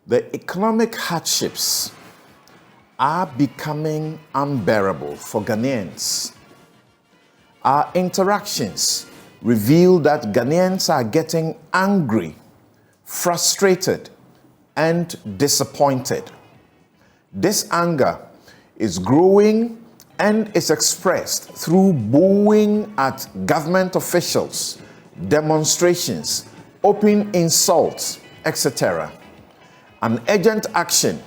The economic hardships are becoming unbearable for Ghanaians. Our interactions reveal that Ghanaians are getting angry, frustrated, and disappointed. This anger is growing and is expressed through booing at government officials, demonstrations, open insults, etc. An urgent action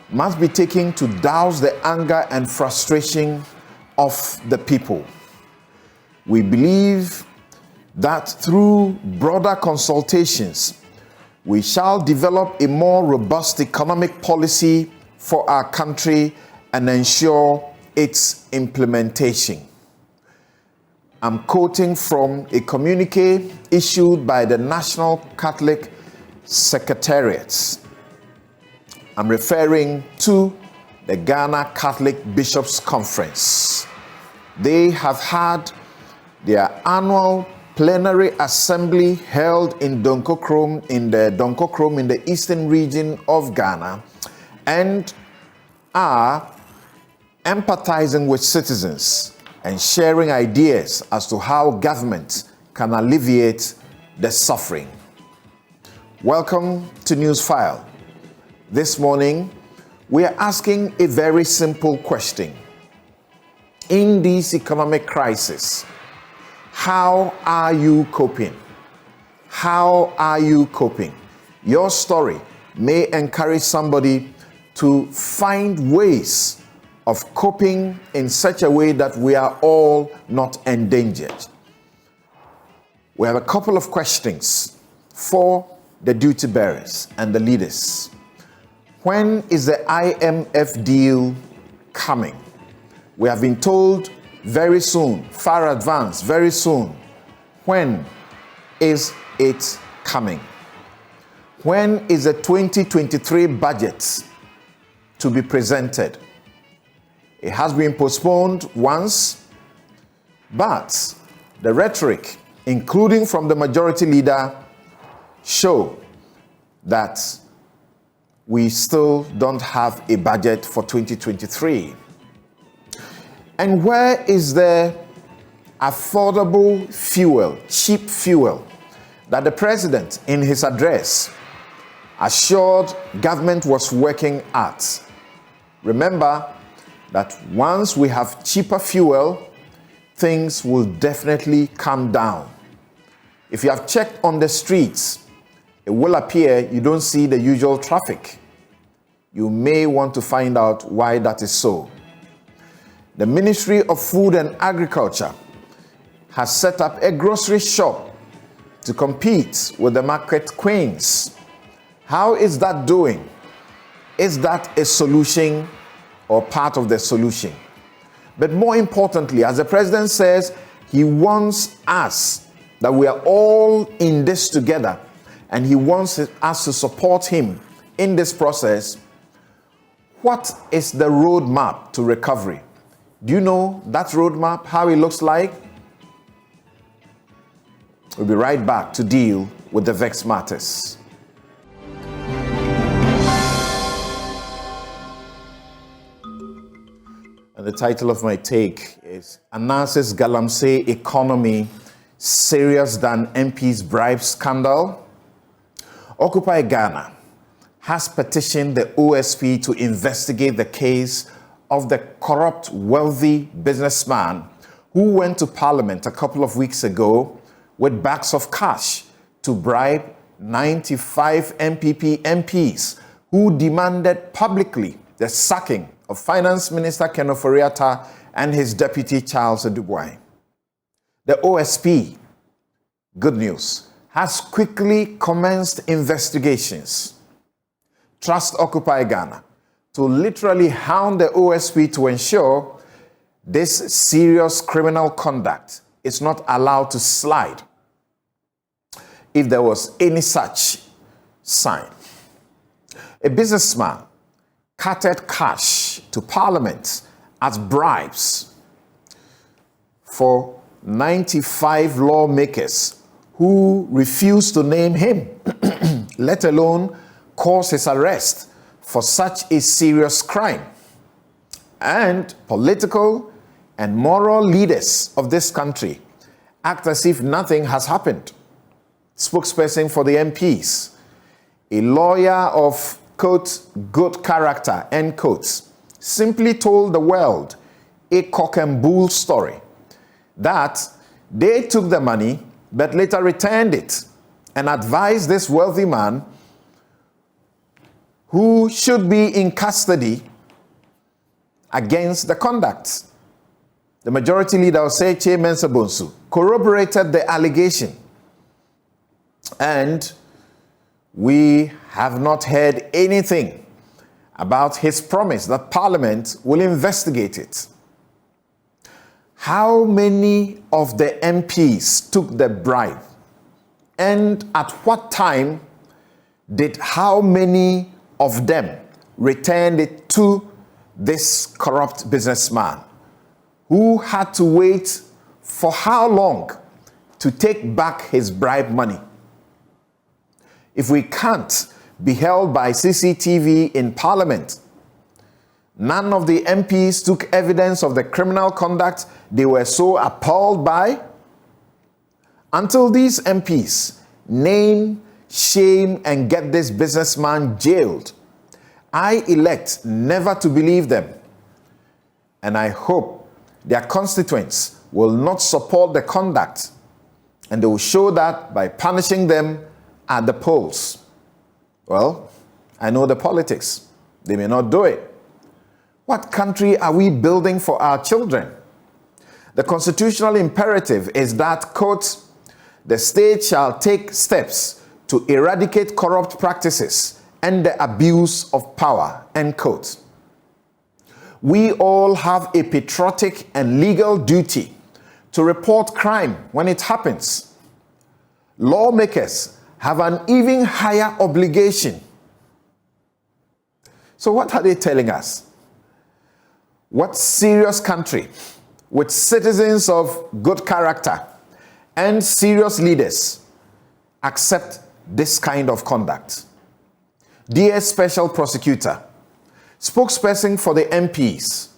must be taken to douse the anger and frustration of the people. We believe that through broader consultations, we shall develop a more robust economic policy for our country and ensure its implementation. I'm quoting from a communique issued by the National Catholic Secretariat. I'm referring to the Ghana Catholic Bishops' Conference. They have had their annual plenary assembly held in Donkokrom in the eastern region of Ghana, and are empathizing with citizens and sharing ideas as to how government can alleviate the suffering. Welcome to Newsfile. This morning, we are asking a very simple question. In this economic crisis, how are you coping? How are you coping? Your story may encourage somebody to find ways of coping in such a way that we are all not endangered. We have a couple of questions for the duty bearers and the leaders. When is the IMF deal coming? We have been told very soon, far advanced, very soon. When is it coming? When is the 2023 budget to be presented? It has been postponed once, but the rhetoric, including from the majority leader, show that we still don't have a budget for 2023. And where is the affordable fuel, cheap fuel, that the president in his address assured government was working at? Remember that once we have cheaper fuel, things will definitely come down. If you have checked on the streets, it will appear you don't see the usual traffic. You may want to find out why that is so. The Ministry of Food and Agriculture has set up a grocery shop to compete with the market queens. How is that doing? Is that a solution or part of the solution? But more importantly, as the president says, he wants us, that we are all in this together, and he wants us to support him in this process. What is the roadmap to recovery? Do you know that roadmap, how it looks like? We'll be right back to deal with the vexed matters. And the title of my take is Anansi's Galamsey Economy Serious Than MP's Bribe Scandal. Occupy Ghana has petitioned the OSP to investigate the case of the corrupt, wealthy businessman who went to Parliament a couple of weeks ago with bags of cash to bribe 95 MPP MPs who demanded publicly the sacking of Finance Minister Ken Ofori-Atta and his deputy Charles Dubois. The OSP, good news, has quickly commenced investigations. Trust Occupy Ghana to literally hound the OSP to ensure this serious criminal conduct is not allowed to slide if there was any such sign. A businessman carted cash to Parliament as bribes for 95 lawmakers who refused to name him, let alone cause his arrest for such a serious crime. And political and moral leaders of this country act as if nothing has happened. Spokesperson for the MPs, a lawyer of, quote, good character, end quotes, simply told the world a cock and bull story that they took the money but later returned it and advised this wealthy man, who should be in custody, against the conduct. The majority leader, Oseche Mensah-Bonsu, corroborated the allegation, and we have not heard anything about his promise that Parliament will investigate it. How many of the MPs took the bribe, and at what time did how many of them return it to this corrupt businessman, who had to wait for how long to take back his bribe money? If we can't be held by CCTV in Parliament, none of the MPs took evidence of the criminal conduct they were so appalled by. Until these MPs name, shame, and get this businessman jailed, I elect never to believe them. And I hope their constituents will not support the conduct, and they will show that by punishing them at the polls. Well, I know the politics. They may not do it. What country are we building for our children? The constitutional imperative is that, quote, the state shall take steps to eradicate corrupt practices and the abuse of power, end quote. We all have a patriotic and legal duty to report crime when it happens. Lawmakers have an even higher obligation. So what are they telling us? What serious country with citizens of good character and serious leaders accept this kind of conduct? Dear Special Prosecutor, spokesperson for the MPs,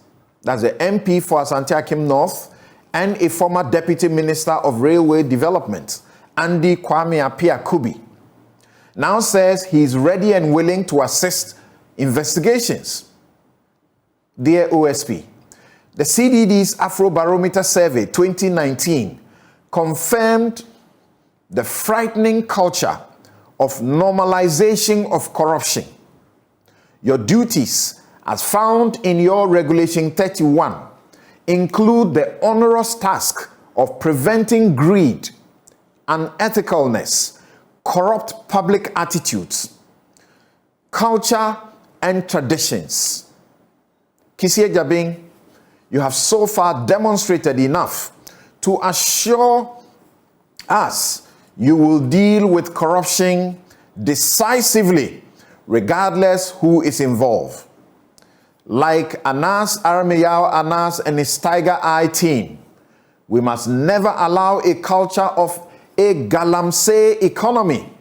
that's the MP for Asante Akim North and a former Deputy Minister of Railway Development, Andy Kwame Appiah-Kubi, now says he's ready and willing to assist investigations. Dear OSP, the CDD's Afrobarometer Survey 2019 confirmed the frightening culture of normalization of corruption. Your duties, as found in your Regulation 31, include the onerous task of preventing greed, unethicalness, corrupt public attitudes, culture, and traditions. Kisie Jabing, you have so far demonstrated enough to assure us you will deal with corruption decisively, regardless who is involved. Like Anas Arameyao Anas and his Tiger Eye team, we must never allow a culture of a galamsey economy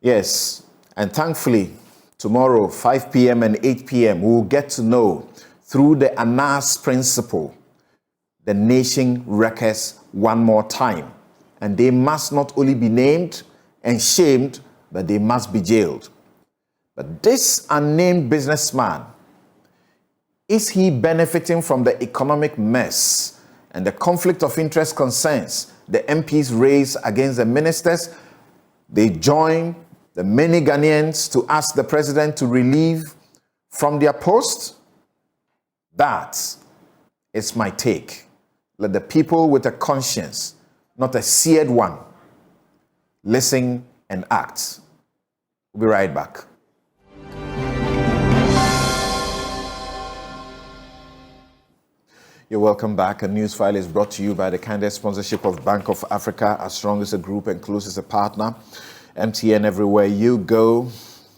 Yes, and thankfully, tomorrow, 5 p.m. and 8 p.m., we will get to know through the ANAS principle the nation wreckers one more time. And they must not only be named and shamed, but they must be jailed. But this unnamed businessman, is he benefiting from the economic mess and the conflict of interest concerns the MPs raise against the ministers? They join the many Ghanaians to ask the president to relieve from their post? That is my take. Let the people with a conscience, not a seared one, listen and act. We'll be right back. You're welcome back. A Newsfile is brought to you by the kindest sponsorship of Bank of Africa, as strong as a group and close as a partner. MTN everywhere you go.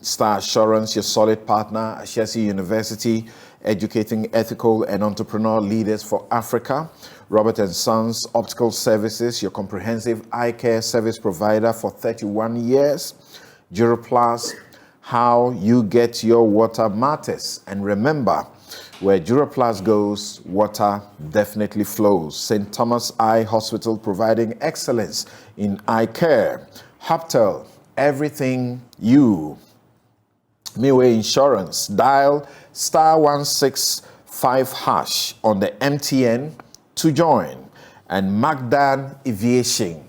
Star Assurance, your solid partner. Ashesi University, educating ethical and entrepreneur leaders for Africa. Robert & Sons Optical Services, your comprehensive eye care service provider for 31 years. Duroplus, how you get your water matters. And remember, where Duroplus goes, water definitely flows. St. Thomas Eye Hospital, providing excellence in eye care. Haptel, everything you. Miwe Insurance, dial *165# on the MTN to join. And Magdan Aviation,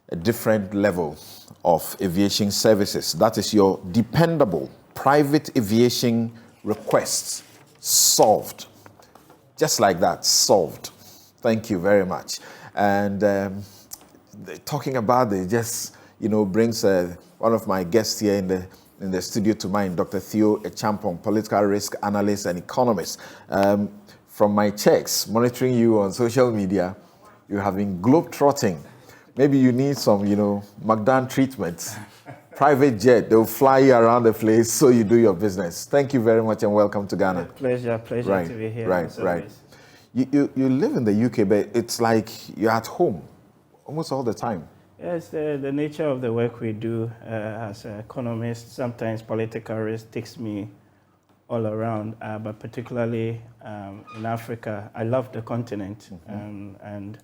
a different level of aviation services. That is your dependable private aviation requests solved. Just like that, solved. Thank you very much. And talking about it just, brings one of my guests here in the studio to mind, Dr. Theo Echampong, political risk analyst and economist. From my checks, monitoring you on social media, you have been globe-trotting. Maybe you need some, Magdan treatment. Private jet, they'll fly you around the place so you do your business. Thank you very much and welcome to Ghana. Pleasure to be here. Right. You live in the UK, but it's like you're at home almost all the time. Yes, the nature of the work we do as an economist, sometimes political risk takes me all around, but particularly in Africa. I love the continent, and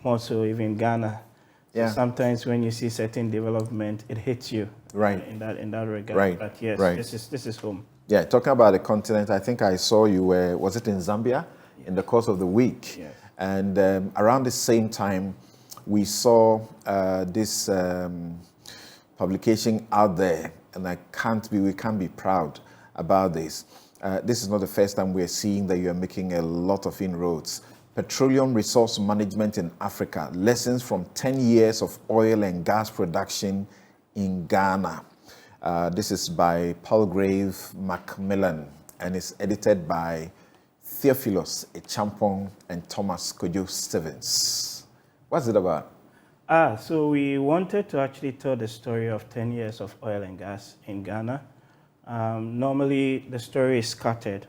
more so even Ghana. So sometimes when you see certain development, it hits you. Right. In that regard. Right. But yes, right. This is home. Yeah, talking about the continent, I think I saw you was it in Zambia? Yes. In the course of the week. Yes. And around the same time, we saw this publication out there, and we can't be proud about this. This is not the first time we're seeing that you're making a lot of inroads. Petroleum Resource Management in Africa, lessons from 10 years of oil and gas production in Ghana. This is by Palgrave Macmillan and is edited by Theophilus Echampong and Thomas Kojo Stevens. What's it about? So we wanted to actually tell the story of 10 years of oil and gas in Ghana. Normally, the story is scattered.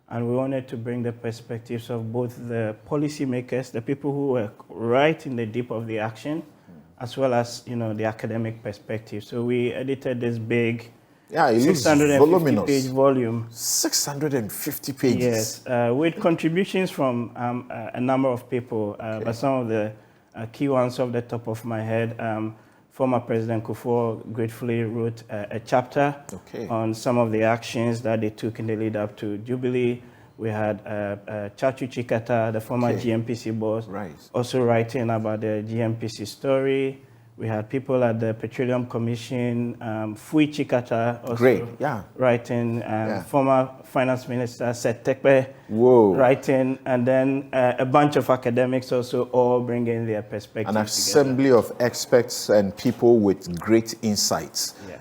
And we wanted to bring the perspectives of both the policymakers, the people who were right in the deep of the action, as well as the academic perspective. So we edited this big 650-page volume. 650 pages. Yes, with contributions from a number of people, but some of the key ones off the top of my head. Former President Kufuor gratefully wrote a chapter on some of the actions that they took in the lead up to Jubilee. We had Chachu Chikata, the former GMPC boss, also writing about the GMPC story. We had people at the Petroleum Commission, Fui Chikata, also writing, former Finance Minister Seth Tekpe writing, and then a bunch of academics also all bringing their perspectives. An assembly of experts and people with great insights. Yes.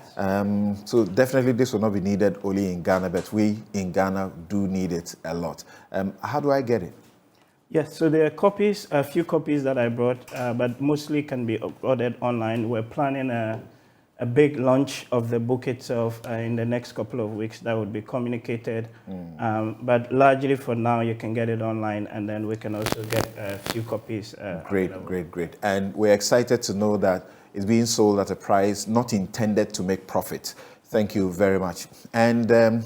So definitely this will not be needed only in Ghana, but we in Ghana do need it a lot. How do I get it? Yes, so there are a few copies that I brought, but mostly can be ordered online. We're planning a big launch of the book itself in the next couple of weeks that would be communicated. But largely for now, you can get it online, and then we can also get a few copies. Great. And we're excited to know that is being sold at a price not intended to make profit. Thank you very much. And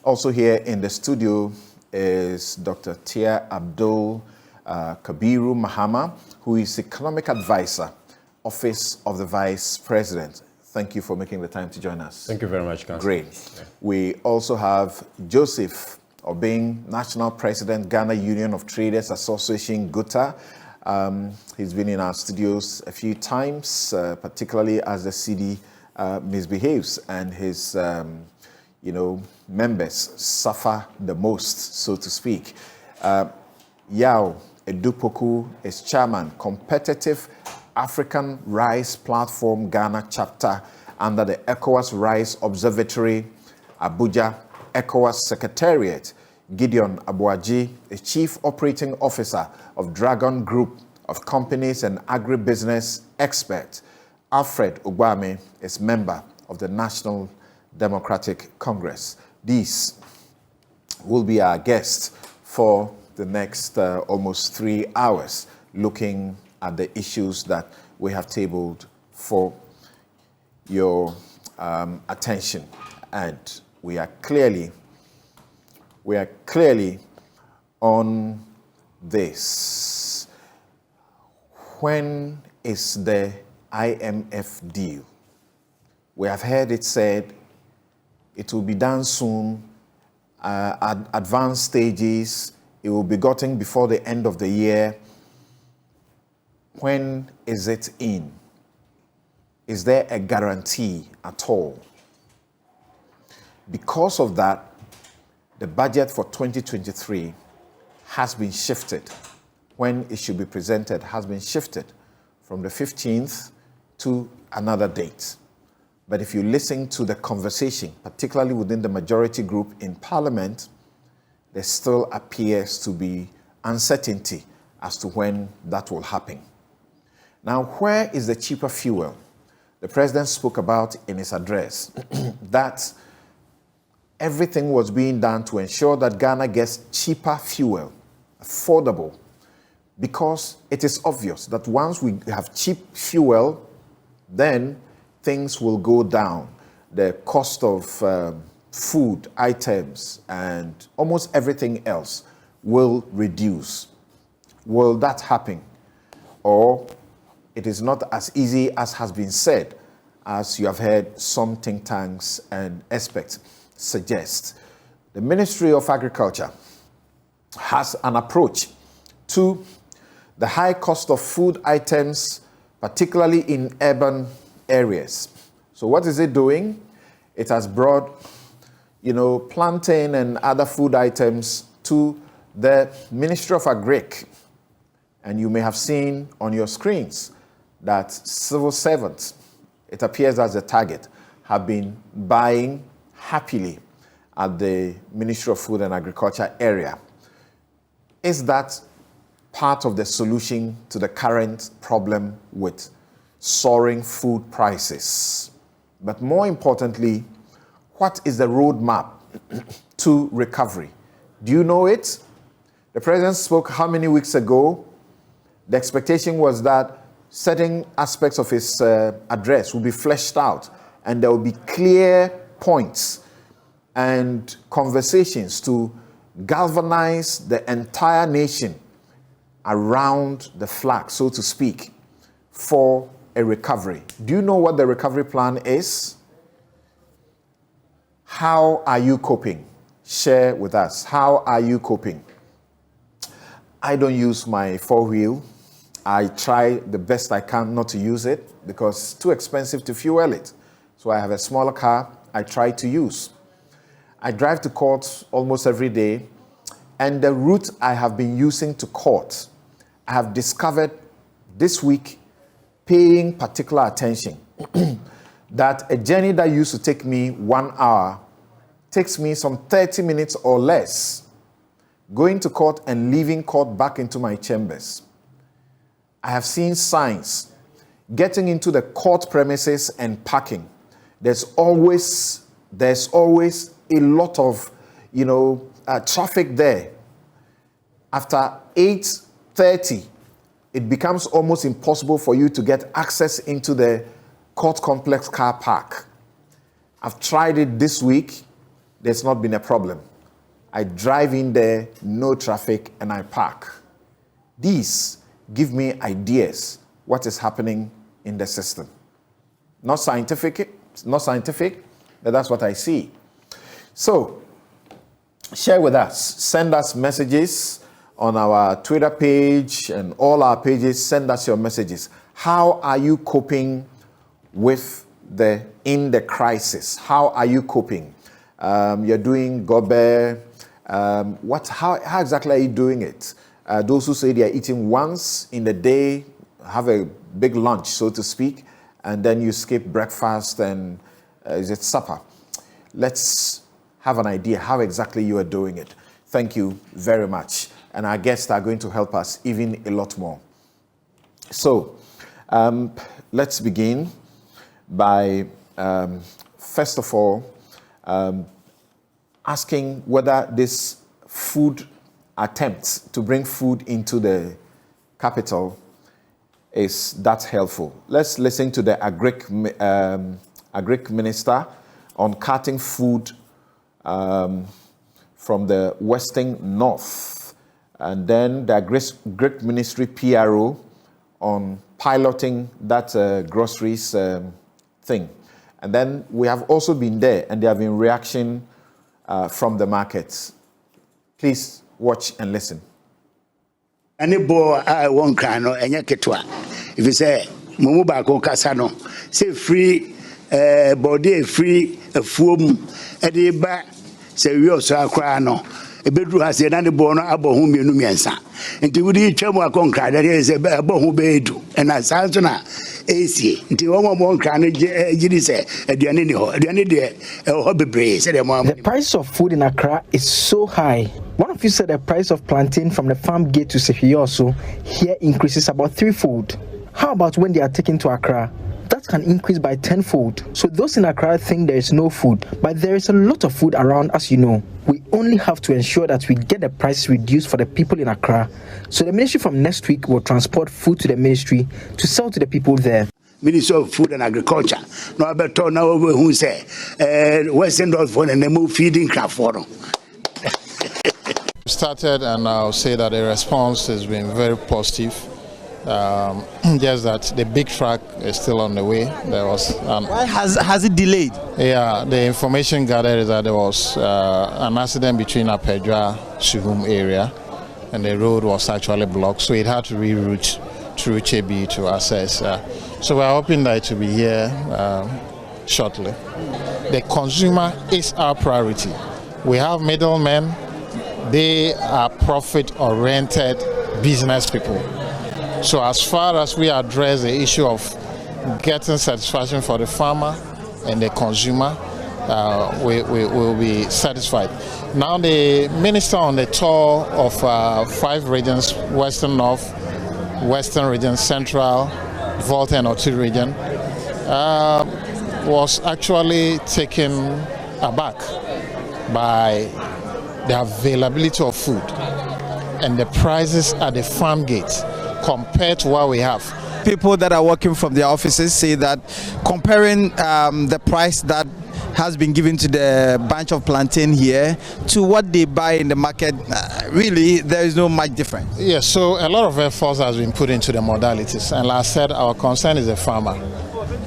also here in the studio is Dr. Tia Abdul Kabiru Mahama, who is Economic Advisor, Office of the Vice President. Thank you for making the time to join us. Thank you very much, Councillor. Great. Yeah. We also have Joseph Obeng, National President, Ghana Union of Traders Association, GUTA. He's been in our studios a few times, particularly as the CD misbehaves and his, members suffer the most, so to speak. Yao Edupoku is Chairman, Competitive African Rice Platform Ghana chapter under the ECOWAS Rice Observatory, Abuja, ECOWAS Secretariat. Gideon Abuaji is Chief Operating Officer of Dragon Group of Companies and Agribusiness Expert. Alfred Ugbame is member of the National Democratic Congress. These will be our guests for the next almost 3 hours, looking at the issues that we have tabled for your attention. And we are clearly on this. When is the IMF deal? We have heard it said it will be done soon, at advanced stages. It will be gotten before the end of the year. When is it in? Is there a guarantee at all? Because of that, the budget for 2023 has been shifted. When it should be presented has been shifted from the 15th to another date. But if you listen to the conversation, particularly within the majority group in Parliament, there still appears to be uncertainty as to when that will happen. Now, where is the cheaper fuel? The President spoke about in his address that everything was being done to ensure that Ghana gets cheaper fuel, affordable, because it is obvious that once we have cheap fuel, then things will go down. The cost of food items and almost everything else will reduce. Will that happen? Or it is not as easy as has been said, as you have heard some think tanks and experts suggest. The Ministry of Agriculture has an approach to the high cost of food items, particularly in urban areas. So what is it doing? It has brought, plantain and other food items to the Ministry of Agric. And you may have seen on your screens that civil servants, it appears as a target, have been buying happily at the Ministry of Food and Agriculture area. Is that part of the solution to the current problem with soaring food prices? But more importantly, what is the roadmap to recovery? Do you know it? The President spoke how many weeks ago? The expectation was that certain aspects of his address will be fleshed out and there will be clear points and conversations to galvanize the entire nation around the flag, so to speak, for a recovery. Do you know what the recovery plan is? How are you coping? Share with us. How are you coping? I don't use my four-wheel. I try the best I can not to use it because it's too expensive to fuel it. So I have a smaller car I try to use. I drive to court almost every day, and the route I have been using to court, I have discovered this week, paying particular attention, that a journey that used to take me 1 hour takes me some 30 minutes or less, going to court and leaving court back into my chambers. I have seen signs getting into the court premises and parking. There's always a lot of, traffic there. After 8:30, it becomes almost impossible for you to get access into the court complex car park. I've tried it this week. There's not been a problem. I drive in there, no traffic, and I park. These give me ideas what is happening in the system. Not scientific, but that's what I see. So, share with us. Send us messages on our Twitter page and all our pages. Send us your messages. How are you coping with in the crisis? How are you coping? You're doing gobe. How exactly are you doing it? Those who say they are eating once in the day, have a big lunch, so to speak, and then you skip breakfast and is it supper? Let's have an idea how exactly you are doing it. Thank you very much. And our guests are going to help us even a lot more. So let's begin by, first of all, asking whether this food attempt to bring food into the capital is that helpful. Let's listen to the agric minister on carting food from the Western North, and then the agric ministry PRO on piloting that groceries thing. And then we have also been there, and there have been reaction from the markets. Please watch and listen. Any boy I won't cry no enya ketwa. If you say mumu ba ko kasa no say free body free afuom e dey ba say we also akra no e bedru ha say na ne boy no abo ho mienu miensa nti wudi twam akon kra dey say abo ho bedu and asanso na esi nti won mo kra no gidi say aduane ni ho aduane de ho bebre say the price of food in Accra is so high. One of you said the price of plantain from the farm gate to Sefioso here increases about 3-fold. How about when they are taken to Accra? That can increase by 10-fold. So those in Accra think there is no food, but there is a lot of food around, as you know. We only have to ensure that we get the price reduced for the people in Accra. So the ministry from next week will transport food to the ministry to sell to the people there. Minister of Food and Agriculture. No better now who say Western North for and move feeding craft for them. Started, and I'll say that the response has been very positive. Just that the big truck is still on the way. There was why has it delayed? Yeah, the information gathered is that there was an accident between Apedra Suhum area, and the road was actually blocked, so it had to reroute through Chebi to access. So we're hoping that it will be here shortly. The consumer is our priority. We have middlemen. They are profit-oriented business people. So as far as we address the issue of getting satisfaction for the farmer and the consumer, we will be satisfied. Now the minister on the tour of 5 regions, Western North, Western region, Central, Volta and Otu region, was actually taken aback by the availability of food and the prices at the farm gate compared to what we have. People that are working from their offices say that comparing the price that has been given to the bunch of plantain here to what they buy in the market, really there is no much difference. Yes, so a lot of efforts has been put into the modalities, and like I said, our concern is the farmer.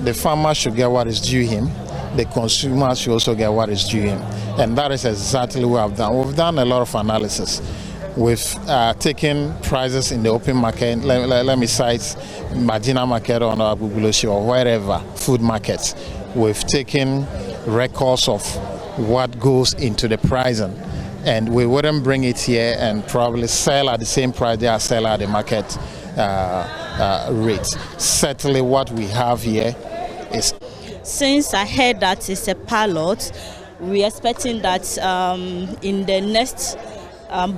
The farmer should get what is due him. The consumer should also get what is due him. And that is exactly what we've done. We've done a lot of analysis. We've taken prices in the open market. Let me cite Marginal Market or Abubuloshi or wherever, food markets. We've taken records of what goes into the pricing. And we wouldn't bring it here and probably sell at the same price they are selling at the market rates. Certainly what we have here is... Since I heard that it's a pilot, we're expecting that in the next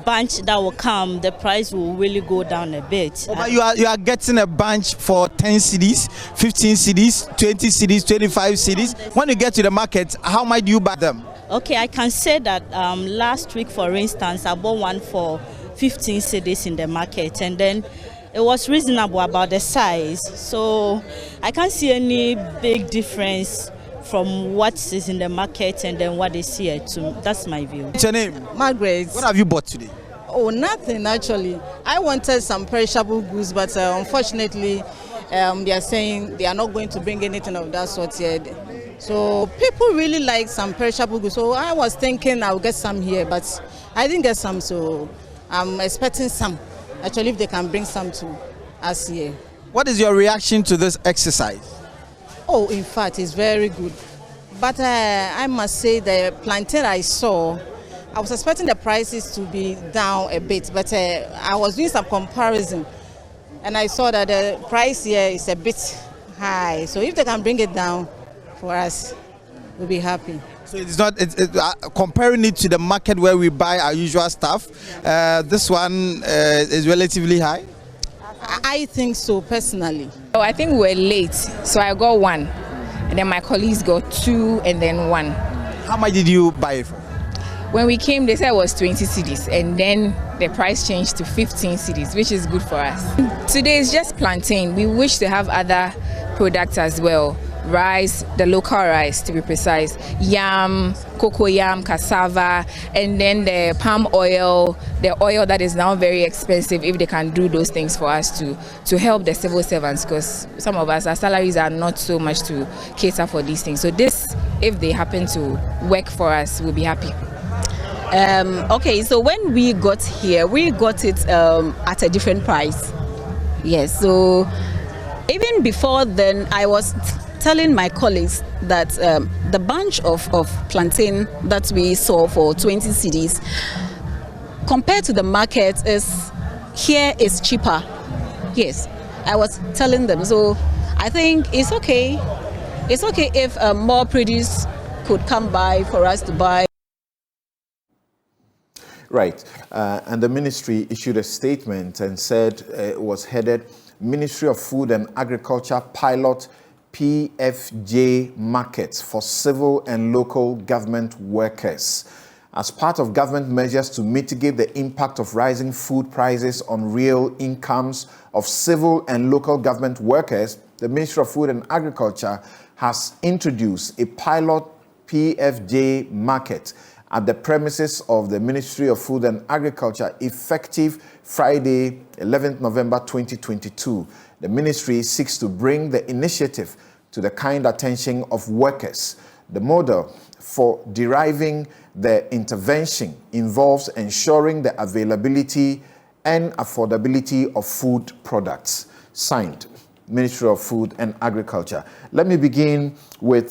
bunch that will come, the price will really go down a bit. Oh, but you are getting a bunch for 10 CDs, 15 CDs, 20 CDs, 25 CDs. When you get to the market, how might you buy them? Okay, I can say that last week, for instance, I bought one for 15 CDs in the market, and then it was reasonable about the size. So I can't see any big difference from what is in the market and then what is here. That's my view. What's your name? Margaret. What have you bought today? Oh, nothing actually. I wanted some perishable goods, but unfortunately, they are saying they are not going to bring anything of that sort yet. So people really like some perishable goods. So I was thinking I'll get some here, but I didn't get some. So I'm expecting some. Actually, if they can bring some to us here. What is your reaction to this exercise? Oh, in fact, it's very good. But I must say the plantain I saw, I was expecting the prices to be down a bit, but I was doing some comparison, and I saw that the price here is a bit high. So if they can bring it down for us, we'll be happy. So it's not comparing it to the market where we buy our usual stuff. This one is relatively high. I think so personally. Oh, I think we were late, so I got one, and then my colleagues got two, and then one. How much did you buy it for? When we came, they said it was 20 cedis, and then the price changed to 15 cedis, which is good for us. Today is just plantain. We wish to have other products as well. Rice, the local rice to be precise, yam, cocoa yam, cassava, and then the palm oil, the oil that is now very expensive, if they can do those things for us to help the civil servants, because some of us, our salaries are not so much to cater for these things. So this, if they happen to work for us, we'll be happy. Okay, so when we got here, we got it at a different price. Yes, so even before then, I was telling my colleagues that the bunch of plantain that we saw for 20 cedis compared to the market here is cheaper. Yes, I was telling them. So I think it's okay. It's okay if more produce could come by for us to buy. Right, and the ministry issued a statement and said it was headed Ministry of Food and Agriculture Pilot PFJ Markets for Civil and Local Government Workers. As part of government measures to mitigate the impact of rising food prices on real incomes of civil and local government workers, the Ministry of Food and Agriculture has introduced a pilot PFJ market at the premises of the Ministry of Food and Agriculture effective Friday, 11th November 2022. The ministry seeks to bring the initiative to the kind attention of workers. The model for deriving the intervention involves ensuring the availability and affordability of food products. Signed, Ministry of Food and Agriculture. Let me begin with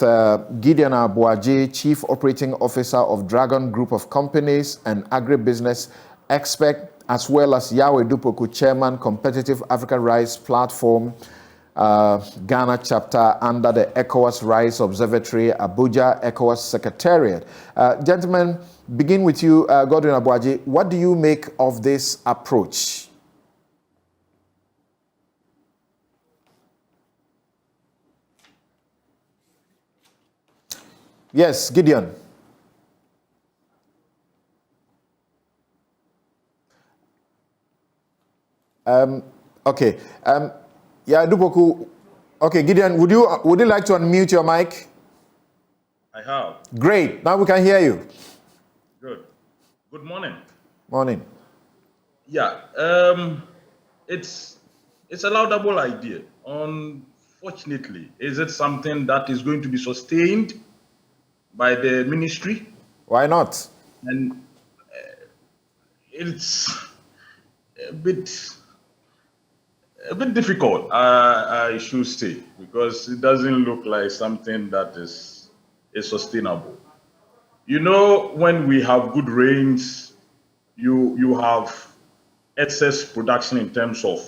Gideon Abuaje, Chief Operating Officer of Dragon Group of Companies and Agribusiness Expert, as well as Yahweh Dupoku, Chairman, Competitive African Rice Platform, Ghana chapter under the ECOWAS Rice Observatory, Abuja ECOWAS Secretariat. Gentlemen, begin with you, Godwin Abuaje. What do you make of this approach? Yes, Gideon. Okay. Yeah, Dupoku. Okay, Gideon, would you like to unmute your mic? I have. Great. Now we can hear you. Good. Good morning. Morning. Yeah. It's a laudable idea. Unfortunately, is it something that is going to be sustained by the ministry? Why not? And it's a bit difficult, I should say, because it doesn't look like something that is sustainable. You know, when we have good rains, you have excess production in terms of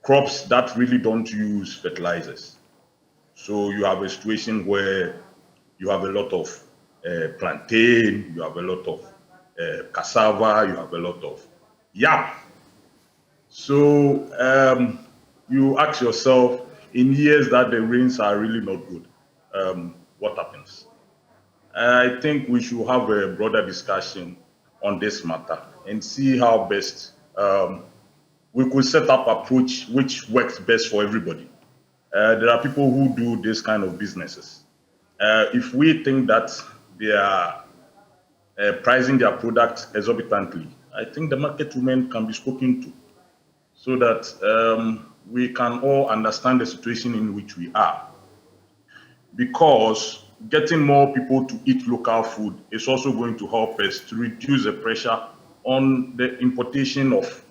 crops that really don't use fertilizers. So you have a situation where you have a lot of plantain, you have a lot of cassava, you have a lot of yam. So you ask yourself, in years that the rains are really not good, what happens? I think we should have a broader discussion on this matter and see how best we could set up approach which works best for everybody. There are people who do this kind of businesses. If we think that they are pricing their product exorbitantly, I think the market women can be spoken to so that we can all understand the situation in which we are. Because getting more people to eat local food is also going to help us to reduce the pressure on the importation of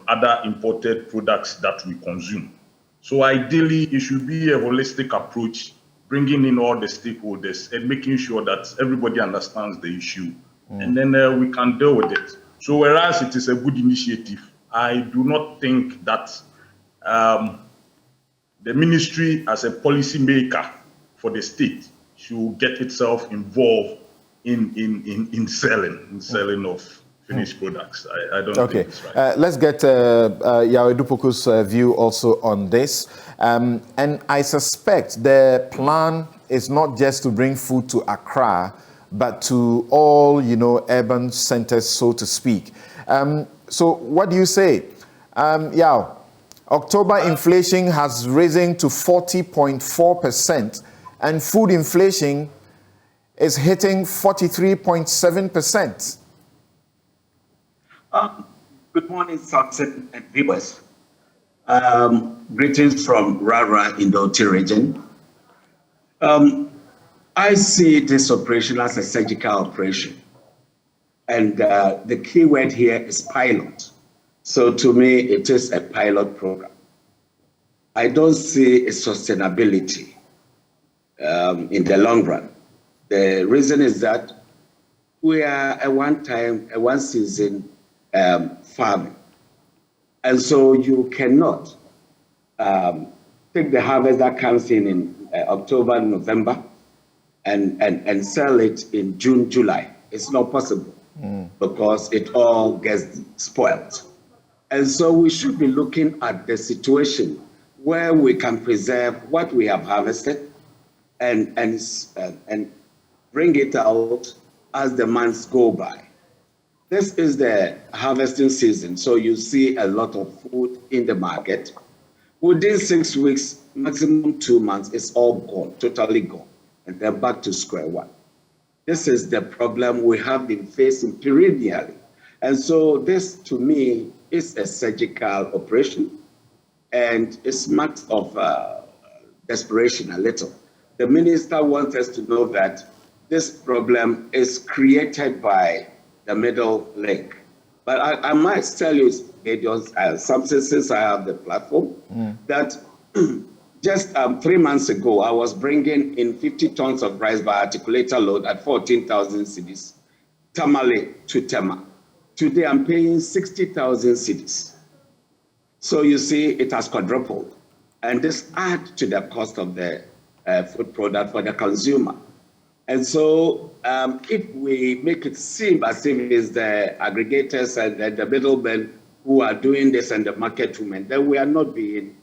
other imported products that we consume. So ideally, it should be a holistic approach, bringing in all the stakeholders and making sure that everybody understands the issue. And then we can deal with it. So whereas it is a good initiative, I do not think that the ministry as a policy maker for the state should get itself involved in selling of finished products. I don't think it's right. Let's get Yaw Edupoku's view also on this. And I suspect the plan is not just to bring food to Accra, but to all, urban centers, so to speak. So what do you say? Yaw, October inflation has risen to 40.4%, and food inflation is hitting 43.7%. Good morning, Samson and viewers. Greetings from Rara in the Oti region. I see this operation as a surgical operation. And the key word here is pilot. So to me, it is a pilot program. I don't see a sustainability in the long run. The reason is that we are a one season farming. And so you cannot take the harvest that comes in October, November, and sell it in June, July. It's not possible because it all gets spoiled. And so we should be looking at the situation where we can preserve what we have harvested and bring it out as the months go by. This is the harvesting season, so you see a lot of food in the market. Within 6 weeks, maximum 2 months, it's all gone, totally gone, and they're back to square one. This is the problem we have been facing perennially. And so this, to me, is a surgical operation, and it's marked of desperation a little. The minister wants us to know that this problem is created by the middle link. But I must tell you, Samson, since I have the platform, that just 3 months ago, I was bringing in 50 tons of rice by articulator load at 14,000 cedis, Tamale to Tema. Today, I'm paying 60,000 cedis. So you see, it has quadrupled. And this adds to the cost of the food product for the consumer. And so if we make it seem as if it's the aggregators and the middlemen who are doing this and the market women, then we are not being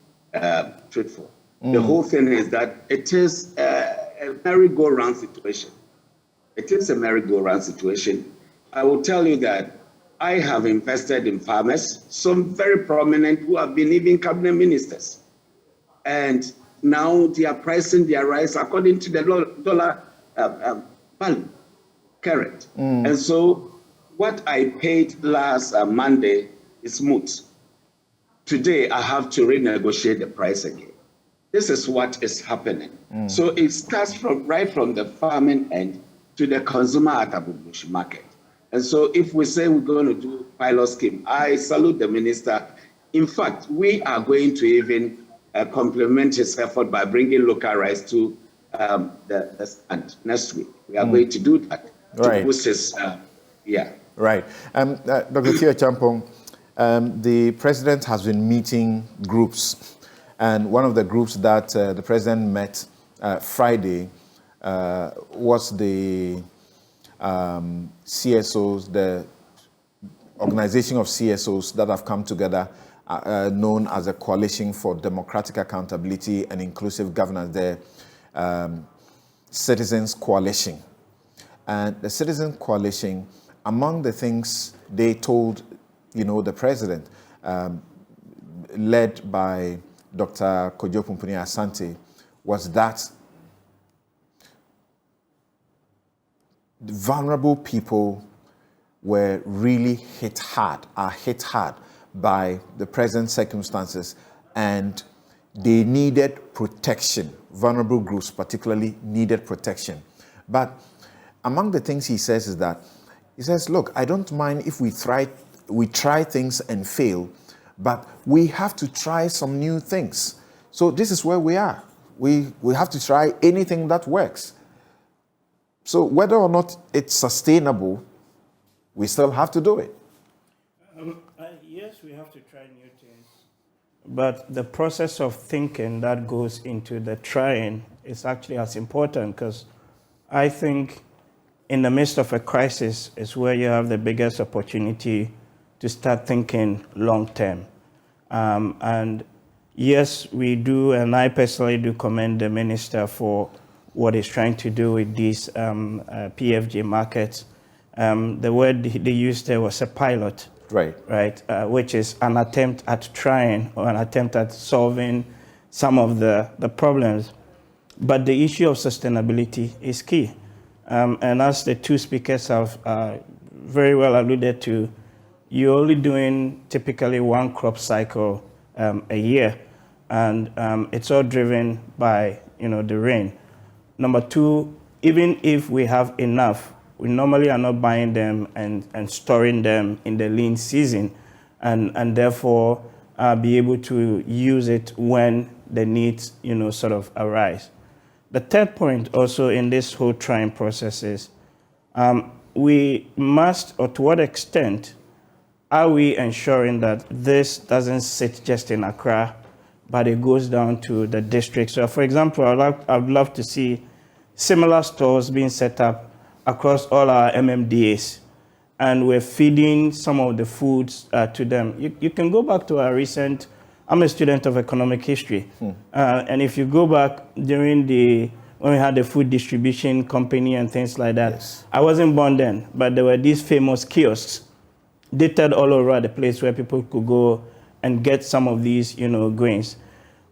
truthful. The whole thing is that it is a merry-go-round situation. It is a merry-go-round situation. I will tell you that I have invested in farmers, some very prominent who have been even cabinet ministers. And now they are pricing their rice according to the dollar value, current. And so what I paid last Monday is moot. Today, I have to renegotiate the price again. This is what is happening. So it starts right from the farming end to the consumer at Abubushi market. And so if we say we're going to do pilot scheme, I salute the minister. In fact, we are going to even complement his effort by bringing local rice to the stand next week. We are going to do that. Right. To boost his, Right. Dr. Theo Champong, the president has been meeting groups, and one of the groups that the president met Friday was the CSOs, the organization of CSOs that have come together, known as a Coalition for Democratic Accountability and Inclusive Governance, the Citizens Coalition. And the Citizens Coalition, among the things they told, the president, led by Dr. Kojo Pumpuni Asante, was that the vulnerable people were really hit hard by the present circumstances, and they needed protection. Vulnerable groups particularly needed protection. But among the things he says is that, he says, look, I don't mind if we try things and fail, but we have to try some new things. So this is where we are. We have to try anything that works. So whether or not it's sustainable, we still have to do it. Yes, we have to try new things. But the process of thinking that goes into the trying is actually as important, because I think in the midst of a crisis is where you have the biggest opportunity to start thinking long term. And yes, we do, and I personally do commend the minister for what he's trying to do with these PFJ markets. The word they used there was a pilot, right? Which is an attempt at trying or an attempt at solving some of the problems. But the issue of sustainability is key. And as the two speakers have very well alluded to, you're only doing typically one crop cycle a year, and it's all driven by the rain. Number two, even if we have enough, we normally are not buying them and storing them in the lean season, and therefore be able to use it when the needs sort of arise. The third point also in this whole trying process is we must, or to what extent are we ensuring that this doesn't sit just in Accra, but it goes down to the district? So, for example, I'd love to see similar stores being set up across all our MMDAs, and we're feeding some of the foods to them. You can go back to our recent, I'm a student of economic history, and if you go back during when we had the food distribution company and things like that, yes. I wasn't born then, but there were these famous kiosks dotted all over the place where people could go and get some of these, grains.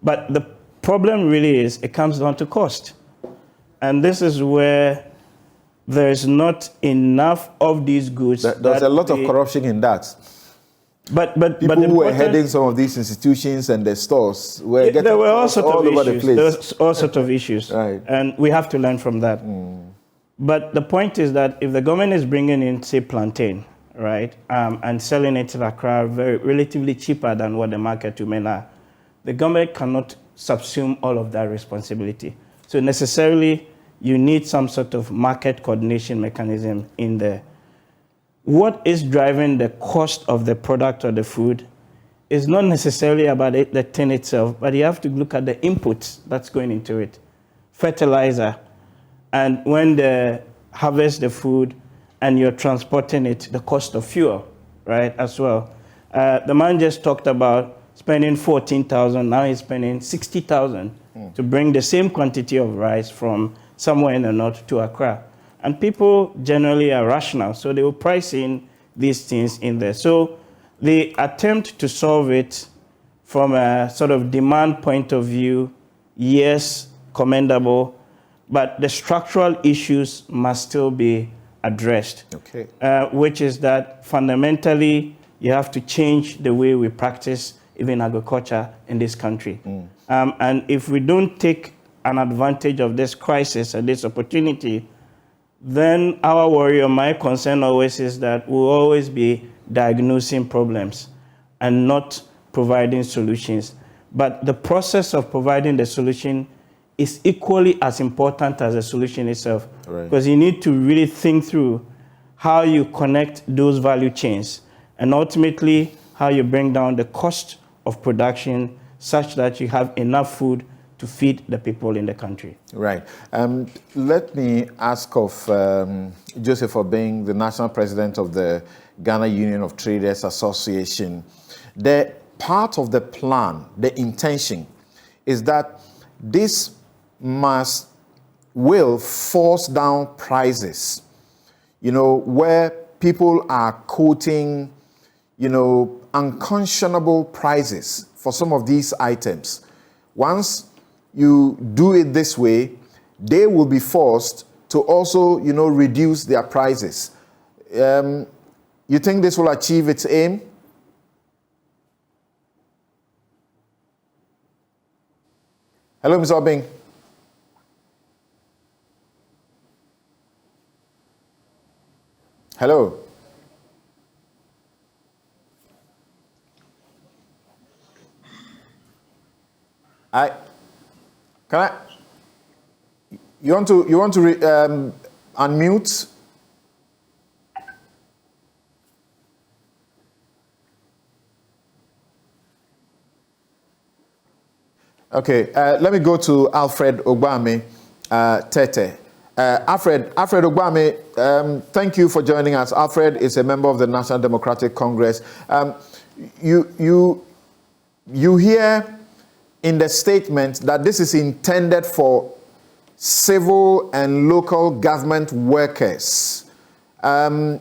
But the problem really is it comes down to cost. And this is where there's not enough of these goods. There's a lot of corruption in that. But people who were heading some of these institutions and the stores were getting there were all sorts of over issues. the place. There was all sorts of issues. Right. And we have to learn from that. But the point is that if the government is bringing in, say, plantain, right, and selling it to Accra relatively cheaper than what the market women are, the government cannot subsume all of that responsibility. So necessarily, you need some sort of market coordination mechanism in there. What is driving the cost of the product or the food is not necessarily about the thing itself, but you have to look at the inputs that's going into it. Fertilizer, and when they harvest the food and you're transporting it, the cost of fuel, right, as well. The man just talked about spending 14,000, now he's spending 60,000 to bring the same quantity of rice from somewhere in the north to Accra. And people generally are rational, so they will price in these things in there. So the attempt to solve it from a sort of demand point of view, yes, commendable, but the structural issues must still be addressed, which is that fundamentally you have to change the way we practice even agriculture in this country. And if we don't take an advantage of this crisis and this opportunity, then our worry or my concern always is that we'll always be diagnosing problems and not providing solutions. But the process of providing the solution is equally as important as the solution itself. Because you need to really think through how you connect those value chains and ultimately how you bring down the cost of production such that you have enough food to feed the people in the country. Right. Let me ask of Joseph Obeng, the national president of the Ghana Union of Traders Association. The part of the plan, the intention, is that this will force down prices, where people are quoting, unconscionable prices for some of these items. Once you do it this way, they will be forced to also, reduce their prices. You think this will achieve its aim? Hello, Ms. Obing. Hello. You want to unmute? Okay, let me go to Alfred Ogbame Tete. Alfred Ogbame, thank you for joining us. Alfred is a member of the National Democratic Congress. You hear in the statement that this is intended for civil and local government workers. And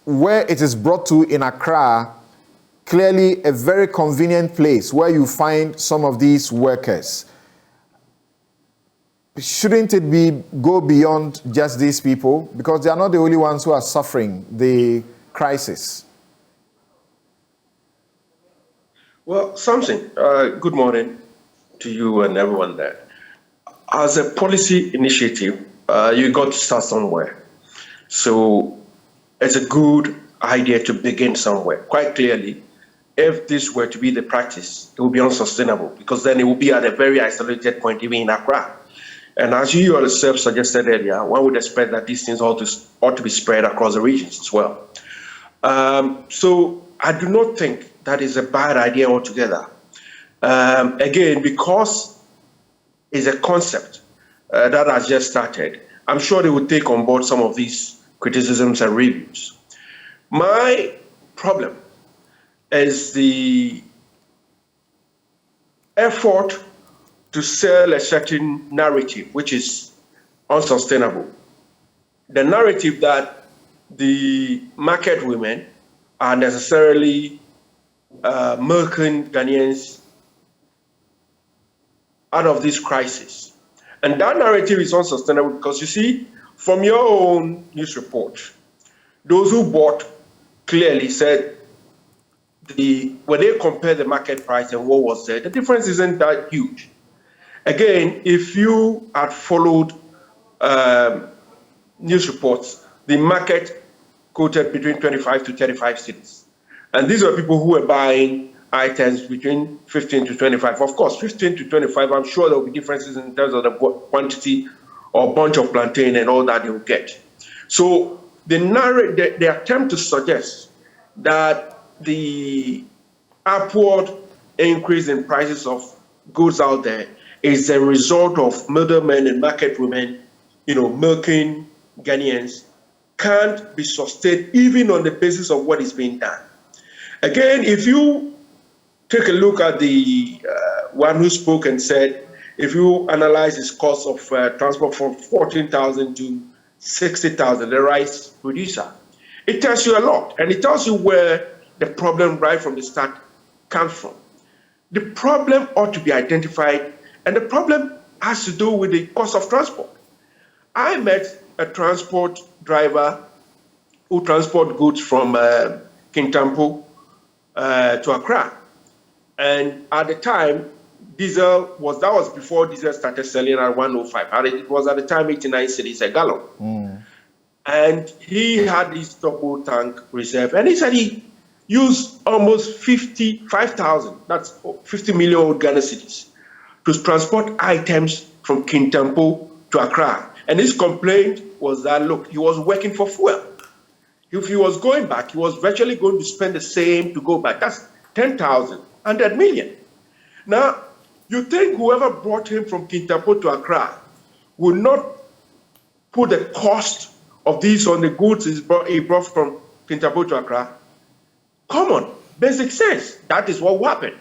where it is brought to in Accra, clearly a very convenient place where you find some of these workers. Shouldn't it go beyond just these people? Because they are not the only ones who are suffering the crisis. Well, Samson, good morning to you and everyone there. As a policy initiative, you got to start somewhere. So it's a good idea to begin somewhere. Quite clearly, if this were to be the practice, it would be unsustainable because then it would be at a very isolated point, even in Accra. And as you yourself suggested earlier, one would expect that these things ought to be spread across the regions as well. So I do not think that is a bad idea altogether. Again, because it's a concept that has just started, I'm sure they will take on board some of these criticisms and reviews. My problem is the effort to sell a certain narrative, which is unsustainable. The narrative that the market women are necessarily milking Ghanaians out of this crisis. And that narrative is unsustainable because, you see, from your own news report, those who bought clearly said when they compare the market price and what was there, the difference isn't that huge. Again, if you had followed news reports, the market quoted between 25 to 35 cedis. And these are people who were buying items between 15 to 25. Of course, 15 to 25, I'm sure there will be differences in terms of the quantity or bunch of plantain and all that they will get. So the attempt to suggest that the upward increase in prices of goods out there is a result of middlemen and market women, milking Ghanaians, can't be sustained even on the basis of what is being done. Again, if you take a look at the one who spoke and said, if you analyze his cost of transport from 14,000 to 60,000, the rice producer, it tells you a lot, and it tells you where the problem right from the start comes from. The problem ought to be identified, and the problem has to do with the cost of transport. I met a transport driver who transport goods from Kintampo to Accra. And at the time, that was before diesel started selling at 105. It was at the time 89 cedis a gallon. And he had this double tank reserve. And he said he used almost 55,000, that's 50 million Ghana cedis, to transport items from Kintampo to Accra. And his complaint was that, look, he was working for fuel. If he was going back, he was virtually going to spend the same to go back. That's 10,000, 100 million. Now, you think whoever brought him from Kintampo to Accra would not put the cost of these on the goods he brought from Kintampo to Accra? Come on, basic sense. That is what will happen.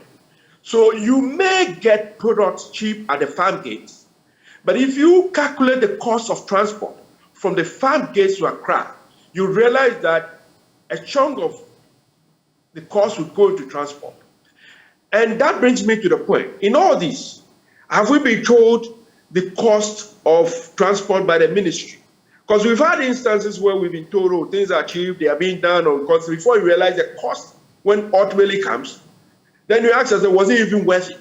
So you may get products cheap at the farm gates, but if you calculate the cost of transport from the farm gates to Accra, you realize that a chunk of the cost would go into transport. And that brings me to the point. In all this, have we been told the cost of transport by the ministry? Because we've had instances where we've been told, oh, things are cheap, they are being done on cost. Before you realize the cost, when ultimately comes, then you ask yourself, was it even worth it?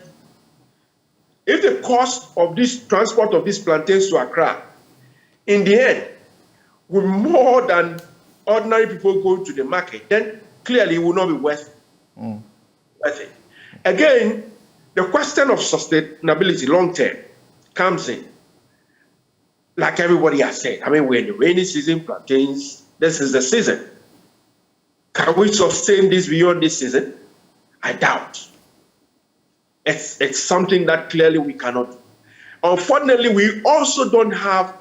If the cost of this transport of these plantains to Accra, in the end, will be more than ordinary people going to the market, then clearly it will not be worth it. Again, the question of sustainability long term comes in. Like everybody has said, I mean, we're in the rainy season, plantains, this is the season. Can we sustain this beyond this season? I doubt. It's something that clearly we cannot do. Unfortunately, we also don't have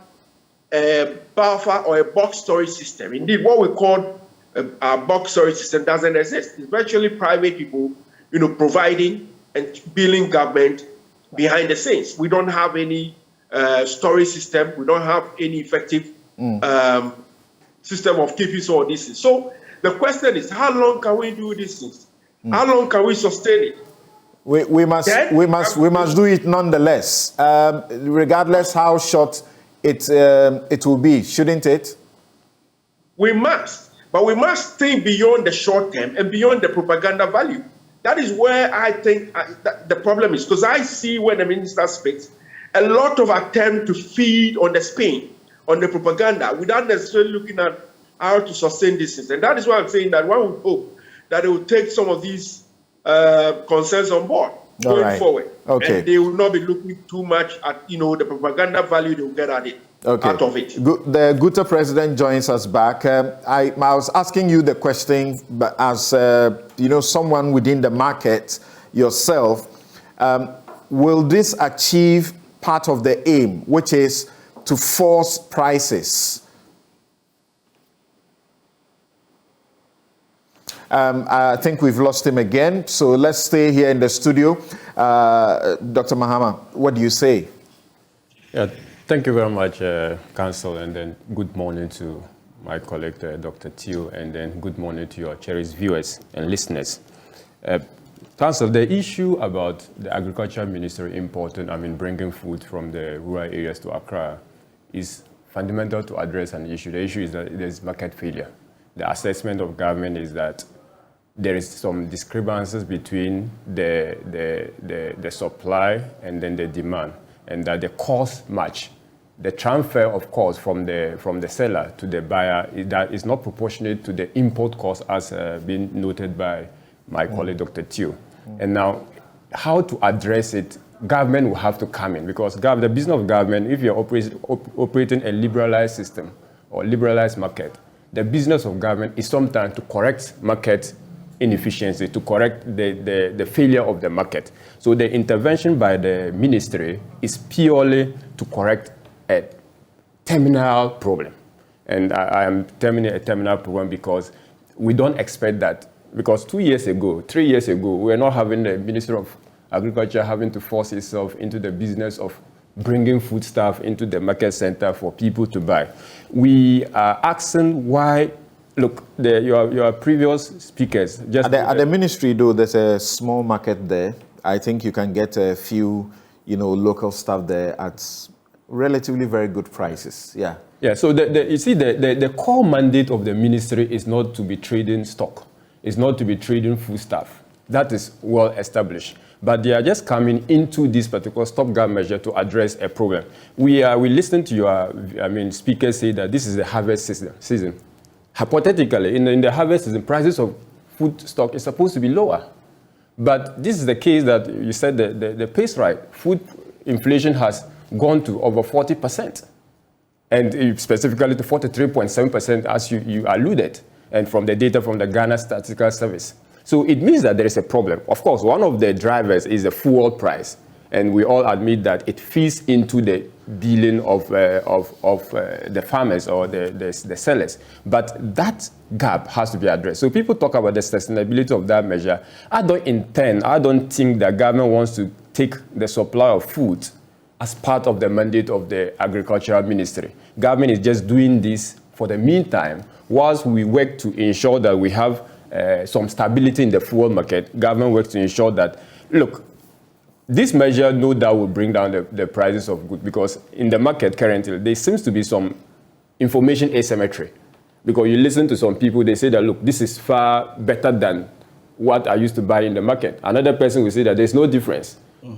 a buffer or a box storage system. Indeed, what we call a box storage system doesn't exist. It's virtually private people, providing and billing government behind the scenes. We don't have any storage system. We don't have any effective system of keeping all these things. So the question is, how long can we do these things? How long can we sustain it? We must do it nonetheless, regardless how short it will be, shouldn't it? We must, but we must think beyond the short term and beyond the propaganda value. That is where I think the problem is, because I see when the minister speaks, a lot of attempt to feed on the spin, on the propaganda, without necessarily looking at how to sustain this. And that is why I'm saying that one would hope that they will take some of these concerns on board going forward. Okay. And they will not be looking too much at, the propaganda value they will get out of it. The Gutta president joins us back. I was asking you the question, but as someone within the market yourself, will this achieve part of the aim, which is to force prices? I think we've lost him again, so let's stay here in the studio. Dr. Mahama, what do you say? Yeah, thank you very much, Council, and then good morning to my colleague, Dr. Teo, and then good morning to your cherished viewers and listeners. Council, the issue about the Agriculture Ministry bringing food from the rural areas to Accra is fundamental to address an issue. The issue is that there's market failure. The assessment of government is that there is some discrepancies between the supply and then the demand, and that the cost match, the transfer of cost from the seller to the buyer, that is not proportionate to the import cost, as been noted by my colleague Dr. Teo. And now, how to address it? Government will have to come in, because the business of government, if you're operating a liberalized system or liberalized market, the business of government is sometimes to correct market inefficiency, to correct the failure of the market. So the intervention by the ministry is purely to correct a terminal problem. And I am terming a terminal problem because we don't expect that, because 3 years ago, we were not having the Ministry of Agriculture having to force itself into the business of bringing foodstuff into the market center for people to buy. We are asking why. Look, your previous speakers just at the ministry, though, there's a small market there. I think you can get a few, local stuff there at relatively very good prices. Yeah. Yeah. So you see, the core mandate of the ministry is not to be trading stock. It's not to be trading foodstuff. That is well established. But they are just coming into this particular stopgap measure to address a problem. We listen to your, speakers say that this is the harvest season. Hypothetically, in the harvest season, prices of food stock is supposed to be lower. But this is the case that you said the pace right. Food inflation has gone to over 40%. And specifically to 43.7%, as you alluded, and from the data from the Ghana Statistical Service. So it means that there is a problem. Of course, one of the drivers is the fuel price. And we all admit that it feeds into the billing of the farmers or the sellers. But that gap has to be addressed. So people talk about the sustainability of that measure. I don't think the government wants to take the supply of food as part of the mandate of the Agricultural Ministry. Government is just doing this for the meantime, whilst we work to ensure that we have some stability in the fuel market, government works to ensure that, look, this measure no doubt will bring down the prices of goods, because in the market currently, there seems to be some information asymmetry. Because you listen to some people, they say that, look, this is far better than what I used to buy in the market. Another person will say that there's no difference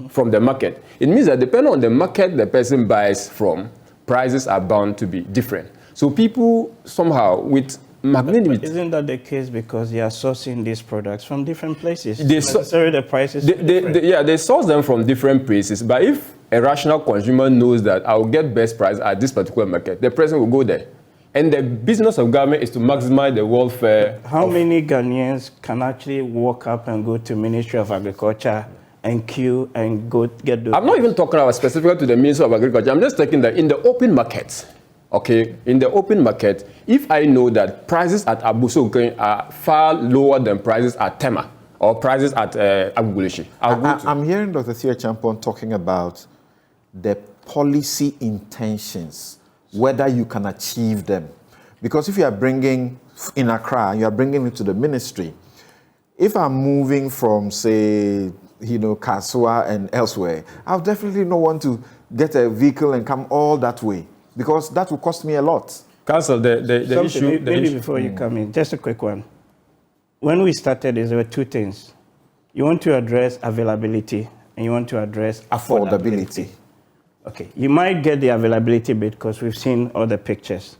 from the market. It means that depending on the market the person buys from, prices are bound to be different. So people somehow with magnanimity. But isn't that the case because they are sourcing these products from different places? The prices. They source them from different places. But if a rational consumer knows that I will get best price at this particular market, the person will go there. And the business of government is to maximize the welfare. How many Ghanaians can actually walk up and go to Ministry of Agriculture and queue and go get those? I'm not even talking about specifically to the Ministry of Agriculture. I'm just talking that in the open market, okay, in the open market, if I know that prices at Abuso are far lower than prices at Tema or prices at Aguguleshi, I'm hearing Dr. Theo Champon talking about the policy intentions, whether you can achieve them. Because if you are bringing in Accra, you are bringing it to the ministry. If I'm moving from, say, Kasua and elsewhere, I'll definitely not want to get a vehicle and come all that way, because that will cost me a lot. Council, the issue... Maybe before you come in, just a quick one. When we started, there were two things. You want to address availability, and you want to address affordability. Okay, you might get the availability bit because we've seen all the pictures.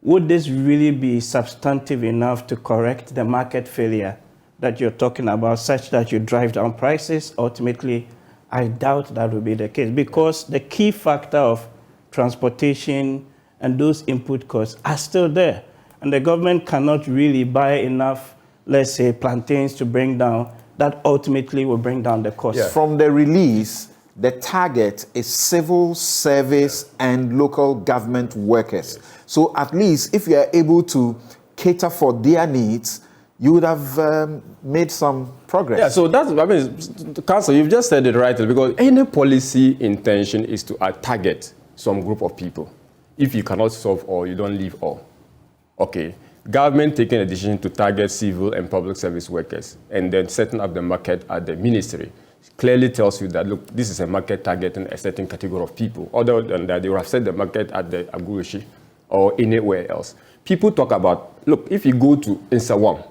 Would this really be substantive enough to correct the market failure that you're talking about, such that you drive down prices? Ultimately, I doubt that will be the case, because the key factor of transportation and those input costs are still there. And the government cannot really buy enough, let's say, plantains to bring down, that ultimately will bring down the cost. Yeah. From the release, the target is civil service and local government workers. So at least if you are able to cater for their needs, you would have made some progress. Yeah, so that's, I mean, Council, you've just said it rightly, because any policy intention is to target some group of people. If you cannot solve all, you don't leave all. Okay, government taking a decision to target civil and public service workers and then setting up the market at the ministry clearly tells you that, look, this is a market targeting a certain category of people. Other than that, they would have set the market at the Agurushi or anywhere else. People talk about, look, if you go to Insawam,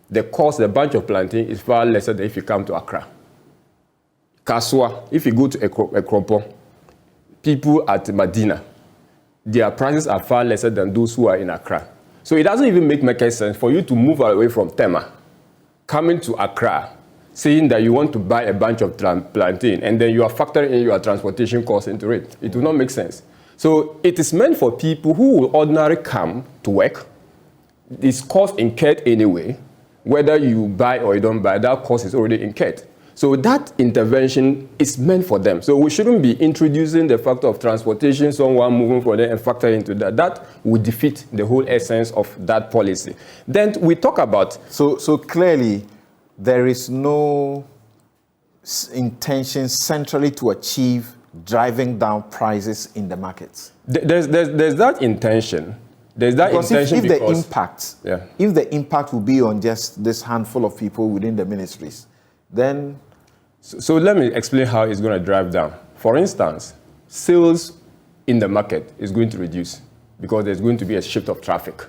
the cost, the bunch of plantain is far lesser than if you come to Accra. Kasua, if you go to Ekropo, people at Medina, their prices are far lesser than those who are in Accra. So it doesn't even make market sense for you to move away from Tema, coming to Accra, saying that you want to buy a bunch of plantain, and then you are factoring in your transportation costs into it. It will not make sense. So it is meant for people who will ordinarily come to work. This cost incurred anyway, whether you buy or you don't buy, that cost is already incurred. So that intervention is meant for them. So we shouldn't be introducing the factor of transportation, someone moving for them and factor into that. That would defeat the whole essence of that policy. Then we talk about... So clearly, there is no intention centrally to achieve driving down prices in the markets. There's that intention. There's that because intention if the impact will be on just this handful of people within the ministries, then... So let me explain how it's going to drive down. For instance, sales in the market is going to reduce because there's going to be a shift of traffic.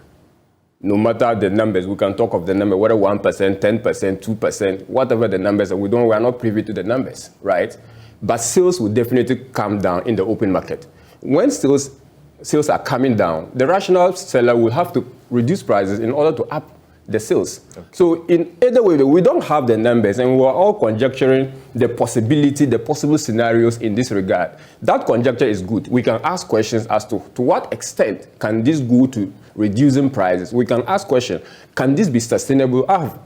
No matter the numbers, we can talk of the number, whether 1%, 10%, 2%, whatever the numbers are, we are not privy to the numbers, right? But sales will definitely come down in the open market. When sales are coming down, the rational seller will have to reduce prices in order to up the sales. Okay. So in either way, we don't have the numbers, and we're all conjecturing the possible scenarios in this regard. That conjecture is good. We can ask questions as to what extent can this go to reducing prices. We can ask questions, can this be sustainable? I've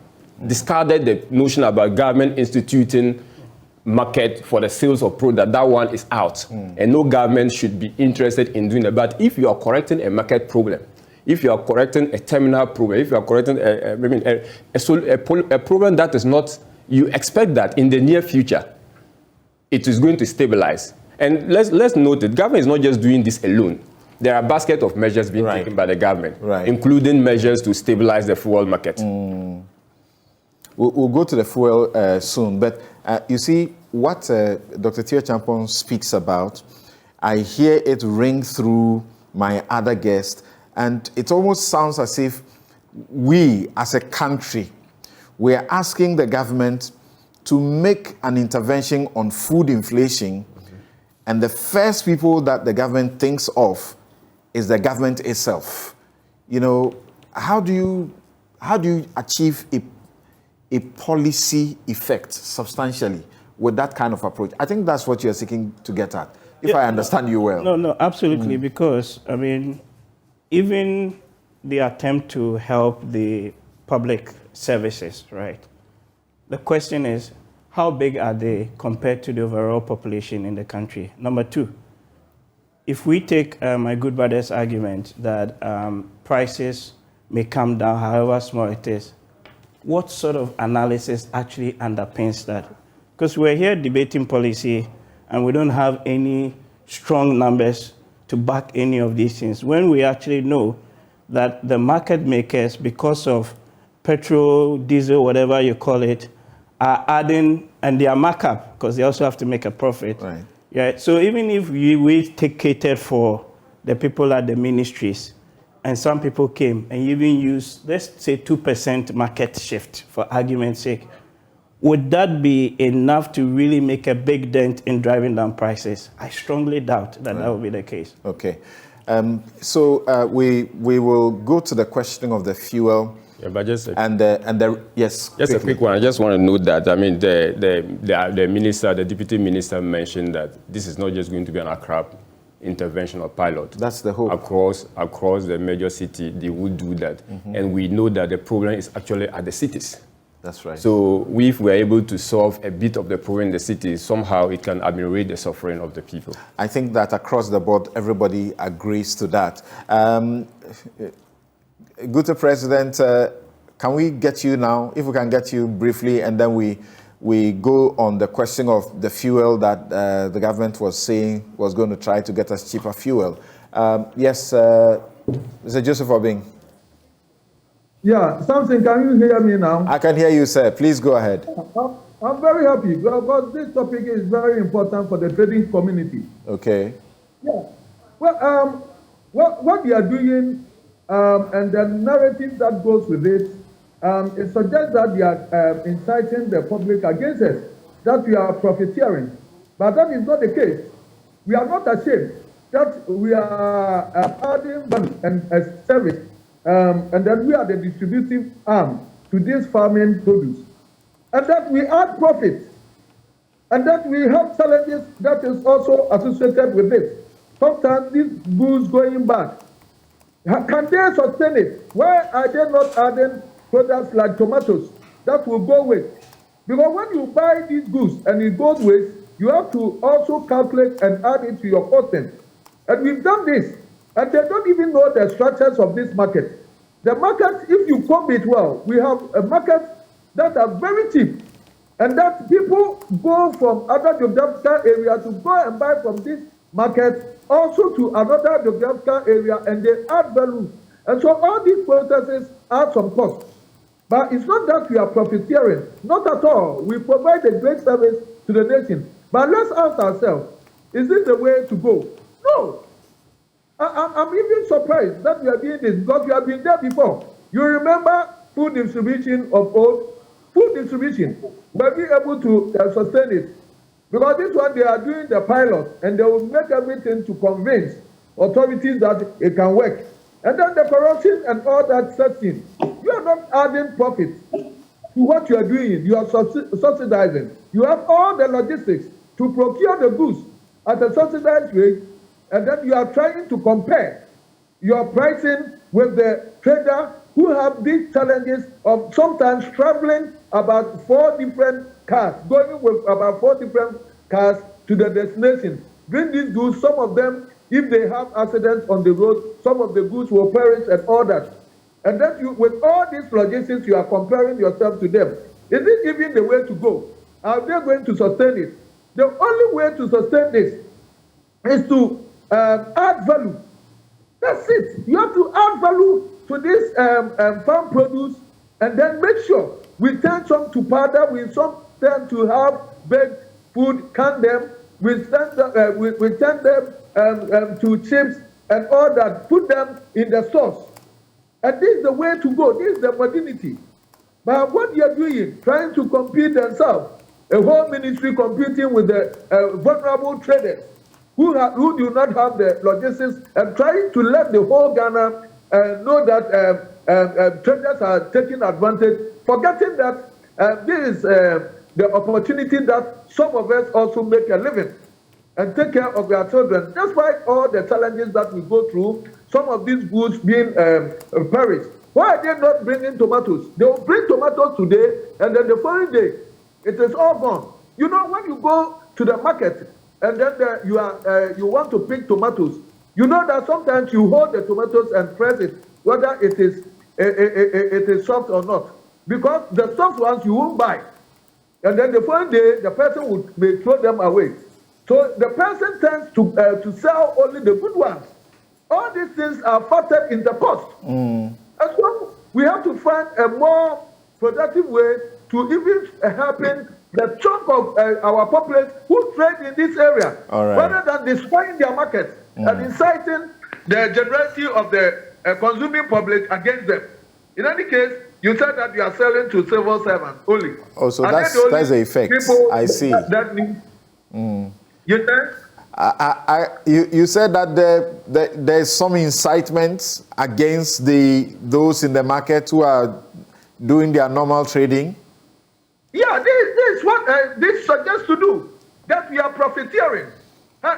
discarded the notion about government instituting market for the sales of product. That one is out, and no government should be interested in doing that. But if you are correcting a market problem, if you are correcting a terminal problem, if you are correcting a problem that is not, you expect that in the near future, it is going to stabilize. And let's note that government is not just doing this alone. There are a basket of measures being taken by the government, including measures to stabilize the fuel market. We'll go to the fuel soon, but you see what Dr. Theo Champon speaks about. I hear it ring through my other guests, and it almost sounds as if we, as a country, we are asking the government to make an intervention on food inflation, and the first people that the government thinks of is the government itself. You know, how do you achieve a policy effect substantially with that kind of approach? I think that's what you're seeking to get at, if I understand you well. No, absolutely, because, I mean, even the attempt to help the public services, right? The question is, how big are they compared to the overall population in the country? Number two, if we take my good brother's argument that prices may come down however small it is, what sort of analysis actually underpins that? Because we're here debating policy and we don't have any strong numbers to back any of these things, when we actually know that the market makers, because of petrol, diesel, whatever you call it, are adding, and their markup, because they also have to make a profit. Right. Yeah. So even if we take catered for the people at the ministries, and some people came and even used, let's say, 2% market shift, for argument's sake, would that be enough to really make a big dent in driving down prices? I strongly doubt that that will be the case. Okay. So we will go to the question of the fuel. Yeah, but just yes. Just quickly. A quick one. I just want to note that, I mean, the minister, the deputy minister mentioned that this is not just going to be an Accra intervention or pilot. That's the hope. Across the major city, they would do that. And we know that the problem is actually at the cities. That's right. So if we're able to solve a bit of the problem in the cities, somehow it can ameliorate the suffering of the people. I think that across the board, everybody agrees to that. Good President, can we get you now? If we can get you briefly, and then we go on the question of the fuel that the government was saying was going to try to get us cheaper fuel. Yes, Mr. Joseph Obing. Yeah, Samson, can you hear me now? I can hear you, sir. Please go ahead. I'm very happy because this topic is very important for the trading community. Okay. Yeah. Well, what we are doing and the narrative that goes with it, it suggests that we are inciting the public against us, that we are profiteering. But that is not the case. We are not ashamed that we are adding value and a service, and that we are the distributive arm to this farming produce, and that we add profit, and that we have challenges that is also associated with it. Sometimes these goods going back, can they sustain it? Why are they not adding products like tomatoes that will go waste? Because when you buy these goods and it goes waste, you have to also calculate and add it to your costing. And we've done this, and they don't even know the structures of this market. The market, if you comb it well, we have a market that are very cheap, and that people go from other geographical areas to go and buy from this market also to another geographical area, and they add value. And so all these processes add some cost. But it's not that we are profiteering, not at all. We provide a great service to the nation. But let's ask ourselves, is this the way to go? No. I'm even surprised that we are doing this because we have been there before. You remember food distribution of old? Food distribution, were we able to sustain it? Because this one, they are doing the pilot, and they will make everything to convince authorities that it can work. And then the corruption and all that sets in. You are not adding profit to what you are doing. You are subsidizing. You have all the logistics to procure the goods at a subsidized rate, and then you are trying to compare your pricing with the trader who have these challenges of sometimes traveling about 4 different cars, going with about 4 different cars to the destination. Bring these goods, some of them, if they have accidents on the road, some of the goods will perish and all that. And then you, with all these logistics, you are comparing yourself to them. Is it even the way to go? Are they going to sustain it? The only way to sustain this is to add value. That's it. You have to add value to this farm produce, and then make sure We turn some to powder, we some tend to have baked food, can them, we turn them to chips and all that, put them in the sauce. And this is the way to go, this is the modernity. But what you're doing, trying to compete themselves, a whole ministry competing with the vulnerable traders who do not have the logistics and trying to let the whole Ghana know that traders are taking advantage, forgetting that this is the opportunity that some of us also make a living and take care of their children. Despite all the challenges that we go through, some of these goods being perished. Why are they not bringing tomatoes? They will bring tomatoes today, and then the following day, it is all gone. You know, when you go to the market, and then you want to pick tomatoes, you know that sometimes you hold the tomatoes and press it, whether it is soft or not. Because the soft ones you won't buy. And then the following day, the person may throw them away. So the person tends to sell only the good ones. All these things are factored in the cost. And so we have to find a more productive way to even helping the chunk of our populace who trade in this area, rather than destroying their markets and inciting the generality of the consuming public against them. In any case, you said that you are selling to civil servants only. Oh, so that's the effect. I see. That means, you said? You said that there's some incitement against those in the market who are doing their normal trading. Yeah, this is what this suggests to do. That we are profiteering. Do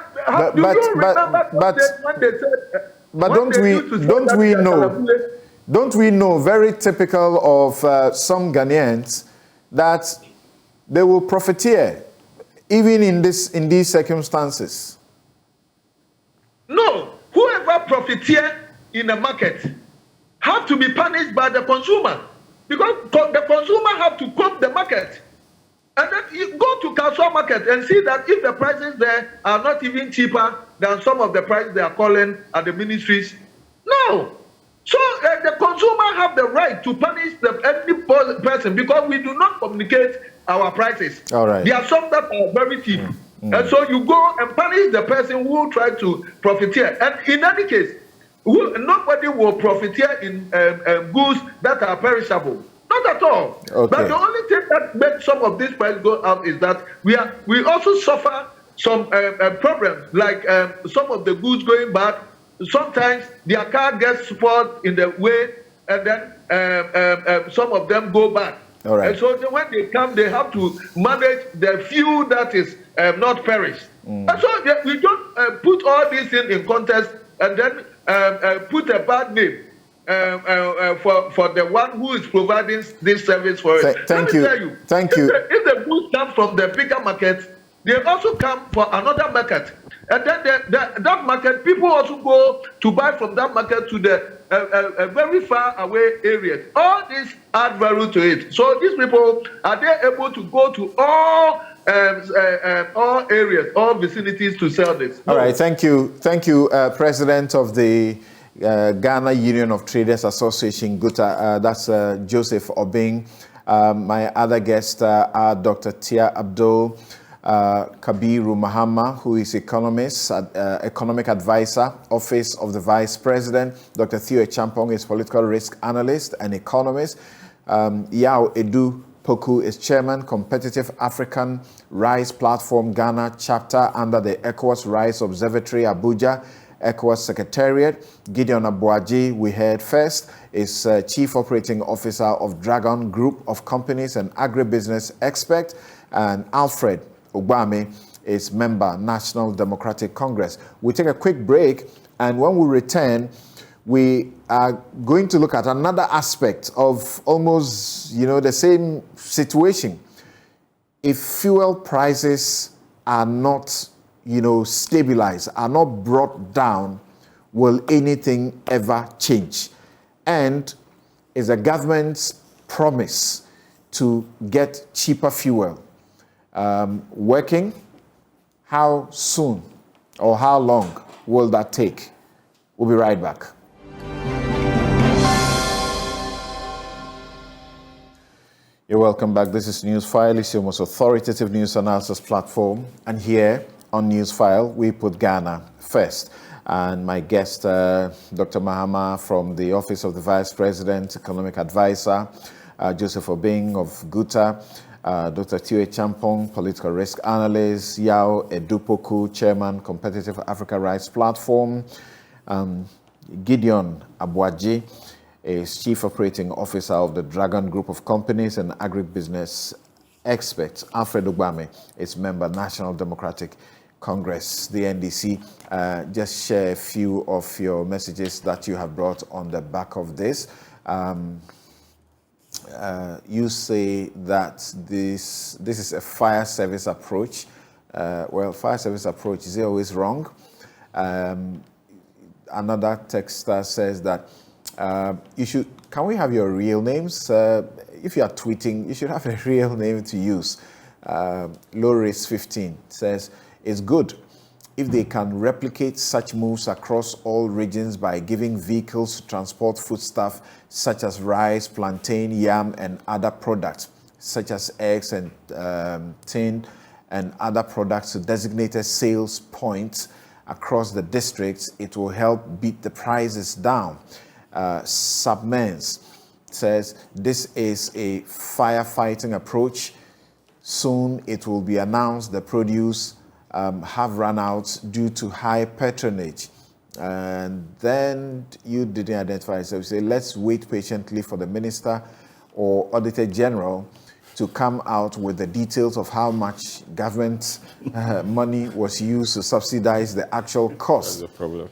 you remember when they said? But don't we know, very typical of some Ghanaians, that they will profiteer even in these circumstances? No, whoever profiteer in the market have to be punished by the consumer, because the consumer have to cope the market. And then you go to Kaswa market and see that if the prices there are not even cheaper than some of the prices they are calling at the ministries. No. So the consumer have the right to punish any person, because we do not communicate our prices. All right. There are some that are very cheap. And so you go and punish the person who tried to profiteer. And in any case, nobody will profiteer in goods that are perishable. Not at all. Okay. But the only thing that makes some of these prices go up is that we also suffer some problems, like some of the goods going bad. Sometimes their car gets spoiled in the way, and then some of them go bad. All right. And so when they come, they have to manage the few that is not perished. And so we don't put all these things in context and then put a bad name for the one who is providing this service for us. Thank you. Thank you. If the goods come from the bigger market, they also come for another market. And then that market, people also go to buy from that market to the very far away areas. All this add value to it. So these people, are they able to go to all areas, all vicinities to sell this? No. All right, thank you. Thank you, President of the Ghana Union of Traders Association, GUTA. That's Joseph Obing. My other guests are Dr. Tia Abdul, Kabiru Mahama, who is economic advisor, Office of the Vice President. Dr. Theo Champong is political risk analyst and economist. Yao Edu Poku is chairman, Competitive African Rice Platform Ghana chapter under the ECOWAS Rice Observatory, Abuja, ECOWAS Secretariat. Gideon Abuaji, we heard first, is Chief Operating Officer of Dragon Group of Companies and Agribusiness Expert. And Alfred Ogbame is member, National Democratic Congress. We take a quick break, and when we return, we are going to look at another aspect of almost, the same situation. If fuel prices are not, stabilized, are not brought down, will anything ever change? And is the government's promise to get cheaper fuel working? How soon or how long will that take? We'll be right back. You're welcome back. This is Newsfile. It's your most authoritative news analysis platform. And here on Newsfile, we put Ghana first. And my guest, Dr. Mahama from the Office of the Vice President, Economic Advisor, Joseph Obing of GUTA, Dr. Tio Champong, Political Risk Analyst, Yao Edupoku, Chairman, Competitive Africa Rights Platform, Gideon Abuaji is Chief Operating Officer of the Dragon Group of Companies and Agribusiness Experts. Alfred Ugbame is member National Democratic Congress, the NDC. Just share a few of your messages that you have brought on the back of this. You say that this is a fire service approach. Well, fire service approach, is it always wrong? Another texter says that can we have your real names? If you are tweeting, you should have a real name to use. Loris15 says, it's good if they can replicate such moves across all regions by giving vehicles to transport foodstuff such as rice, plantain, yam, and other products, such as eggs and tin and other products to designated sales points across the districts. It will help beat the prices down. Submens says this is a firefighting approach. Soon it will be announced the produce have run out due to high patronage. And then you didn't identify. So you say, let's wait patiently for the Minister or Auditor General to come out with the details of how much government money was used to subsidize the actual cost. That's the problem.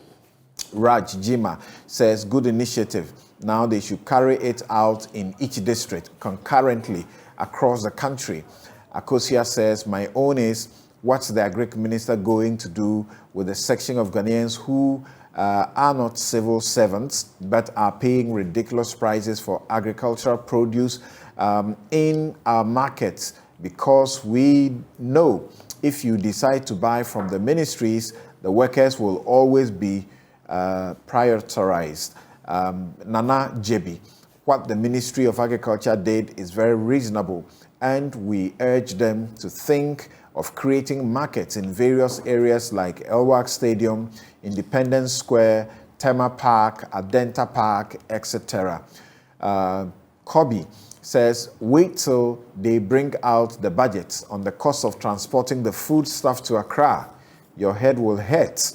Raj Jima says, good initiative. Now they should carry it out in each district concurrently across the country. Akosia says, my own is, what's the Agric Minister going to do with the section of Ghanaians who are not civil servants but are paying ridiculous prices for agricultural produce in our markets? Because we know if you decide to buy from the ministries, the workers will always be prioritized. Nana Jebi, what the Ministry of Agriculture did is very reasonable, and we urge them to think of creating markets in various areas like Elwak Stadium, Independence Square, Tema Park, Adenta Park, etc. Kobe says, wait till they bring out the budgets on the cost of transporting the food stuff to Accra. Your head will hurt.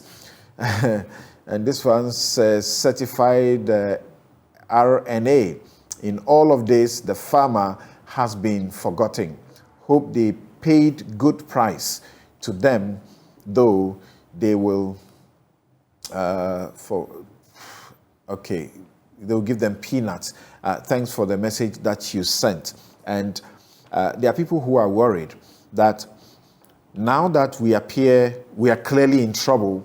And this one says, certified RNA. In all of this, the farmer has been forgotten. Hope they paid good price to them, though they will, they'll give them peanuts. Thanks for the message that you sent. And there are people who are worried that now that we are clearly in trouble,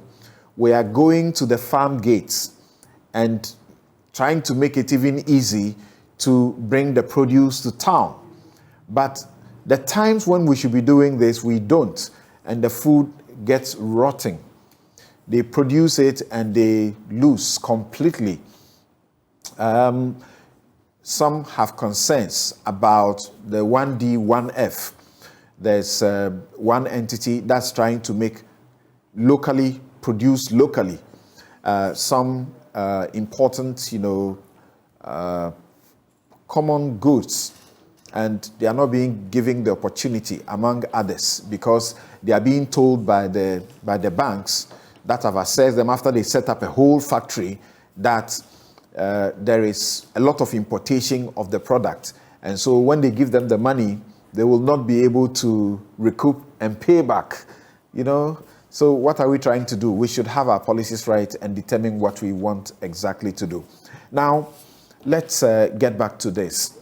we are going to the farm gates and trying to make it even easy to bring the produce to town. But the times when we should be doing this, we don't, and the food gets rotting. They produce it and they lose completely. Some have concerns about the 1D, 1F. There's one entity that's trying to make produce locally. Some important, common goods, and they are not being given the opportunity among others because they are being told by the banks that have assessed them after they set up a whole factory that there is a lot of importation of the product. And so when they give them the money, they will not be able to recoup and pay back, So what are we trying to do? We should have our policies right and determine what we want exactly to do. Now, let's get back to this.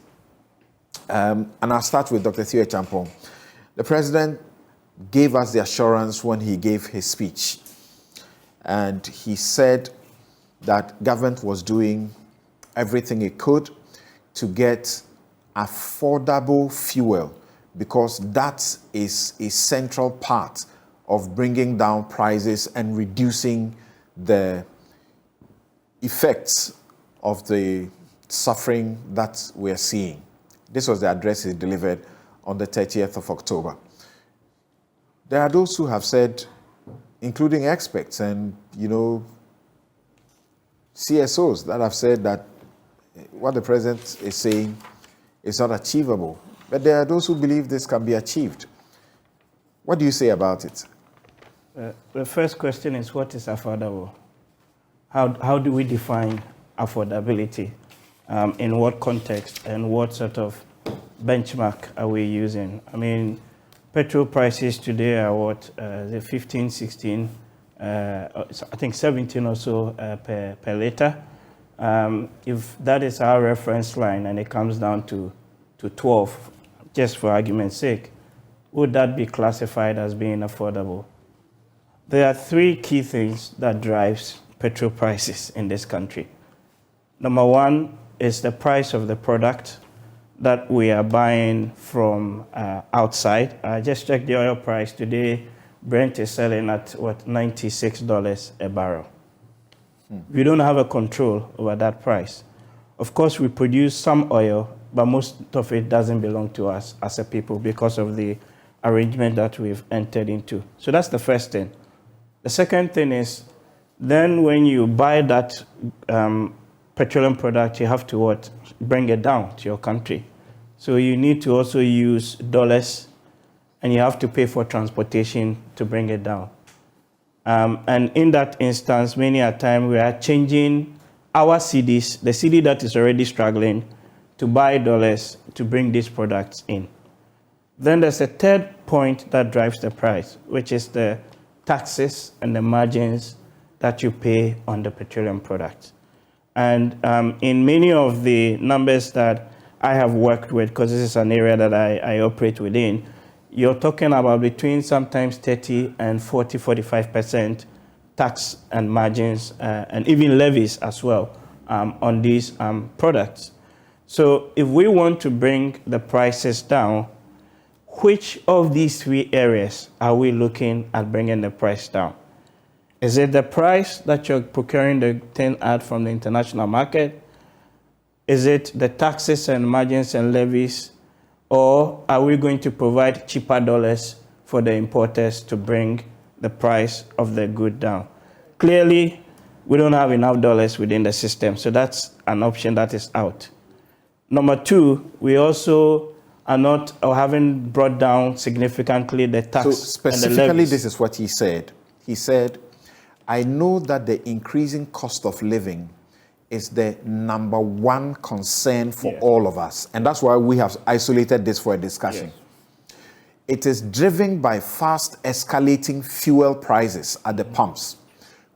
And I'll start with Dr. Theo Champong. The president gave us the assurance when he gave his speech. And he said that government was doing everything it could to get affordable fuel, because that is a central part of bringing down prices and reducing the effects of the suffering that we're seeing. This was the address he delivered on the 30th of October. There are those who have said, including experts and, CSOs that have said that what the president is saying is not achievable. But there are those who believe this can be achieved. What do you say about it? The first question is, what is affordable? How do we define affordability? In what context and what sort of benchmark are we using? I mean, petrol prices today are what, 15, 16, I think 17 or so per liter. If that is our reference line and it comes down to 12, just for argument's sake, would that be classified as being affordable? There are three key things that drives petrol prices in this country. Number one is the price of the product that we are buying from outside. I just checked the oil price today. Brent is selling at, what, $96 a barrel. We don't have a control over that price. Of course, we produce some oil, but most of it doesn't belong to us as a people because of the arrangement that we've entered into. So that's the first thing. The second thing is, then when you buy that petroleum product, you have to what? Bring it down to your country. So you need to also use dollars, and you have to pay for transportation to bring it down. And in that instance, many a time we are changing our cedis, the cedi that is already struggling, to buy dollars to bring these products in. Then there's a third point that drives the price, which is the taxes and the margins that you pay on the petroleum products. And in many of the numbers that I have worked with, because this is an area that I operate within, you're talking about between sometimes 30 and 40, 45% tax and margins and even levies as well on these products. So if we want to bring the prices down, which of these three areas are we looking at bringing the price down? Is it the price that you're procuring the thing at from the international market? Is it the taxes and margins and levies? Or are we going to provide cheaper dollars for the importers to bring the price of the good down? Clearly, we don't have enough dollars within the system, so that's an option that is out. Number two, we also are not or haven't brought down significantly the tax. So specifically, and the levies. This is what he said. He said, I know that the increasing cost of living is the number one concern for all of us. And that's why we have isolated this for a discussion. Yes. It is driven by fast escalating fuel prices at the pumps,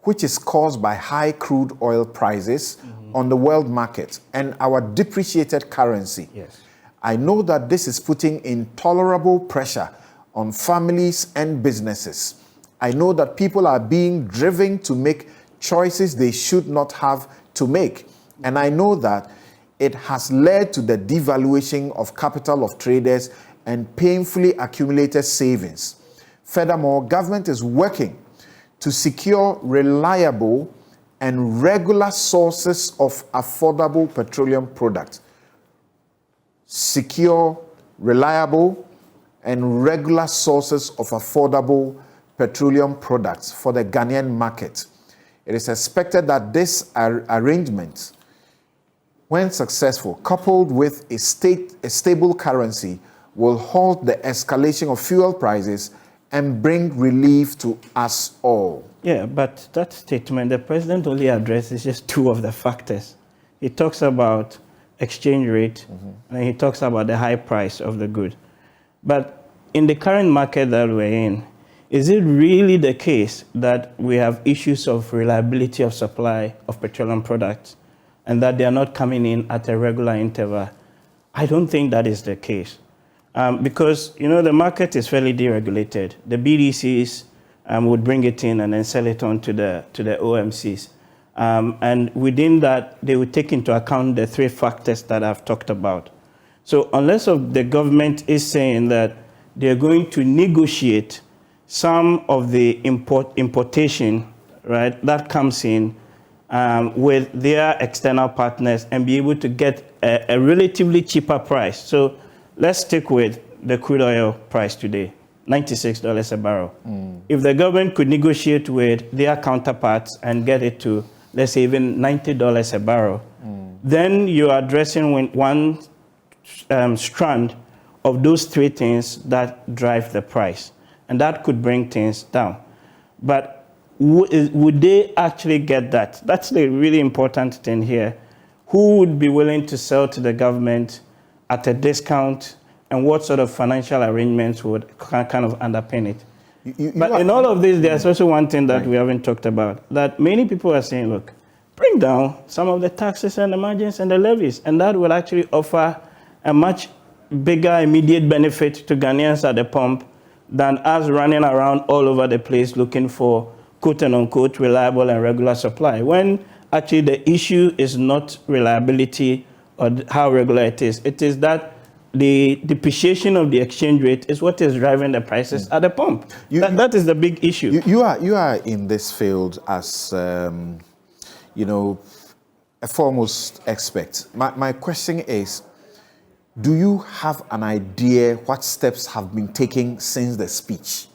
which is caused by high crude oil prices on the world market and our depreciated currency. Yes. I know that this is putting intolerable pressure on families and businesses. I know that people are being driven to make choices they should not have to make. And I know that it has led to the devaluation of capital of traders and painfully accumulated savings. Furthermore, government is working to secure reliable and regular sources of affordable petroleum products. Secure, reliable, and regular sources of affordable petroleum products for the Ghanaian market. It is expected that this arrangement, when successful, coupled with a stable currency, will halt the escalation of fuel prices and bring relief to us all. Yeah, but that statement, the president only addresses just two of the factors. He talks about exchange rate, and he talks about the high price of the good. But in the current market that we're in, is it really the case that we have issues of reliability of supply of petroleum products and that they are not coming in at a regular interval? I don't think that is the case. Because, the market is fairly deregulated. The BDCs would bring it in and then sell it on to the OMCs. And within that, they would take into account the three factors that I've talked about. So unless the government is saying that they're going to negotiate some of the importation, right, that comes in with their external partners and be able to get a relatively cheaper price. So let's stick with the crude oil price today, $96 a barrel. If the government could negotiate with their counterparts and get it to, let's say, even $90 a barrel, then you're addressing one strand of those three things that drive the price. And that could bring things down. But would they actually get that? That's the really important thing here. Who would be willing to sell to the government at a discount, and what sort of financial arrangements would kind of underpin it? But in all of this, there's also one thing that we haven't talked about, that many people are saying, look, bring down some of the taxes and the margins and the levies, and that will actually offer a much bigger immediate benefit to Ghanaians at the pump than us running around all over the place looking for quote-unquote reliable and regular supply, when actually the issue is not reliability or how regular it is. It is that the depreciation of the exchange rate is what is driving the prices at the pump. That is the big issue. You are in this field as, you know, a foremost expert. My question is, do you have an idea what steps have been taken since the speech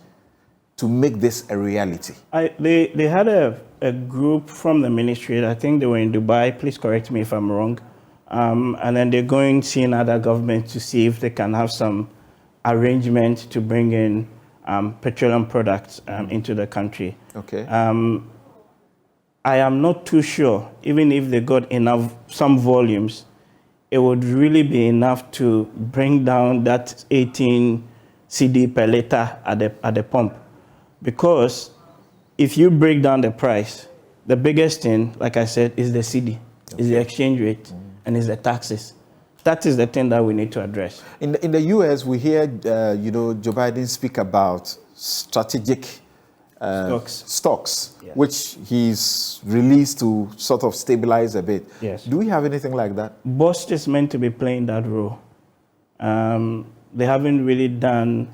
to make this a reality? They had a group from the ministry. I think they were in Dubai. Please correct me if I'm wrong. And then they're going seeing other governments to see if they can have some arrangement to bring in petroleum products into the country. Okay. I am not too sure, even if they got some volumes, it would really be enough to bring down that 18 CD per liter at the pump. Because if you break down the price, the biggest thing, like I said, is the CD, is the exchange rate, and is the taxes. That is the thing that we need to address. In the U.S., we hear, you know, Joe Biden speak about strategic stocks, yes, which he's released to sort of stabilize a bit. Yes. Do we have anything like that? BOST is meant to be playing that role. They haven't really done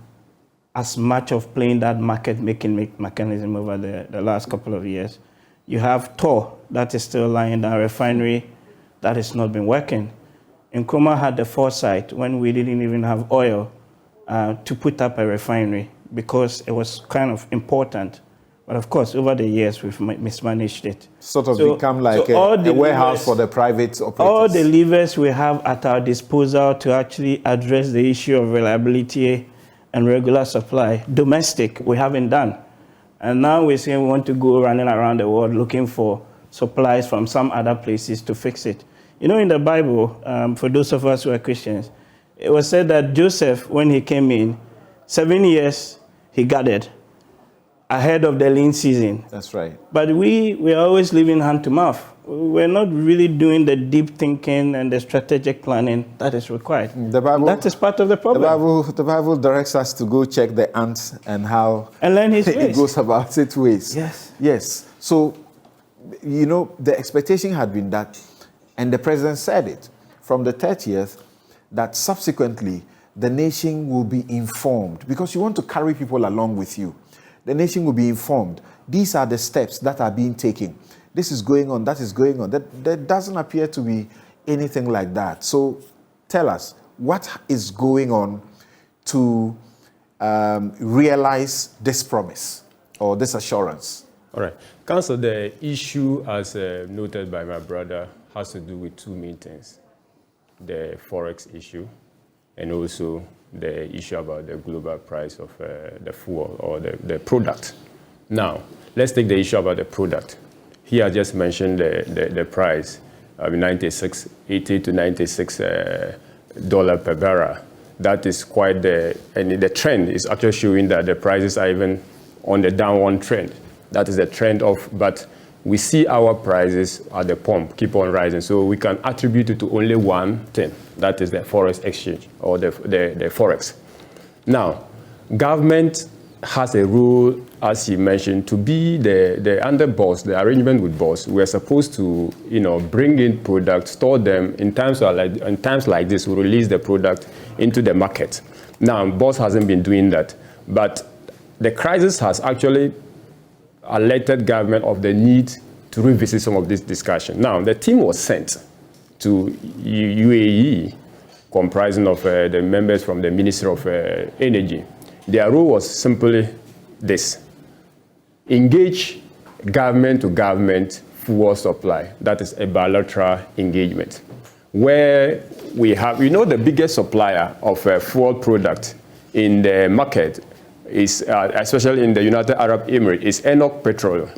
as much of playing that market-making mechanism over the last couple of years. You have TOR that is still lying down, refinery that has not been working. Nkrumah had the foresight when we didn't even have oil to put up a refinery because it was kind of important. But of course, over the years, we've mismanaged it. Sort of become like a warehouse for the private operators. All the levers we have at our disposal to actually address the issue of reliability and regular supply, domestic, we haven't done. And now we're saying we want to go running around the world looking for supplies from some other places to fix it. You know, in the Bible, for those of us who are Christians, it was said that Joseph, when he came in, 7 years he gathered ahead of the lean season. That's right. But we're always living hand to mouth. We're not really doing the deep thinking and the strategic planning that is required. The Bible, that is part of the problem. The Bible directs us to go check the ant and how learn his it goes about its ways. Yes. Yes. So, you know, the expectation had been that, and the president said it, from the 30th, that subsequently the nation will be informed, because you want to carry people along with you. The nation will be informed. These are the steps that are being taken. This is going on, that is going on. There doesn't appear to be anything like that. So tell us, what is going on to realize this promise or this assurance? All right. Council, the issue, as noted by my brother, has to do with two main things. The Forex issue and also the issue about the global price of the fuel or the product. Now, let's take the issue about the product. Here I just mentioned the price, $80 to $96 per barrel. That is quite and the trend is actually showing that the prices are even on the downward trend. That is the trend but we see our prices at the pump keep on rising. So we can attribute it to only one thing. That is the forex exchange or the Forex. Now, government has a role, as he mentioned, to be the under boss, the arrangement with boss. We're supposed to, bring in products, store them. In times like this, we release the product into the market. Now, boss hasn't been doing that, but the crisis has actually alerted government of the need to revisit some of this discussion. Now, the team was sent to UAE, comprising of the members from the Ministry of Energy. Their role was simply this: engage government to government fuel supply. That is a bilateral engagement, where we have, the biggest supplier of fuel product in the market is, especially in the United Arab Emirates, is ENOC Petroleum.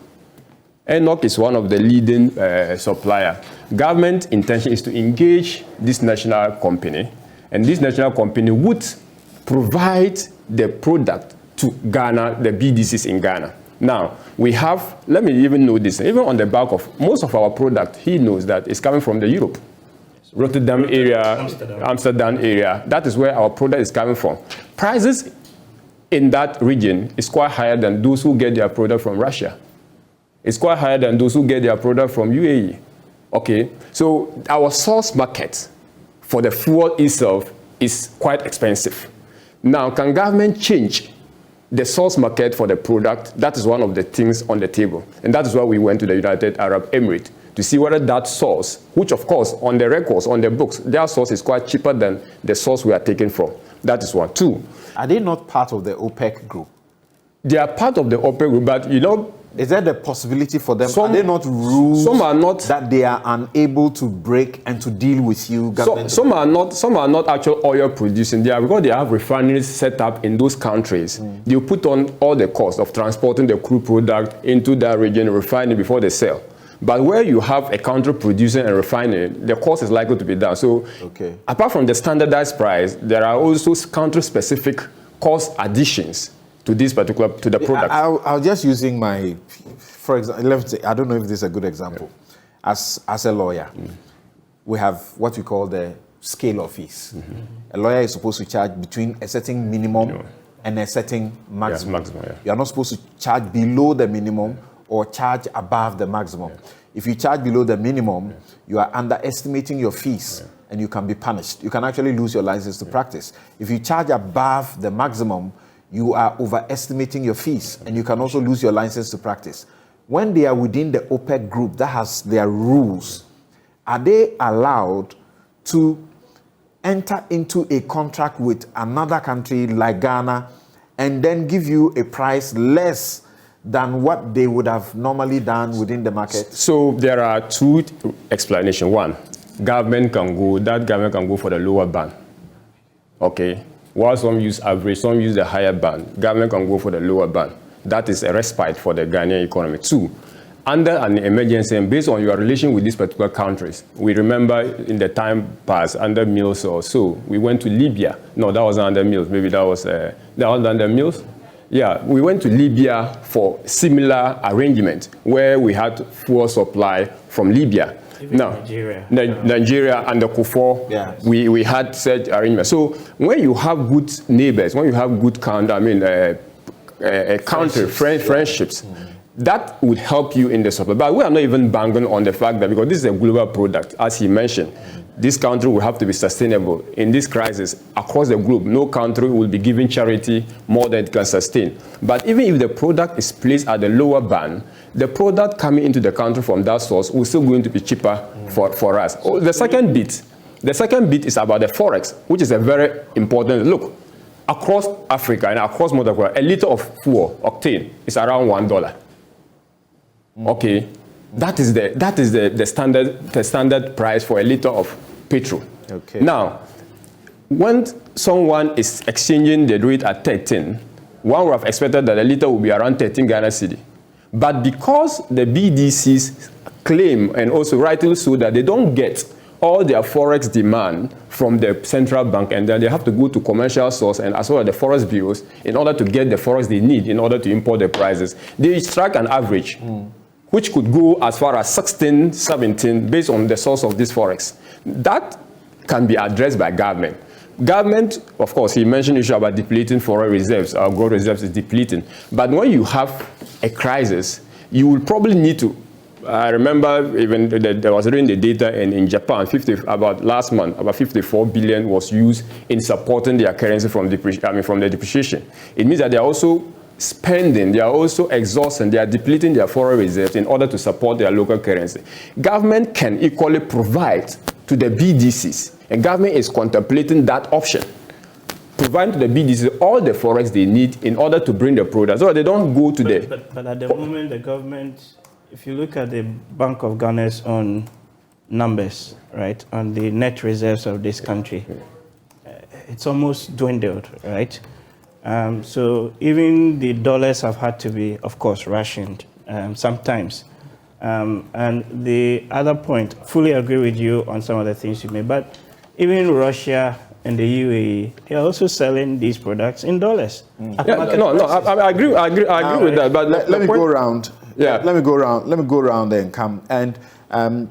ENOC is one of the leading supplier. Government intention is to engage this national company, and this national company would provide the product to Ghana, the BDCs in Ghana. Now, we have, let me even know this, even on the back of most of our product, he knows that it's coming from the Europe. Rotterdam area, Amsterdam area, that is where our product is coming from. Prices in that region is quite higher than those who get their product from Russia. It's quite higher than those who get their product from UAE. Okay, so our source market for the fuel itself is quite expensive. Now, can government change the source market for the product? That is one of the things on the table. And that is why we went to the United Arab Emirates, to see whether that source, which of course on the records, on the books, their source is quite cheaper than the source we are taking from. That is one. Two. Are they not part of the OPEC group? They are part of the OPEC group, but is there the possibility for them? Are there not rules that they are unable to break and to deal with you? Some are not actual oil producing. They are, because they have refineries set up in those countries. They put on all the cost of transporting the crude product into that region, refining before they sell. But where you have a country producing and refining, the cost is likely to be down. So apart from the standardized price, there are also country-specific cost additions to this particular, to the product. I'll just using my, for example, I don't know if this is a good example. As a lawyer, we have what we call the scale of fees. A lawyer is supposed to charge between a certain minimum and a certain maximum. You are not supposed to charge below the minimum or charge above the maximum. If you charge below the minimum, you are underestimating your fees and you can be punished. You can actually lose your license to practice. If you charge above the maximum, you are overestimating your fees and you can also lose your license to practice. When they are within the OPEC group that has their rules, are they allowed to enter into a contract with another country like Ghana and then give you a price less than what they would have normally done within the market? So there are two explanations. One, government can go for the lower band. Okay. While some use average, some use the higher band. Government can go for the lower band. That is a respite for the Ghanaian economy. Two, under an emergency and based on your relation with these particular countries, we remember in the time past, under Mills or so, we went to Libya. No, that wasn't under Mills. Maybe that was under Mills. Yeah, we went to Libya for similar arrangement where we had fuel supply from Libya. Now, Nigeria and the Kufuor, we had such arrangements. So when you have good neighbors, when you have good friendships, that would help you in the supply. But we are not even banking on the fact that, because this is a global product, as he mentioned, this country will have to be sustainable. In this crisis, across the globe, no country will be giving charity more than it can sustain. But even if the product is placed at the lower band, the product coming into the country from that source will still going to be cheaper for us. The second bit is about the forex, which is a very important look. Across Africa and across North Africa, a liter of fuel, octane, is around $1. Okay, that is the standard price for a liter of petrol. Okay. Now, when someone is exchanging the rate at 13, one would have expected that a liter would be around 13 Ghana cedi. But because the BDCs claim, and also rightly so, that they don't get all their forex demand from the central bank, and then they have to go to commercial source and as well as the forex bureaus in order to get the forex they need in order to import the prices, they strike an average, which could go as far as 16, 17, based on the source of this forex. That can be addressed by government. Government, of course, he mentioned issue about depleting foreign reserves. Our gold reserves is depleting. But when you have a crisis, you will probably need to. I remember even there was reading the data in Japan, about last month, about 54 billion was used in supporting their currency from the depreciation. It means that they are also spending, they are also exhausting, they are depleting their foreign reserves in order to support their local currency. Government can equally provide to the BDCs, and government is contemplating that option. Provide to the BDCs all the forex they need in order to bring the product, so they don't go to the... But at the moment, the government, if you look at the Bank of Ghana's own numbers, right, on the net reserves of this country, it's almost dwindled, right? So even the dollars have had to be, of course, rationed sometimes. And the other point, fully agree with you on some of the things you made, but even Russia and the UAE, they are also selling these products in dollars. I agree with that. But let me go around. Yeah, let me go around and come. And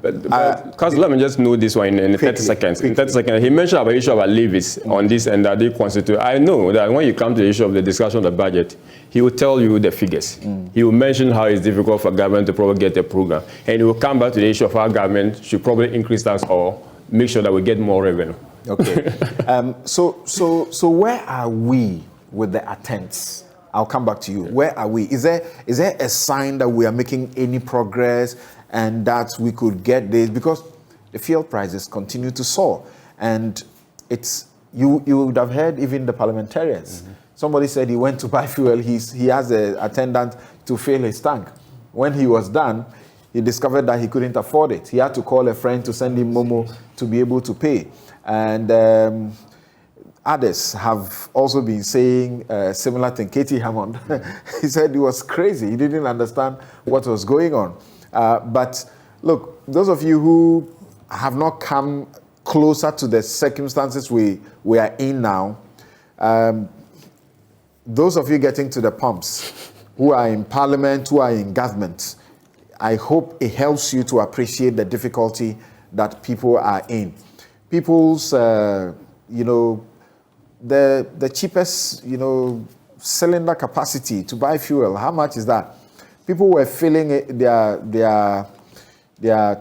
because let me just know this one in 30 seconds. In 30 seconds, he mentioned about the issue about levies on this and that they constitute. I know that when you come to the issue of the discussion of the budget, he will tell you the figures. He will mention how it's difficult for government to probably get a program, and he will come back to the issue of how government should probably increase tax or make sure that we get more revenue. Okay. So where are we with the attempts? I'll come back to you. Where are we? Is there a sign that we are making any progress and that we could get this? Because the fuel prices continue to soar, and it's you would have heard even the parliamentarians. Somebody said he went to buy fuel. He has an attendant to fill his tank. When he was done, he discovered that he couldn't afford it. He had to call a friend to send him Momo to be able to pay. And others have also been saying similar thing. Katie Hammond, he said he was crazy. He didn't understand what was going on. But look, those of you who have not come closer to the circumstances we are in now, those of you getting to the pumps, who are in parliament, who are in government, I hope it helps you to appreciate the difficulty that people are in. People's, the cheapest, cylinder capacity to buy fuel, how much is that? People were filling their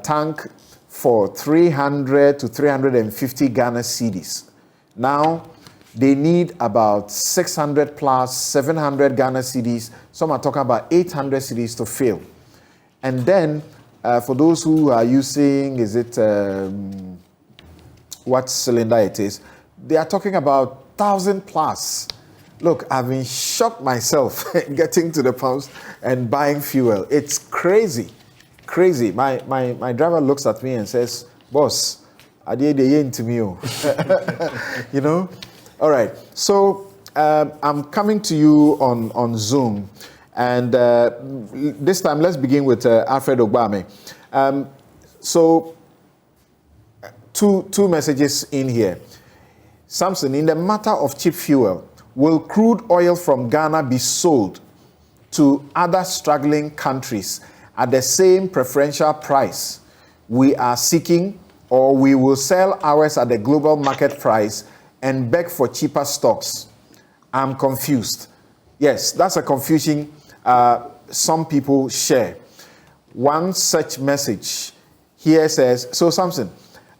tank for 300 to 350 Ghana cedis. Now, they need about 600 plus 700 Ghana cedis. Some are talking about 800 cedis to fill. And then, for those who are using, what cylinder it is, they are talking about 1,000 plus. Look, I've been shocked myself getting to the pumps and buying fuel. It's crazy, crazy. My driver looks at me and says, "Boss, I did into me." All right. So I'm coming to you on Zoom, and this time let's begin with Alfred Ogbame. So two messages in here. Samson, in the matter of cheap fuel, will crude oil from Ghana be sold to other struggling countries at the same preferential price we are seeking, or we will sell ours at the global market price and beg for cheaper stocks? I'm confused. Yes, that's a confusion some people share. One such message here says, so Samson,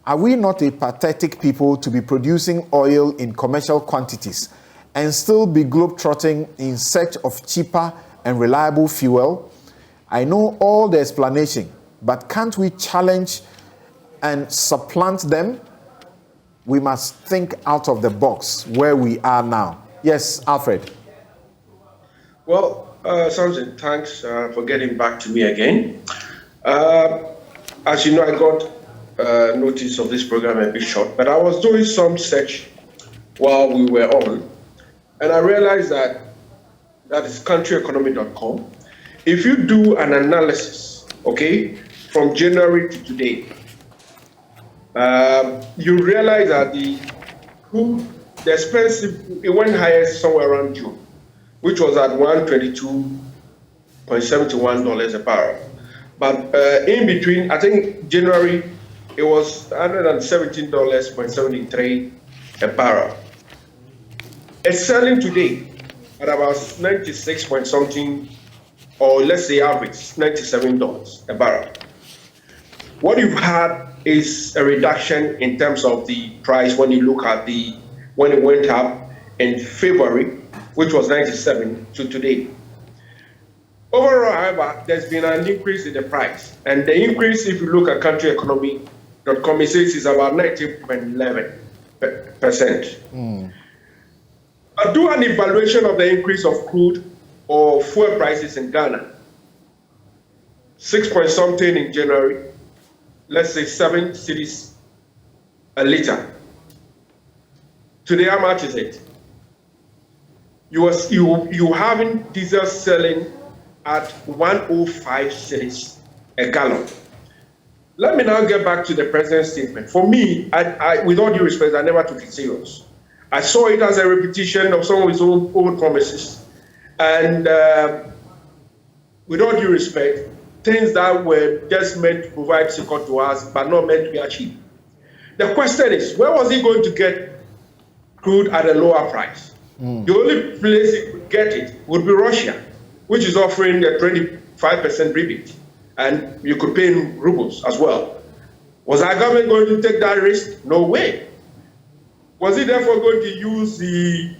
are we not a pathetic people to be producing oil in commercial quantities and still be globetrotting in search of cheaper and reliable fuel? I know all the explanation, but can't we challenge and supplant them? We must think out of the box where we are now. Yes, Alfred. Well, Samson, thanks for getting back to me again. As you know, I got notice of this program a bit short, but I was doing some search while we were on, and I realized that is countryeconomy.com. If you do an analysis, okay, from January to today, you realize that the expensive, it went higher somewhere around June, which was at $122.71 a barrel. But in between, I think January, it was $117.73 a barrel. It's selling today at about 96 point something, or let's say average, $97 a barrel. What you've had is a reduction in terms of the price when you look at when it went up in February, which was 97 to today. Overall, however, there's been an increase in the price. And the increase, if you look at countryeconomy.com, it says is about 19.11%. But do an evaluation of the increase of crude or fuel prices in Ghana. 6 point something in January, let's say 7 cedis a liter. Today, how much is it? You having diesel selling at 105 cedis a gallon. Let me now get back to the president's statement. For me, I, with all due respect, I never took it serious. I saw it as a repetition of some of his own promises. And with all due respect, things that were just meant to provide support to us, but not meant to be achieved. The question is, where was he going to get crude at a lower price? The only place he could get it would be Russia, which is offering a 25% rebate. And you could pay in rubles as well. Was our government going to take that risk? No way. Was he therefore going to use the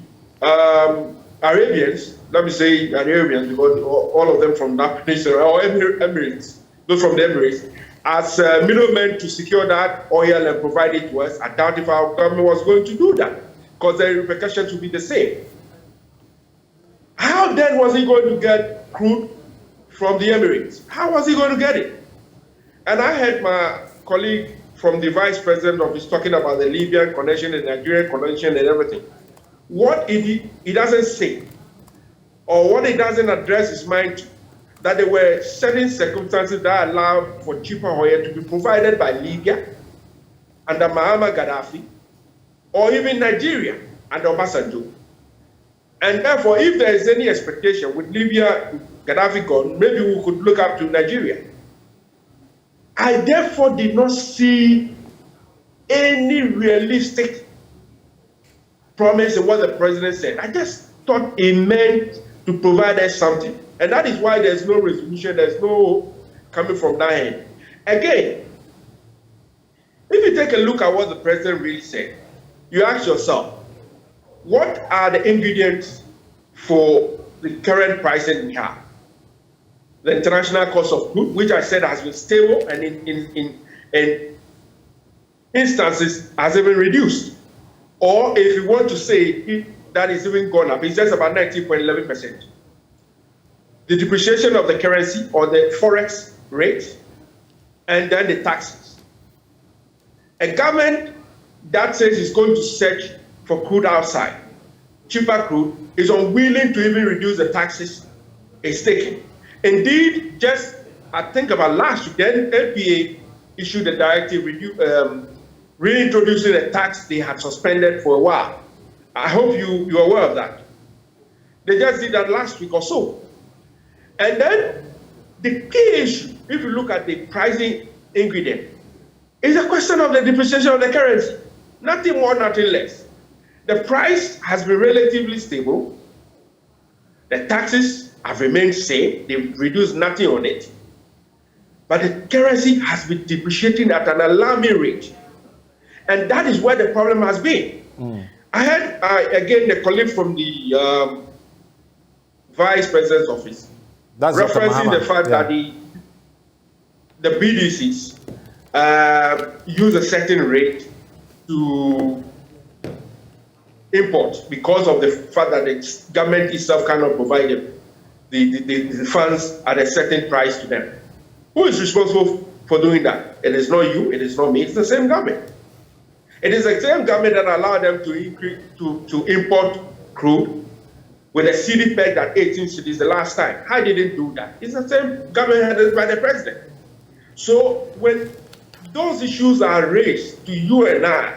Arabians, let me say Arabians, because all of them from that peninsula, or Emirates, those from the Emirates, as middlemen to secure that oil and provide it to us? I doubt if our government was going to do that, because the repercussions would be the same. How then was he going to get crude from the Emirates? How was he going to get it? And I heard my colleague from the vice president office talking about the Libyan connection, the Nigerian connection, and everything. What he doesn't say, or what he doesn't address his mind to, that there were certain circumstances that allowed for cheaper oil to be provided by Libya under Muammar Gaddafi, or even Nigeria under Obasanjo. And therefore, if there is any expectation with Libya, Gaddafi gone, maybe we could look up to Nigeria. I therefore did not see any realistic promise in what the president said. I just thought he meant to provide us something. And that is why there's no resolution, there's no coming from that end. Again, if you take a look at what the president really said, you ask yourself, what are the ingredients for the current pricing we have? The international cost of crude, which I said has been stable and in instances has even reduced. Or if you want to say that is even gone up, it's just about 19.11%. The depreciation of the currency or the forex rate, and then the taxes. A government that says it's going to search for crude outside, cheaper crude, is unwilling to even reduce the taxes it's taking. Indeed, just I think about last week, then LPA issued a directive reintroducing a tax they had suspended for a while. I hope you're aware of that. They just did that last week or so. And then the key issue, if you look at the pricing ingredient, is a question of the depreciation of the currency. Nothing more, nothing less. The price has been relatively stable. The taxes have remained same. They've reduced nothing on it. But the currency has been depreciating at an alarming rate. And that is where the problem has been. I had, again, the colleague from the Vice President's office referencing the fact that the BDCs use a certain rate to import because of the fact that the government itself cannot provide the funds at a certain price to them. Who is responsible for doing that? It is not you, it is not me, it's the same government. It is the same government that allowed them to increase to import crude with a cedi peg at 18 cedis the last time. How did it do that? It's the same government headed by the president. So when those issues are raised to you and I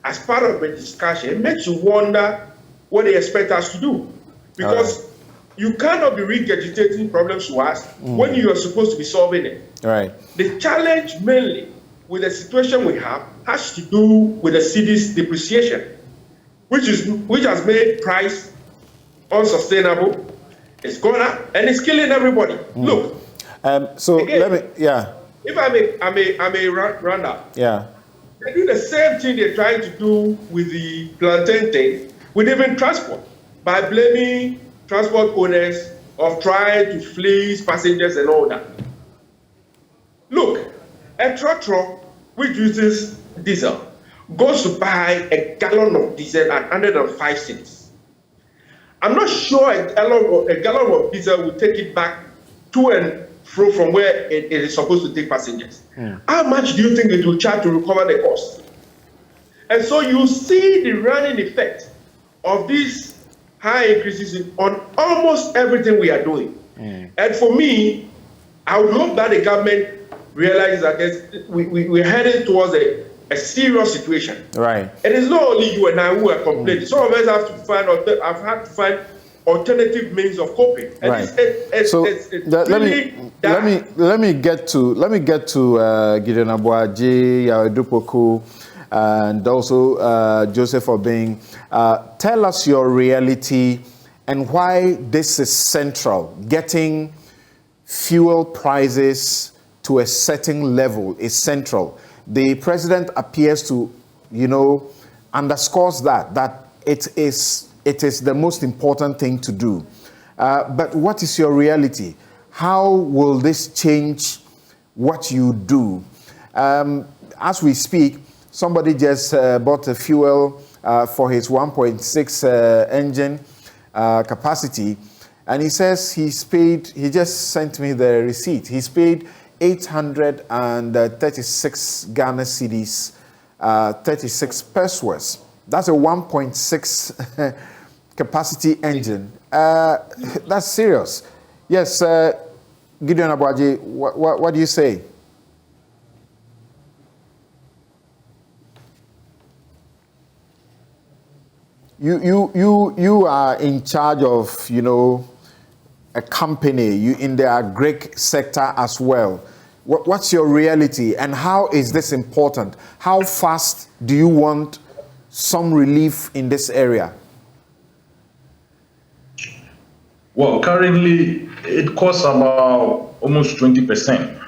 as part of the discussion, it makes you wonder what they expect us to do. Because you cannot be regurgitating problems to us when you are supposed to be solving it. Right. The challenge mainly with the situation we have has to do with the cedi's depreciation, which has made price unsustainable. It's gone up and it's killing everybody. Look. So again, let me, If I may round up. Yeah. They do the same thing they're trying to do with the plantain thing, with even transport. by blaming transport owners of trying to fleece passengers and all that. Look, a tractor which uses diesel goes to buy a gallon of diesel at 105 cents. I'm not sure a gallon of diesel will take it back to and fro from where it is supposed to take passengers. How much do you think it will charge to recover the cost? And so you see the running effect of these high increases on almost everything we are doing. And for me, I would hope that the government realizes that we're heading towards a serious situation. Right. It is not only you and I who are complaining. Some of us have had to find alternative means of coping. And right. So let me get to Gideon Abuaji, Yawedupoku, and also Joseph Obeng. Tell us your reality and why this is central. Getting fuel prices to a certain level is central. The president appears to, underscores that it is the most important thing to do. But what is your reality? How will this change what you do? As we speak, somebody just bought a fuel for his 1.6 engine capacity, and he says he just sent me the receipt. He's paid 836 Ghana cedis, 36 pesos. That's a 1.6 capacity engine. That's serious. Yes, Gideon Abuaji, what do you say? You are in charge of, a company, you in the agric sector as well. What's your reality and how is this important? How fast do you want some relief in this area? Well, currently it costs about almost 20%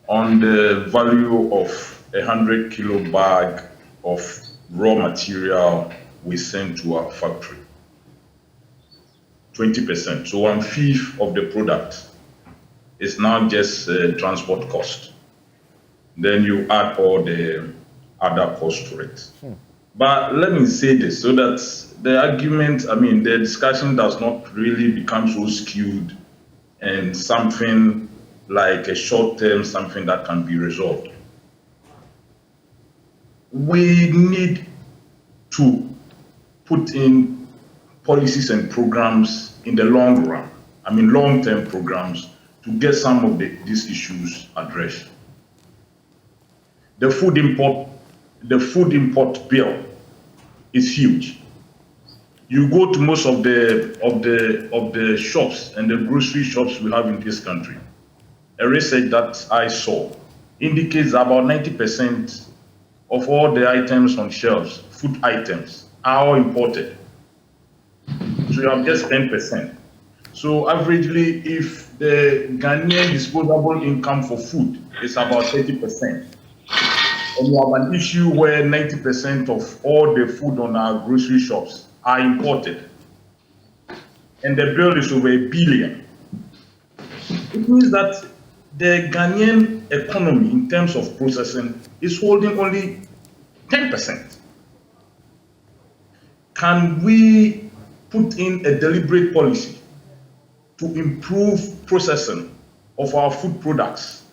on the value of 100 kilo bag of raw material we send to our factory. 20%, so 1/5 of the product is now just transport cost. Then you add all the other costs to it. But let me say this so that the argument, the discussion does not really become so skewed and something like a short-term, something that can be resolved. We need to put in policies and programs in the long run, long-term programs to get some of these issues addressed. The food import bill is huge. You go to most of the shops and the grocery shops we have in this country. A research that I saw indicates about 90% of all the items on shelves, food items, are all imported. So you have just 10%. So averagely, if the Ghanaian disposable income for food is about 30%, and you have an issue where 90% of all the food on our grocery shops are imported, and the bill is over $1 billion, it means that the Ghanaian economy, in terms of processing, is holding only 10%. Can we put in a deliberate policy to improve processing of our food products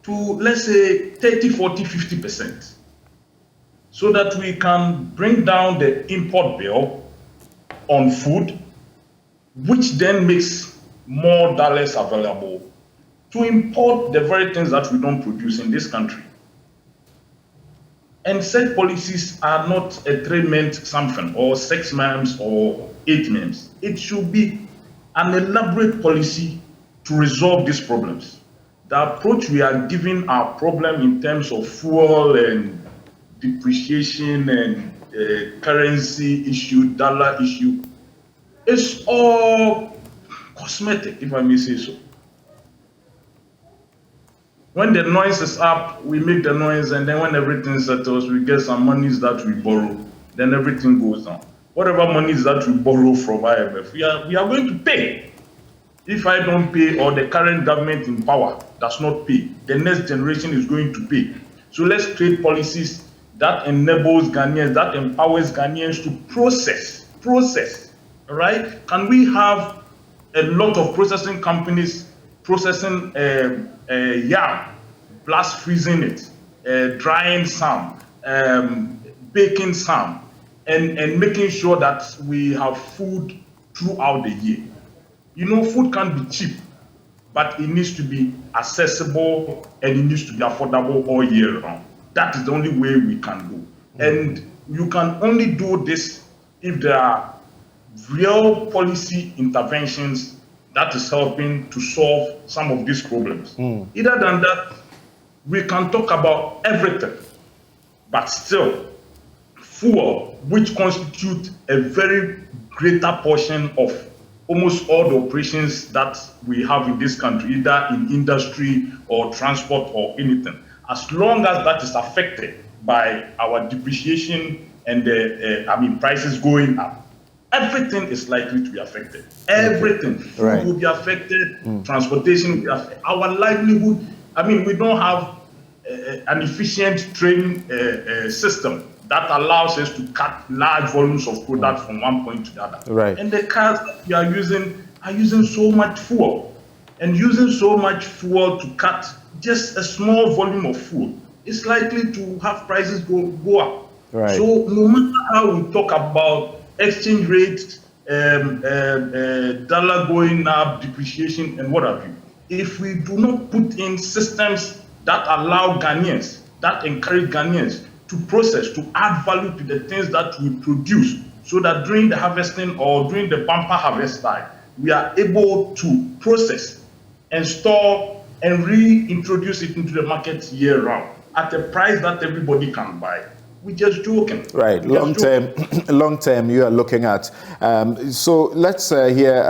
to, let's say, 30, 40, 50%, so that we can bring down the import bill on food, which then makes more dollars available to import the very things that we don't produce in this country. And said policies are not a 3-month something, or 6 months, or 8 months. It should be an elaborate policy to resolve these problems. The approach we are giving our problem in terms of fuel and depreciation and currency issue, dollar issue, is all cosmetic, if I may say so. When the noise is up, we make the noise, and then when everything settles, we get some monies that we borrow, then everything goes down. whatever monies that we borrow from IMF, we are going to pay. If I don't pay, or the current government in power does not pay, the next generation is going to pay. So let's create policies that enables Ghanaians, that empowers Ghanaians to process, all right? Can we have a lot of processing companies processing yam, blast freezing it, drying some, baking some, and making sure that we have food throughout the year? You know, food can be cheap, but it needs to be accessible and it needs to be affordable all year round. That is the only way we can go. And you can only do this if there are real policy interventions that is helping to solve some of these problems. Other than that, we can talk about everything, but still, fuel, which constitutes a very greater portion of almost all the operations that we have in this country, either in industry or transport or anything, as long as that is affected by our depreciation and prices going up, everything is likely to be affected. Everything. Food will be affected, transportation will be affected, our livelihood. We don't have an efficient train system that allows us to cut large volumes of product from one point to the other. Right. And the cars that we are using so much fuel. And using so much fuel to cut just a small volume of fuel is likely to have prices go up. Right. So no matter how we talk about exchange rates, dollar going up, depreciation, and what have you, if we do not put in systems that allow Ghanaians, that encourage Ghanaians to process, to add value to the things that we produce, so that during the harvesting or during the bumper harvest time, we are able to process and store and reintroduce it into the market year round at a price that everybody can buy. We're just joking. Right, long term you are looking at. So let's hear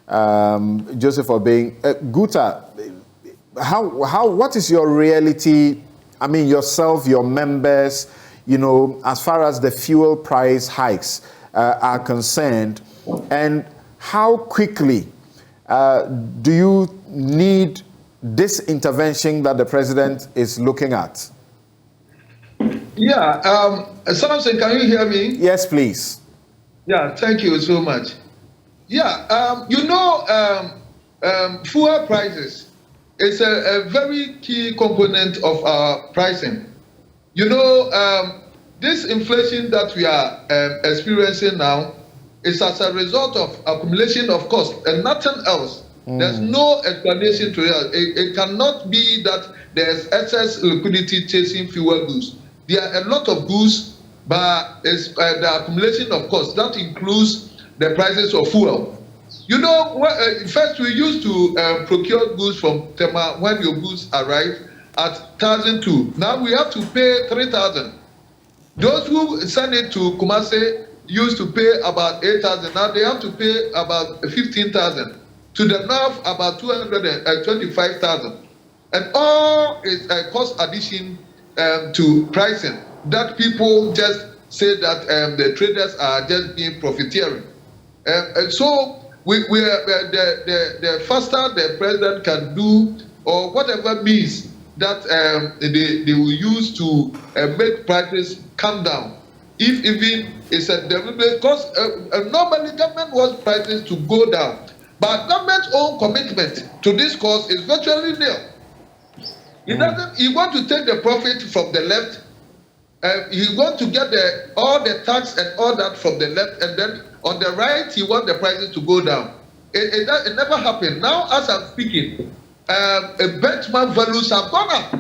Joseph Obeng. Guta, what is your reality? Yourself, your members, as far as the fuel price hikes are concerned, and how quickly do you need this intervention that the president is looking at? Yeah, Samson, can you hear me? Yes, please. Yeah, thank you so much. Yeah, fuel prices is a very key component of our pricing. This inflation that we are experiencing now is as a result of accumulation of cost and nothing else. There's no explanation to it. It cannot be that there's excess liquidity chasing fuel goods. There are a lot of goods, but it's the accumulation of cost that includes the prices of fuel. First we used to procure goods from Tema when your goods arrive at 1,002. Now we have to pay 3,000. Those who send it to Kumasi used to pay about 8,000. Now they have to pay about 15,000. To the north, about 225,000. And all is a cost addition to pricing that people just say that the traders are just being profiteering. And so the faster the president can do, or whatever means that they will use to make prices come down, if even it's a deliberate, because normally government wants prices to go down, but government's own commitment to this cause is virtually nil. He doesn't. He wants to take the profit from the left. He wants to get all the tax and all that from the left, and then on the right he wants the prices to go down. It never happened. Now, as I'm speaking, benchmark values have gone up.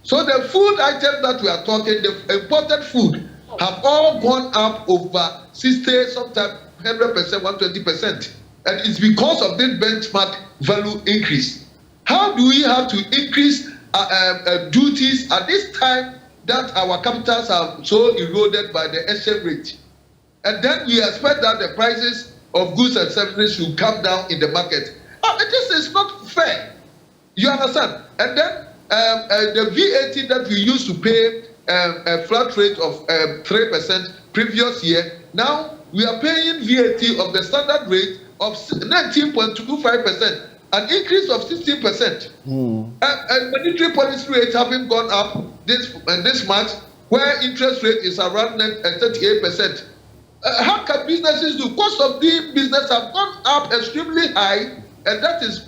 So the food items that we are talking, the imported food, have all gone up over 60, sometimes 100%, 120%. And it's because of this benchmark value increase. How do we have to increase duties at this time that our capitals are so eroded by the exchange rate? And then we expect that the prices of goods and services should come down in the market. This is not fair. You understand? And then the VAT that we used to pay a flat rate of 3% previous year, now we are paying VAT of the standard rate of 19.25%, an increase of 16%. And monetary policy rates having gone up this March, where interest rate is around 38%. How can businesses do? Cost of doing business have gone up extremely high, and that is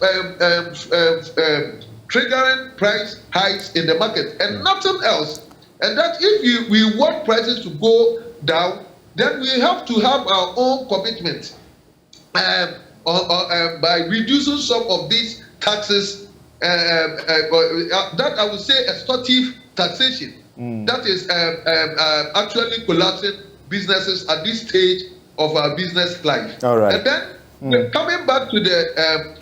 triggering price hikes in the market, and nothing else. And that if we want prices to go down, then we have to have our own commitment by reducing some of these taxes. That I would say extortive taxation. That is actually collapsing businesses at this stage of our business life. All right. And then coming back to the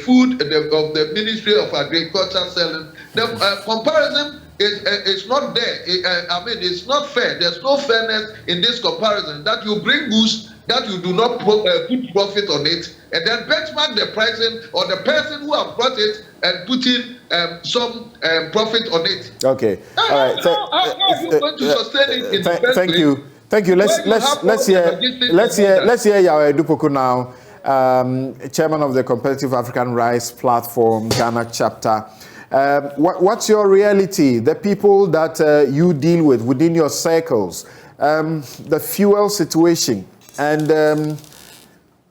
food of the Ministry of Agriculture selling, the comparison is not there. It's not fair. There's no fairness in this comparison. That you bring goods that you do not put profit on it, and then benchmark the pricing or the person who have brought it and put in some profit on it. Okay. All right. How are you going to sustain it in the best Thank way? you. Thank you. Let's hear Yahweh Dupoku now, chairman of the Competitive African Rice Platform Ghana chapter. What's your reality? The people that you deal with within your circles, the fuel situation, and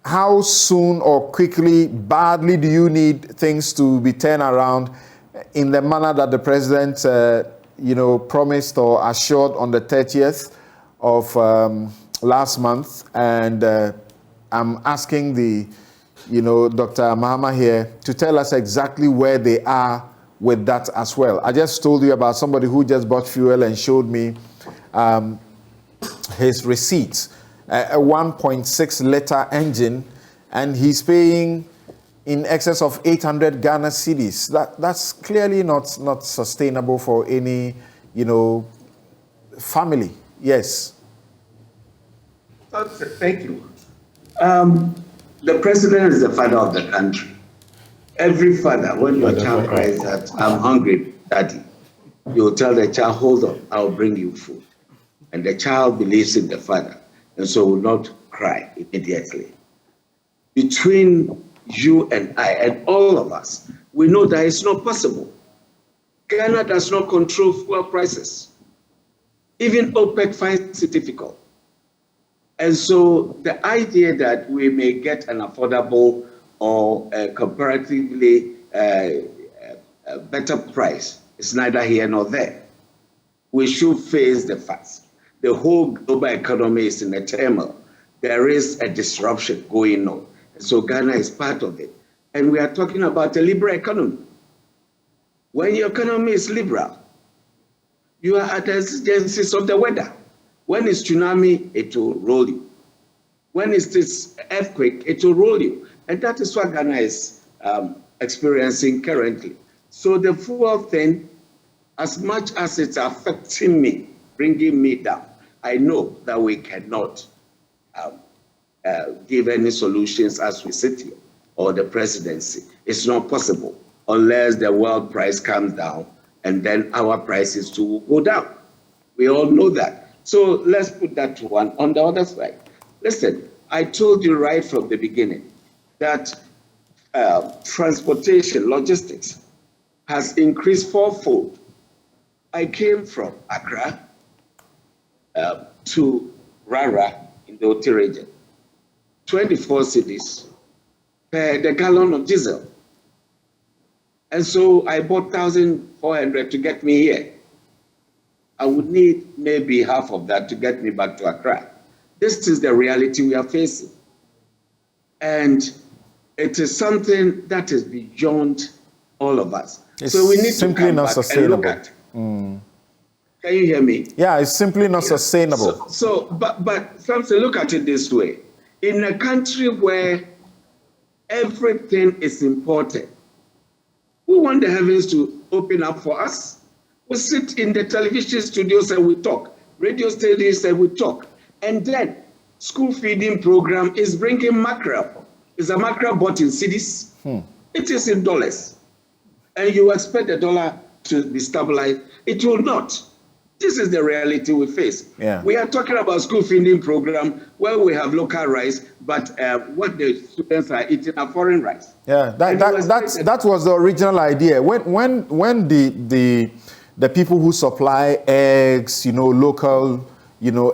how soon or quickly, badly do you need things to be turned around in the manner that the president, promised or assured on the 30th of last month? And I'm asking Dr. Mahama here to tell us exactly where they are with that as well. I just told you about somebody who just bought fuel and showed me his receipts, a 1.6 liter engine, and he's paying in excess of 800 Ghana cedis. That's clearly not sustainable for any, family. Yes. Thank you. The president is the father of the country. Every father, when your child cries that I'm hungry, daddy, you'll tell the child, hold on, I'll bring you food. And the child believes in the father, and so will not cry immediately. Between you and I and all of us, we know that it's not possible. Ghana does not control fuel prices. Even OPEC finds it difficult. And so the idea that we may get an affordable or comparatively better price is neither here nor there. We should face the facts. The whole global economy is in a turmoil. There is a disruption going on. So Ghana is part of it. And we are talking about a liberal economy. When your economy is liberal, you are at the exigencies of the weather. When it's tsunami, it will roll you. When it's this earthquake, it will roll you. And that is what Ghana is experiencing currently. So the fuel thing, as much as it's affecting me, bringing me down, I know that we cannot give any solutions as we sit here, or the presidency. It's not possible unless the world price comes down, and then our prices too will go down. We all know that. So let's put that to one. On the other side, listen, I told you right from the beginning that transportation, logistics, has increased fourfold. I came from Accra to Rara in the Oti region, 24 cities per the gallon of diesel. And so I bought 1,400 to get me here. I would need maybe half of that to get me back to Accra. This is the reality we are facing. And it is something that is beyond all of us. It's so we need simply to come not back sustainable. and look at. Can you hear me? Yeah, it's simply not sustainable. But Samson, look at it this way. In a country where everything is imported, we want the heavens to open up for us. We sit in the television studios and we talk. Radio stations and we talk. And then school feeding program is bringing mackerel. Is a mackerel bought in cedis? It is in dollars. And you expect the dollar to be stabilized. It will not. This is the reality we face. Yeah. We are talking about school feeding program where we have local rice, but what the students are eating are foreign rice. Yeah, that was the original idea. When the people who supply eggs, local,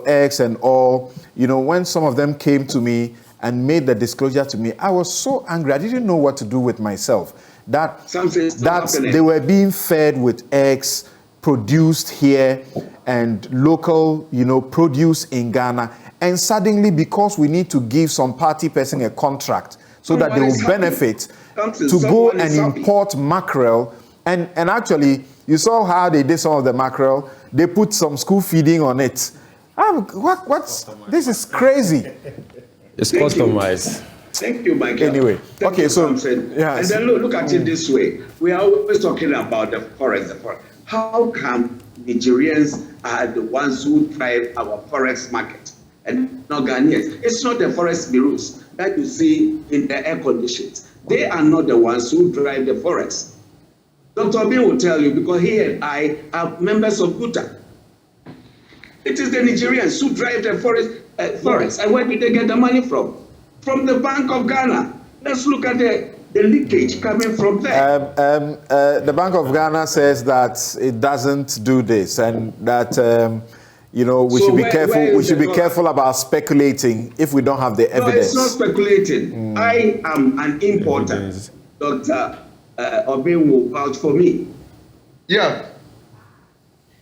eggs and all, when some of them came to me and made the disclosure to me, I was so angry. I didn't know what to do with myself. That they were being fed with eggs produced here and local, produce in Ghana. And suddenly, because we need to give some party person a contract so that they will benefit to go and import mackerel. And actually, you saw how they did some of the mackerel. They put some school feeding on it. This is crazy. It's customized. Thank you, Michael. Anyway, okay, so and then look at it this way. We are always talking about the forest. How come Nigerians are the ones who drive our forest market and not Ghanaians? It's not the forest bureaus that you see in the air conditions. They are not the ones who drive the forest. Dr. B will tell you, because he and I are members of GUTA. It is the Nigerians who drive the forest. And where did they get the money from? From the Bank of Ghana. Let's look at the leakage coming from there. The Bank of Ghana says that it doesn't do this, and that we should be careful. We should be careful about speculating if we don't have the evidence. No, it's not speculating. I am an importer. Dr. Obin will vouch for me. Yeah.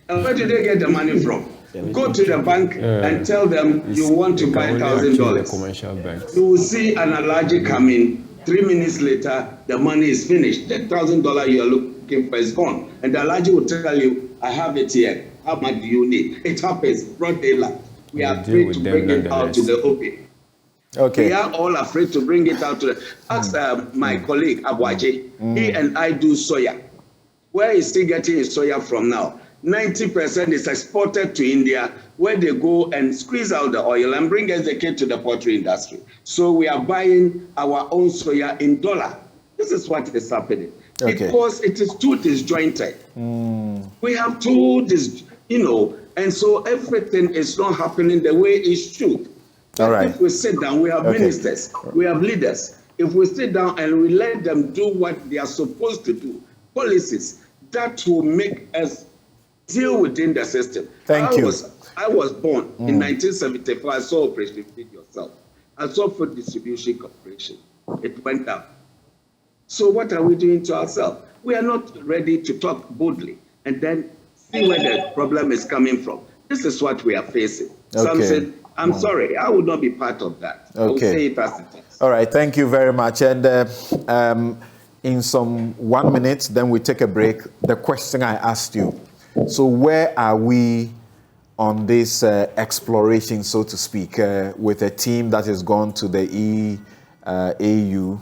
And where did they get the money from? Go to the bank and tell them you want to buy $1,000. You will see an allergy come in. 3 minutes later, the money is finished. The $1,000 you are looking for is gone. And the allergy will tell you, I have it here. How much do you need? It happens, broad daylight. We are afraid to bring it out to the open. Okay. We are all afraid to bring it out to the... Ask my colleague, Abwaje. He and I do soya. Where is he getting his soya from now? 90% is exported to India, where they go and squeeze out the oil and bring us the kid to the poultry industry. So we are buying our own soya in dollar. This is what is happening. Okay. Because it is too disjointed. We have too and so everything is not happening the way it should. All right. If we sit down, we have ministers, we have leaders. If we sit down and we let them do what they are supposed to do, policies that will make us deal within the system. Thank you. I was born in 1974. I saw Operation Feed Yourself. I saw Food Distribution Corporation. It went down. So what are we doing to ourselves? We are not ready to talk boldly and then see where the problem is coming from. This is what we are facing. Samson, I'm sorry, I will not be part of that. I will say it as it is. All right, thank you very much. And in some 1 minute, then we take a break. The question I asked you. So where are we on this exploration, so to speak, with a team that has gone to the AU?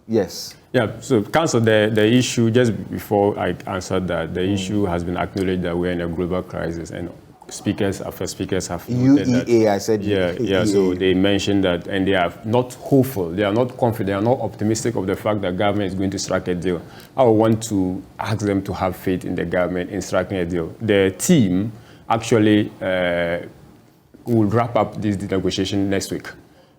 Yes. Yeah, so Council, the issue, just before I answered that, the issue has been acknowledged that we're in a global crisis, and speakers after speakers have noted that. UEA, I said yeah, so they mentioned that, and they are not hopeful, they are not confident, they are not optimistic of the fact that government is going to strike a deal. I would want to ask them to have faith in the government in striking a deal. The team actually will wrap up this negotiation next week,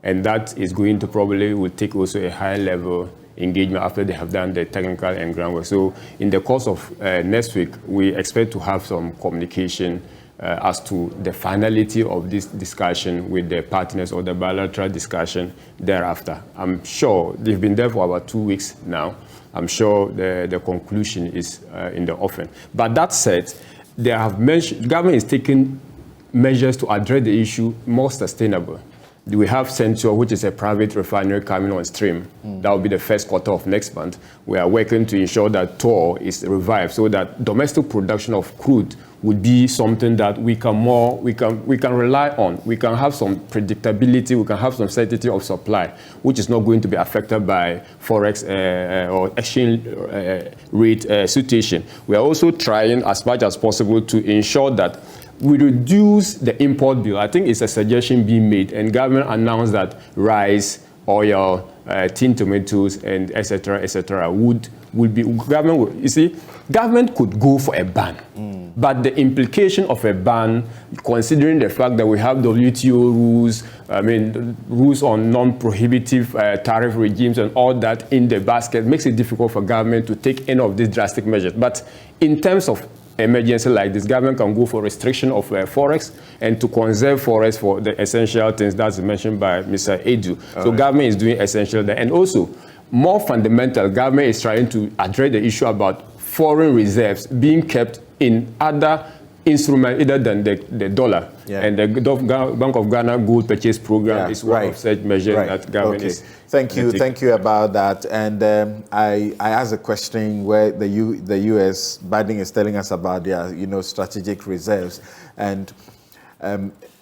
and that is going to probably will take also a high level engagement after they have done the technical and groundwork. So in the course of next week, we expect to have some communication as to the finality of this discussion with the partners or the bilateral discussion thereafter. I'm sure they've been there for about 2 weeks now. I'm sure the conclusion is in the offing. But that said, they have mentioned, government is taking measures to address the issue more sustainable. We have Central, which is a private refinery coming on stream. That will be the first quarter of next month. We are working to ensure that TOR is revived so that domestic production of crude would be something that we can rely on. We can have some predictability, we can have some certainty of supply, which is not going to be affected by forex or exchange rate situation. We are also trying as much as possible to ensure that we reduce the import bill. I think it's a suggestion being made, and government announced that rice, oil, tin tomatoes, and etc. would be government. You see, government could go for a ban. But the implication of a ban, considering the fact that we have WTO rules, rules on non-prohibitive tariff regimes and all that in the basket, makes it difficult for government to take any of these drastic measures. But in terms of emergency like this, government can go for restriction of forex and to conserve forex for the essential things that's mentioned by Mr. Edu. So government is doing essential there. And also, more fundamental, government is trying to address the issue about foreign reserves being kept in other instruments other than the dollar. Yeah. And the Bank of Ghana gold purchase program is one of such measures that government is. Thank you about that. And I asked a question where the U.S. Biden is telling us about their strategic reserves, and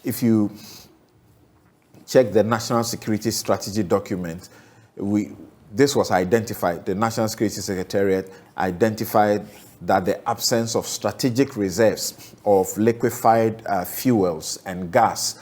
if you check the National Security Strategy document, this was identified. The National Security Secretariat identified that the absence of strategic reserves of liquefied fuels and gas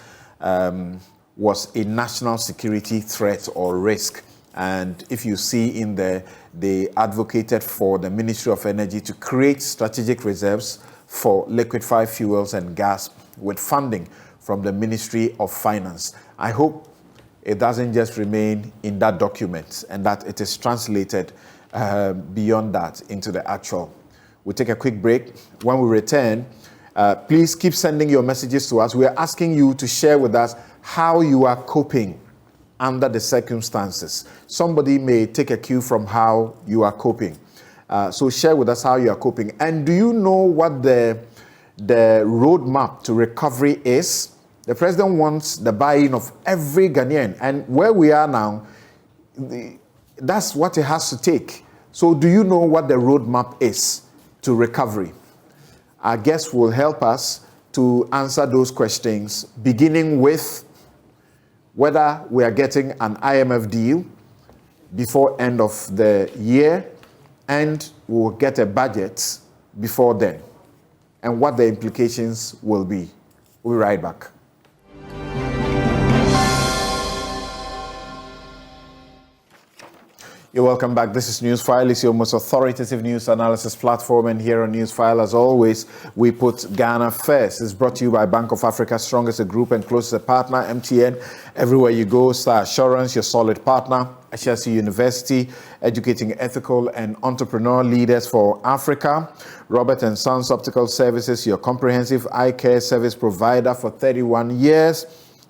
was a national security threat or risk. And if you see in there, they advocated for the Ministry of Energy to create strategic reserves for liquefied fuels and gas with funding from the Ministry of Finance. I hope it doesn't just remain in that document and that it is translated beyond that into the actual. We'll take a quick break. When we return, please keep sending your messages to us. We are asking you to share with us how you are coping under the circumstances. Somebody may take a cue from how you are coping. So share with us how you are coping. And do you know what the roadmap to recovery is? The president wants the buy-in of every Ghanaian. And where we are now, that's what it has to take. So do you know what the roadmap is to recovery? Our guests will help us to answer those questions, beginning with whether we are getting an IMF deal before end of the year, and we'll get a budget before then, and what the implications will be. We'll be right back. You're welcome back. This is Newsfile. It's your most authoritative news analysis platform. And here on Newsfile, as always, we put Ghana first. It's brought to you by Bank of Africa, strongest a group and closest a partner, MTN. Everywhere you go, Star Assurance, your solid partner. HSC University, educating ethical and entrepreneur leaders for Africa. Robert & Sons Optical Services, your comprehensive eye care service provider for 31 years.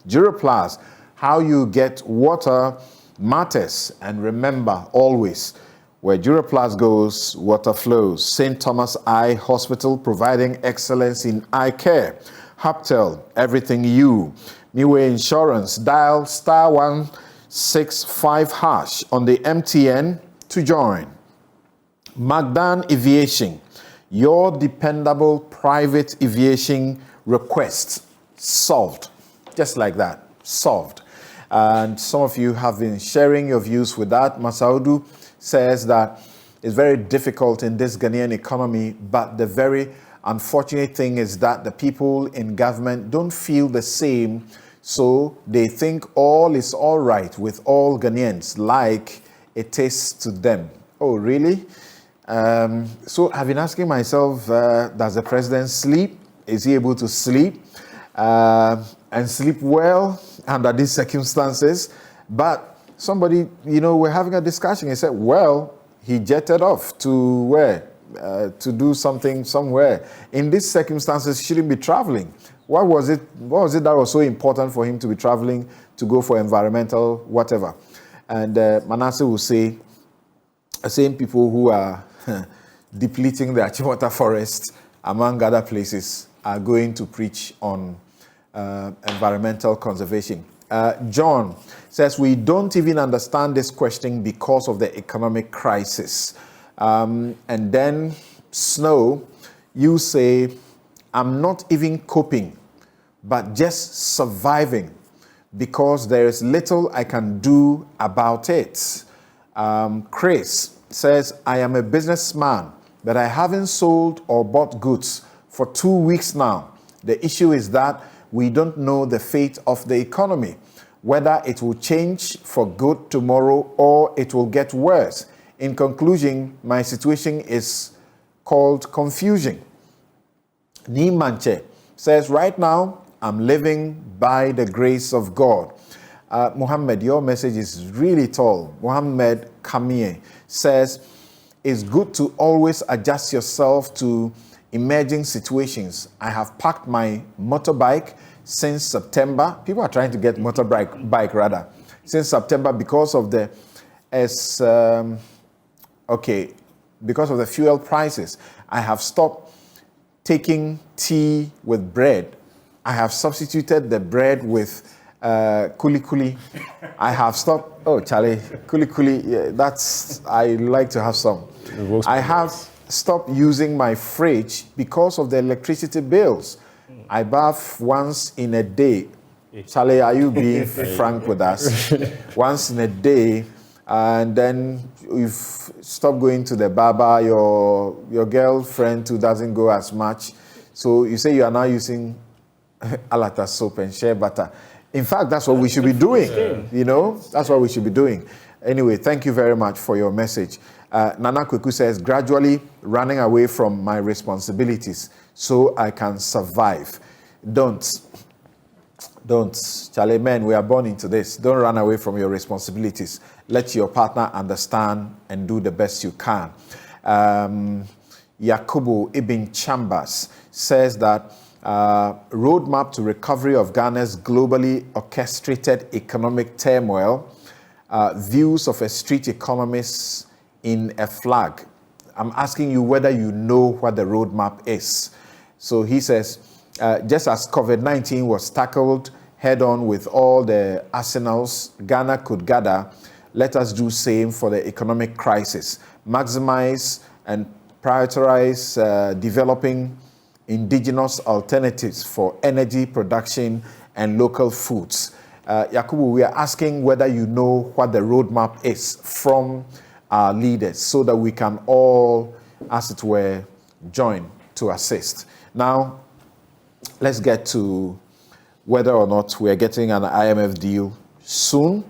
Duroplast, how you get water matters, and remember always, where Duroplast goes, water flows. St. Thomas Eye Hospital, providing excellence in eye care. Haptel, everything you. Niue Insurance, dial *165# on the MTN to join. Magdan Aviation, your dependable private aviation request solved. Just like that, solved. And some of you have been sharing your views with that. Masaudu says that it's very difficult in this Ghanaian economy, but the very unfortunate thing is that the people in government don't feel the same, so they think all is all right with all Ghanaians, like it is to them. Oh, really? So I've been asking myself, does the president sleep? Is he able to sleep? And sleep well under these circumstances? But somebody, we're having a discussion. He said, well, he jetted off to where? To do something somewhere. In these circumstances, he shouldn't be traveling. What was it that was so important for him to be traveling to go for environmental whatever? And Manasseh will say, the same people who are depleting the Achimota forest, among other places, are going to preach on environmental conservation. John says, we don't even understand this question because of the economic crisis. And then Snow, you say, I'm not even coping, but just surviving because there is little I can do about it. Chris says, I am a businessman, but I haven't sold or bought goods for 2 weeks now. The issue is that we don't know the fate of the economy, whether it will change for good tomorrow or it will get worse. In conclusion, my situation is called confusion. Nimanche says, right now, I'm living by the grace of God. Muhammad, your message is really tall. Muhammad Kamie says, it's good to always adjust yourself to emerging situations. I have packed my motorbike since September. People are trying to get bike rather. Since September because of the because of the fuel prices. I have stopped taking tea with bread. I have substituted the bread with kuli kuli. I have stopped. Oh, Charlie, kuli kuli. Yeah, I like to have some. I have stopped using my fridge because of the electricity bills. I bath once in a day. Charlie, are you being frank with us? Once in a day, and then you've stopped going to the barber. Your girlfriend who doesn't go as much, so you say you are now using alata soap and shea butter. In fact, that's what we should be doing. You know, that's what we should be doing. Anyway, thank you very much for your message. Nana Kweku says, gradually running away from my responsibilities so I can survive. Don't. Charlie, men, we are born into this. Don't run away from your responsibilities. Let your partner understand and do the best you can. Yakubu Ibn Chambers says that roadmap to recovery of Ghana's globally orchestrated economic turmoil, views of a street economist in a flag. I'm asking you whether you know what the roadmap is. So he says, just as COVID-19 was tackled head-on with all the arsenals Ghana could gather, let us do same for the economic crisis. Maximize and prioritize developing indigenous alternatives for energy production and local foods. Yakubu, we are asking whether you know what the roadmap is from our leaders so that we can all, as it were, join to assist. Now, let's get to whether or not we are getting an IMF deal soon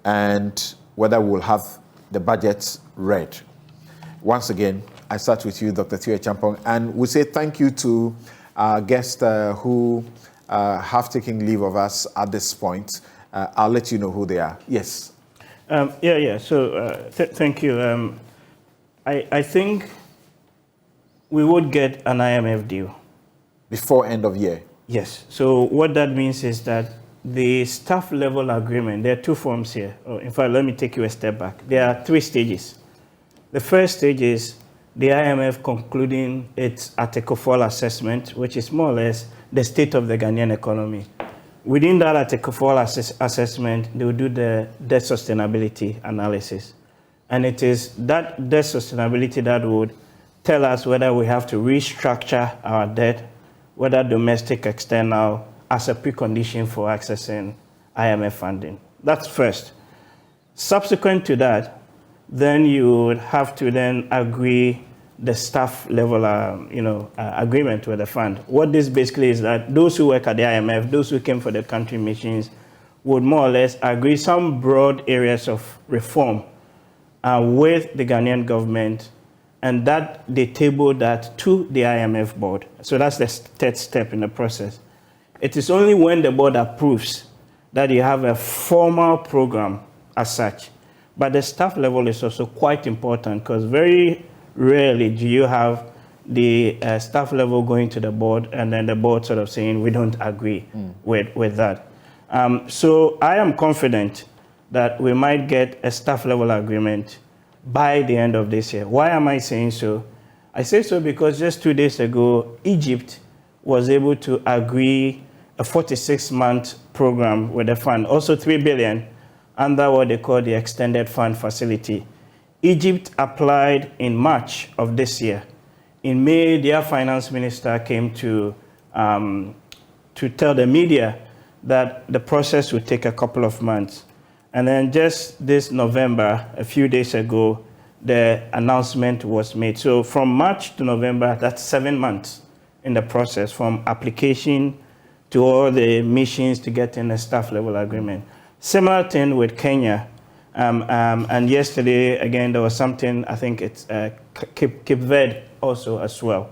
and whether we'll have the budget read. Once again, I start with you, Dr. Tio Champong, and we say thank you to our guests who have taken leave of us at this point. I'll let you know who they are. Yes. So thank you. I think we would get an IMF deal. Before end of year? Yes. So what that means is that the staff level agreement, there are two forms here. In fact, let me take you a step back. There are 3 stages. The first stage is the IMF concluding its Article 4 assessment, which is more or less the state of the Ghanaian economy. Within that Article 4 assessment, they will do the debt sustainability analysis. And it is that debt sustainability that would tell us whether we have to restructure our debt, whether domestic, external, as a precondition for accessing IMF funding. That's first. Subsequent to that, then you would have to then agree the staff level agreement with the fund. What this basically is that those who work at the IMF, those who came for the country missions, would more or less agree some broad areas of reform with the Ghanaian government, and that they table that to the IMF board. So that's the third step in the process. It is only when the board approves that you have a formal program as such. But the staff level is also quite important because very rarely do you have the staff level going to the board and then the board sort of saying, we don't agree with that. So I am confident that we might get a staff level agreement by the end of this year. Why am I saying so? I say so because just 2 days ago, Egypt was able to agree a 46-month program with the fund, also 3 billion under what they call the extended fund facility. Egypt applied in March of this year. In May, their finance minister came to tell the media that the process would take a couple of months. And then just this November, a few days ago, the announcement was made. So from March to November, that's 7 months in the process, from application to all the missions to get in a staff level agreement. Similar thing with Kenya. And yesterday, again, there was something, I think it's Cape Verde also as well.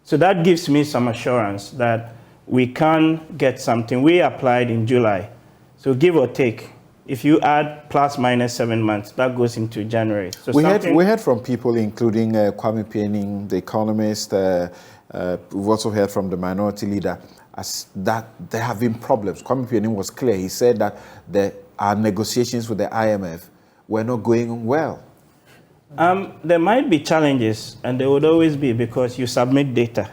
So that gives me some assurance that we can get something. We applied in July. So give or take, if you add plus minus 7 months, that goes into January. So we heard from people, including Kwame Piening, the economist. We've also heard from the minority leader, as that there have been problems. Kwame Piening was clear. He said that our negotiations with the IMF were not going well. There might be challenges, and there would always be, because you submit data.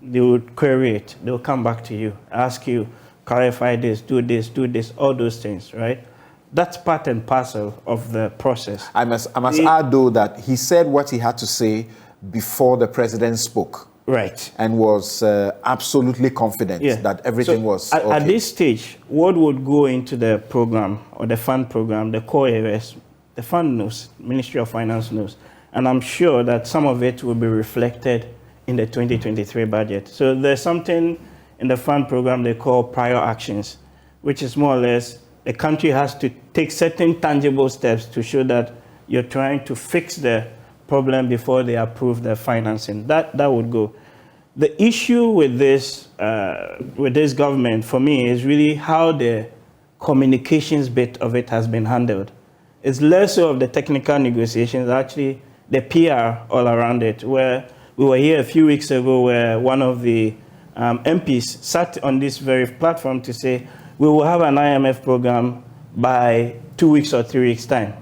They would query it. They'll come back to you, ask you, clarify this, do this, all those things, right? That's part and parcel of the process. I must add, though, that he said what he had to say before the president spoke. Right. And was absolutely confident that everything was okay. At this stage, what would go into the program, or the fund program, the core areas, the fund knows, Ministry of Finance knows, and I'm sure that some of it will be reflected in the 2023 budget. So there's something in the fund program they call prior actions, which is more or less the country has to take certain tangible steps to show that you're trying to fix the problem before they approve the financing. That would go. The issue with this government, for me, is really how the communications bit of it has been handled. It's less so of the technical negotiations, actually the PR all around it, where we were here a few weeks ago where one of the MPs sat on this very platform to say, we will have an IMF program by 2 weeks or 3 weeks' time,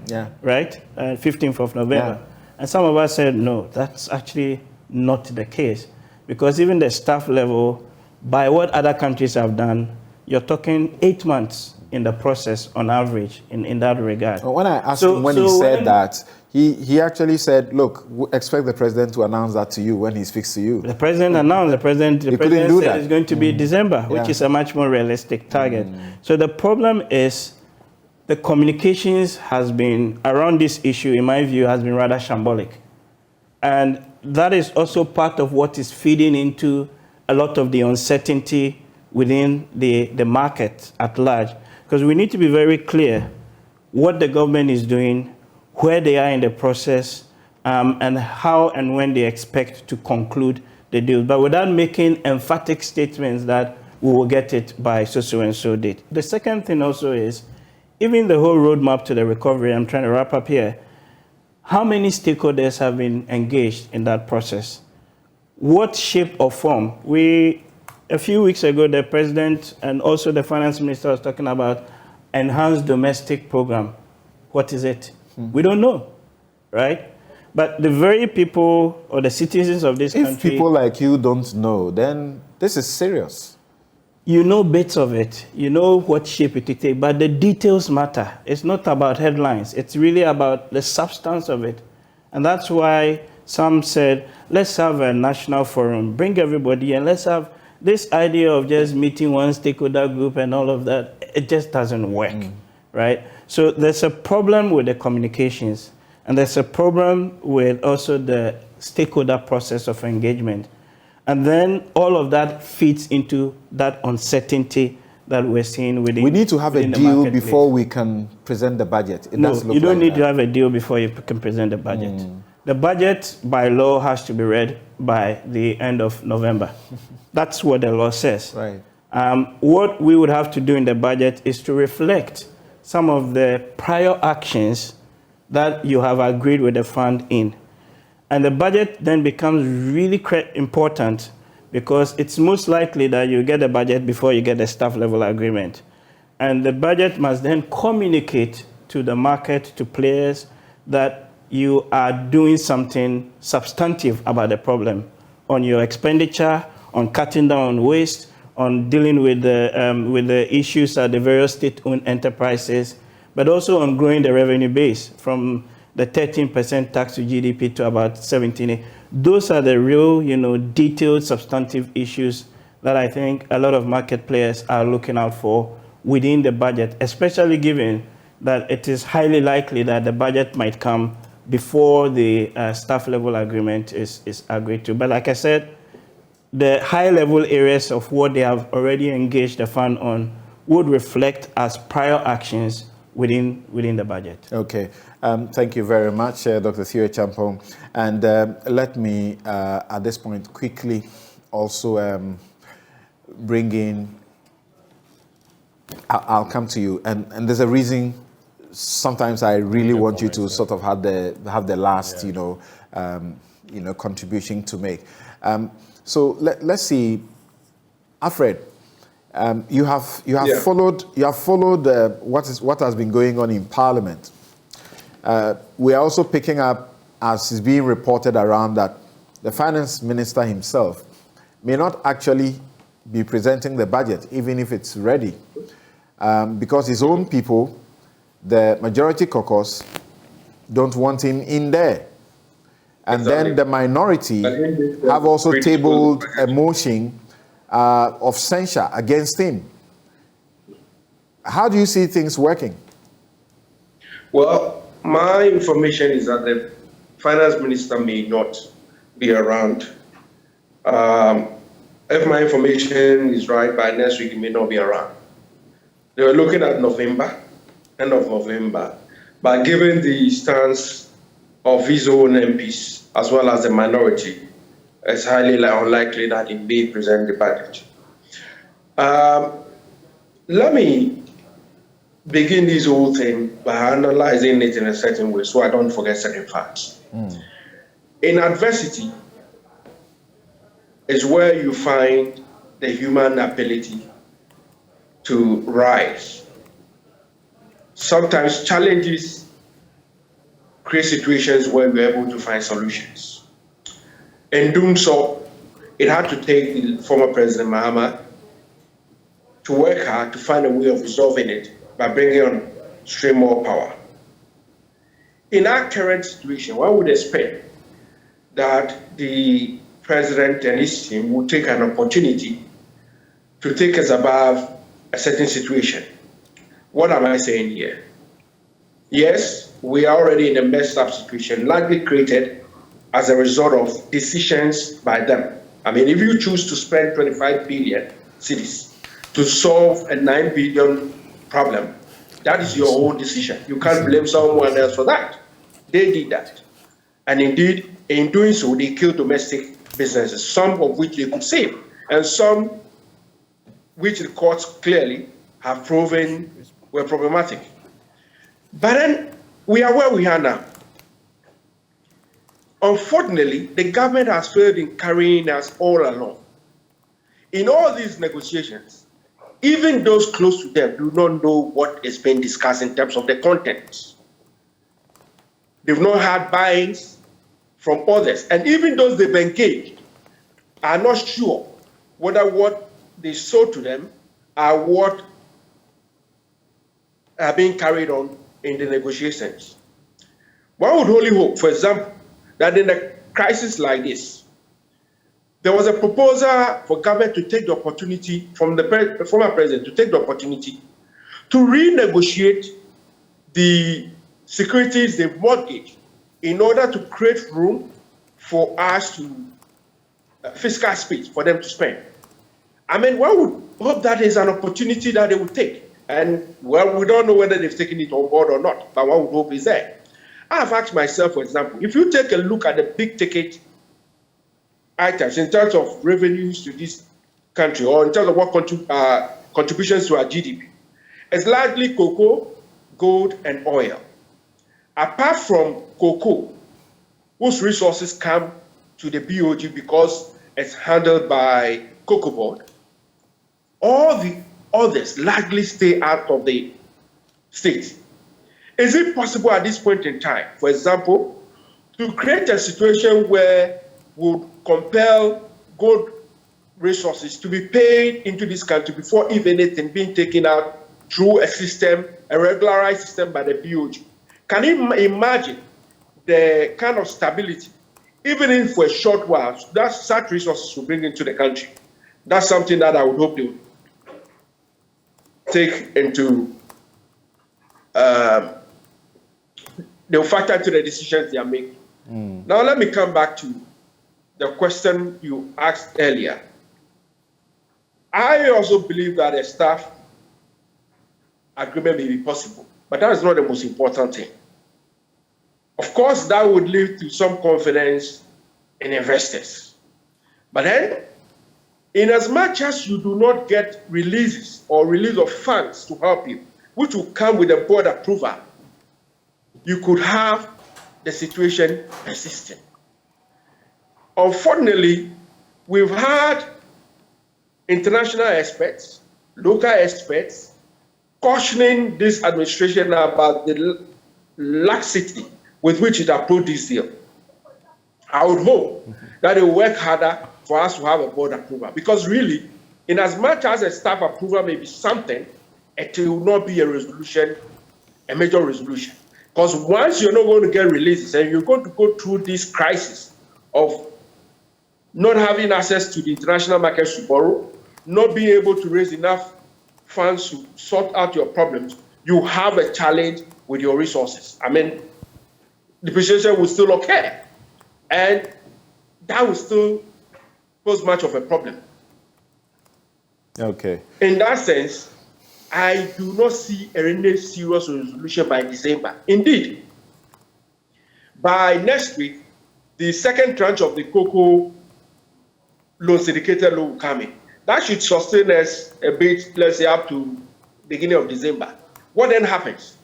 right? 15th of November. Yeah. And some of us said, no, that's actually not the case. Because even the staff level, by what other countries have done, you're talking 8 months in the process on average in that regard. Well, when I asked him when he said that, he actually said, look, expect the president to announce that to you when he speaks to you. The president announced, the president said it's going to be December, which is a much more realistic target. So the problem is the communications has been, around this issue, in my view, has been rather shambolic. And that is also part of what is feeding into a lot of the uncertainty within the market at large. Because we need to be very clear what the government is doing, where they are in the process, and how and when they expect to conclude the deal, but without making emphatic statements that we will get it by so and so date. The second thing also is, even the whole roadmap to the recovery, I'm trying to wrap up here, how many stakeholders have been engaged in that process? What shape or form? A few weeks ago, the president and also the finance minister was talking about enhanced domestic program. What is it? We don't know, right? But the very people or the citizens of this country... If people like you don't know, then this is serious. You know bits of it. You know what shape it will take, but the details matter. It's not about headlines. It's really about the substance of it. And that's why some said, let's have a national forum, bring everybody, and let's have this idea of just meeting one stakeholder group and all of that. It just doesn't work, right? So there's a problem with the communications, and there's a problem with also the stakeholder process of engagement. And then all of that feeds into that uncertainty that we're seeing within. We need to have a deal before we can present the budget. No, you don't need to have a deal before you can present the budget. The budget, by law, has to be read by the end of November. That's what the law says. Right. What we would have to do in the budget is to reflect some of the prior actions that you have agreed with the fund in. And the budget then becomes really important because it's most likely that you get the budget before you get the staff level agreement. And the budget must then communicate to the market, to players, that you are doing something substantive about the problem on your expenditure, on cutting down on waste, on dealing with the issues at the various state-owned enterprises, but also on growing the revenue base from the 13% tax to GDP to about 17%. Those are the real, detailed, substantive issues that I think a lot of market players are looking out for within the budget, especially given that it is highly likely that the budget might come before the staff level agreement is agreed to. But like I said, the high-level areas of what they have already engaged the fund on would reflect as prior actions within the budget. Okay. Thank you very much, Dr. Theo Champong. And let me, at this point, quickly also bring in, I'll come to you, and there's a reason. Sometimes I really want you to sort of have the last, contribution to make. So let's see, Alfred. You have followed what has been going on in Parliament. We are also picking up, as is being reported around, that the finance minister himself may not actually be presenting the budget, even if it's ready, because his own people, the majority caucus, don't want him in there. And then the minority have also tabled a motion of censure against him. How do you see things working? Well, my information is that the finance minister may not be around. If my information is right, by next week he may not be around. They were looking at November, end of November, but given the stance of his own MPs as well as the minority, it's highly unlikely that he may present the budget. Let me begin this whole thing by analyzing it in a certain way so I don't forget certain facts. In adversity is where you find the human ability to rise. Sometimes challenges create situations where we're able to find solutions. In doing so, it had to take the former President Mahama to work hard to find a way of resolving it by bringing on stream more power. In our current situation, one would expect that the president and his team would take an opportunity to take us above a certain situation. What am I saying here? Yes, we are already in a messed up situation, largely created as a result of decisions by them. I mean, if you choose to spend 25 billion cedis to solve a 9 billion problem, that is your own decision. You can't blame someone else for that. They did that. And indeed, in doing so, they killed domestic businesses, some of which they could save, and some which the courts clearly have proven were problematic. But then we are where we are now. Unfortunately, the government has failed in carrying us all along. In all these negotiations, even those close to them do not know what is being discussed in terms of the contents. They've not had buy-ins from others, and even those they've engaged are not sure whether what they sold to them are what are being carried on in the negotiations. One would only hope, for example, that in a crisis like this, there was a proposal for government to take the opportunity from the former president to take the opportunity to renegotiate the securities they've mortgaged in order to create room for us to fiscal space for them to spend. I mean, one would hope that is an opportunity that they would take. And, well, we don't know whether they've taken it on board or not, but one would hope is there. I've asked myself, for example, if you take a look at the big ticket items in terms of revenues to this country or in terms of what contributions to our GDP, it's largely cocoa, gold, and oil. Apart from cocoa, whose resources come to the BOG because it's handled by Cocoa Board, all the others largely stay out of the state. Is it possible at this point in time, for example, to create a situation where we would compel gold resources to be paid into this country before even anything being taken out through a system, a regularized system by the BOG? Can you imagine the kind of stability, even if for a short while, that such resources will bring into the country? That's something that I would hope they would take into, they'll factor into the decisions they are making. Now let me come back to the question you asked earlier. I also believe that a staff agreement may be possible, but that is not the most important thing. Of course, that would lead to some confidence in investors. But then in as much as you do not get releases or release of funds to help you, which will come with a board approval, you could have the situation persisting. Unfortunately, we've had international experts, local experts, cautioning this administration about the laxity with which it approached this deal. I would hope that it will work harder for us to have a board approval, because really, in as much as a staff approval may be something, it will not be a resolution, a major resolution. Because once you're not going to get releases and you're going to go through this crisis of not having access to the international markets to borrow, not being able to raise enough funds to sort out your problems, you have a challenge with your resources. I mean, depreciation will still occur, and that will still pose much of a problem. Okay. In that sense, I do not see any serious resolution by December. Indeed, by next week, the second tranche of the cocoa loan, syndicated loan, will come in. That should sustain us a bit, let's say up to beginning of December. What then happens?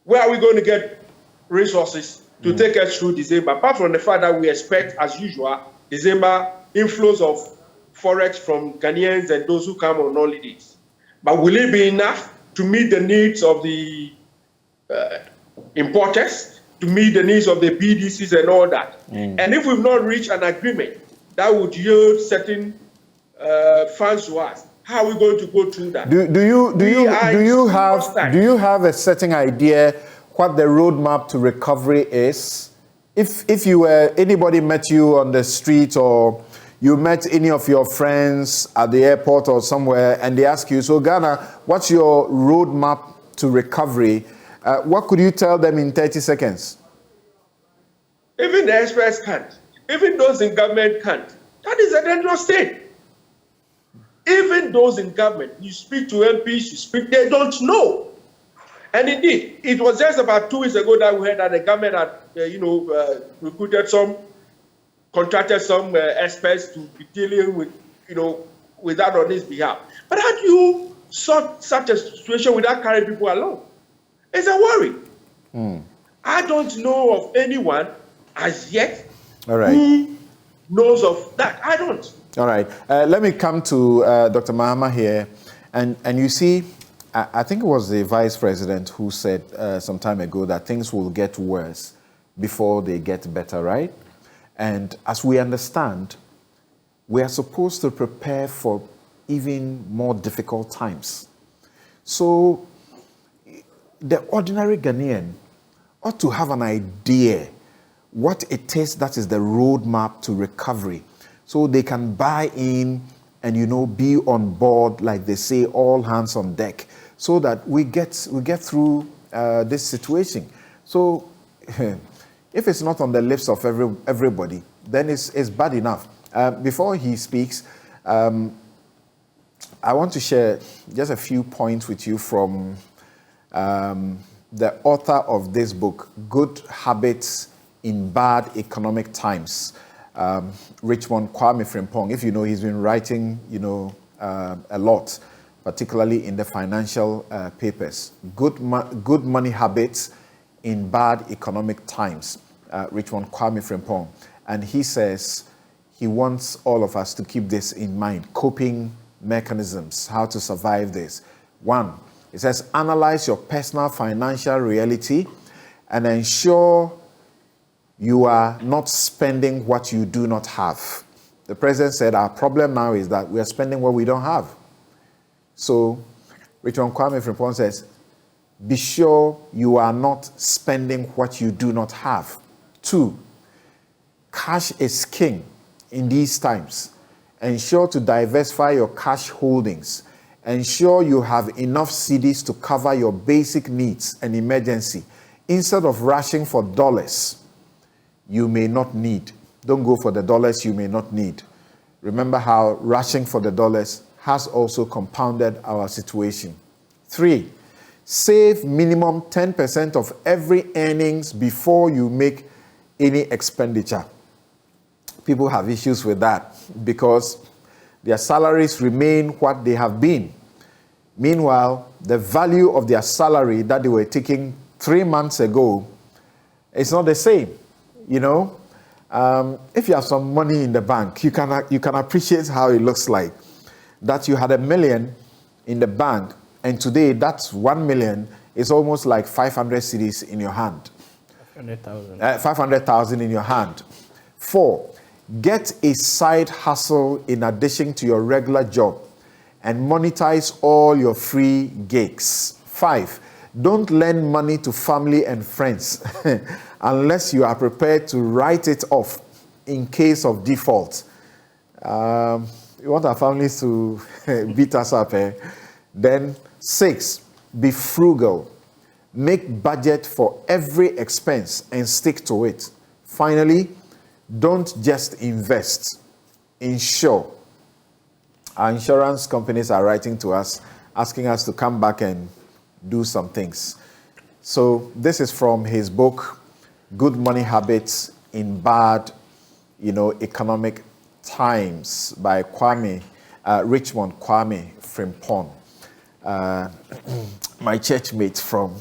Where are we going to get resources to take us through December? Apart from the fact that we expect, as usual, December inflows of forex from Ghanaians and those who come on holidays. But will it be enough to meet the needs of the importers, to meet the needs of the BDCs and all that? And if we've not reached an agreement that would yield certain funds to us, how are we going to go through that? Do you have a certain idea what the roadmap to recovery is? If you were, anybody met you on the street, or you met any of your friends at the airport or somewhere, and they ask you, so Ghana, what's your roadmap to recovery? What could you tell them in 30 seconds? Even the experts can't. Even those in government can't. That is a dangerous state. Even those in government, you speak to MPs, they don't know. And indeed, it was just about 2 weeks ago that we heard that the government had, recruited contracted some experts to be dealing with, with that on his behalf. But how do you sort such a situation without carrying people along? It's a worry. I don't know of anyone as yet who knows of that. I don't. All right. Let me come to Dr. Mahama here. And you see, I think it was the vice president who said some time ago that things will get worse before they get better, right? And as we understand, we are supposed to prepare for even more difficult times. So the ordinary Ghanaian ought to have an idea what it is that is the roadmap to recovery, so they can buy in and, be on board, like they say, all hands on deck, so that we get through this situation. So if it's not on the lips of everybody, then it's bad enough. Before he speaks, I want to share just a few points with you from the author of this book, Good Habits in Bad Economic Times, Richmond Kwame Frimpong. If you know, he's been writing, a lot, particularly in the financial papers. Good Money Habits in Bad Economic Times, Richmond Kwame Frimpong. And he says he wants all of us to keep this in mind, coping mechanisms, how to survive this. 1, it says, analyze your personal financial reality and ensure you are not spending what you do not have. The president said our problem now is that we are spending what we don't have. So Richmond Kwame Frimpong says, be sure you are not spending what you do not have. 2, cash is king in these times. Ensure to diversify your cash holdings. Ensure you have enough cedis to cover your basic needs and emergency, instead of rushing for dollars you may not need. Don't go for the dollars you may not need. Remember how rushing for the dollars has also compounded our situation. 3, save minimum 10% of every earnings before you make any expenditure. People have issues with that because their salaries remain what they have been. Meanwhile, the value of their salary that they were taking 3 months ago is not the same. You know, if you have some money in the bank, you can appreciate how it looks like. That you had $1 million in the bank, and today that's 1 million is almost like 500 cedis in your hand. 500,000 in your hand. 4, get a side hustle in addition to your regular job and monetize all your free gigs. 5, don't lend money to family and friends unless you are prepared to write it off in case of default. We want our families to beat us up. Then 6, be frugal. Make budget for every expense and stick to it. Finally, don't just invest. Insure. Our insurance companies are writing to us, asking us to come back and do some things. So this is from his book, Good Money Habits in Bad, Economic Times, by Richmond Kwame Frimpong, my church mate from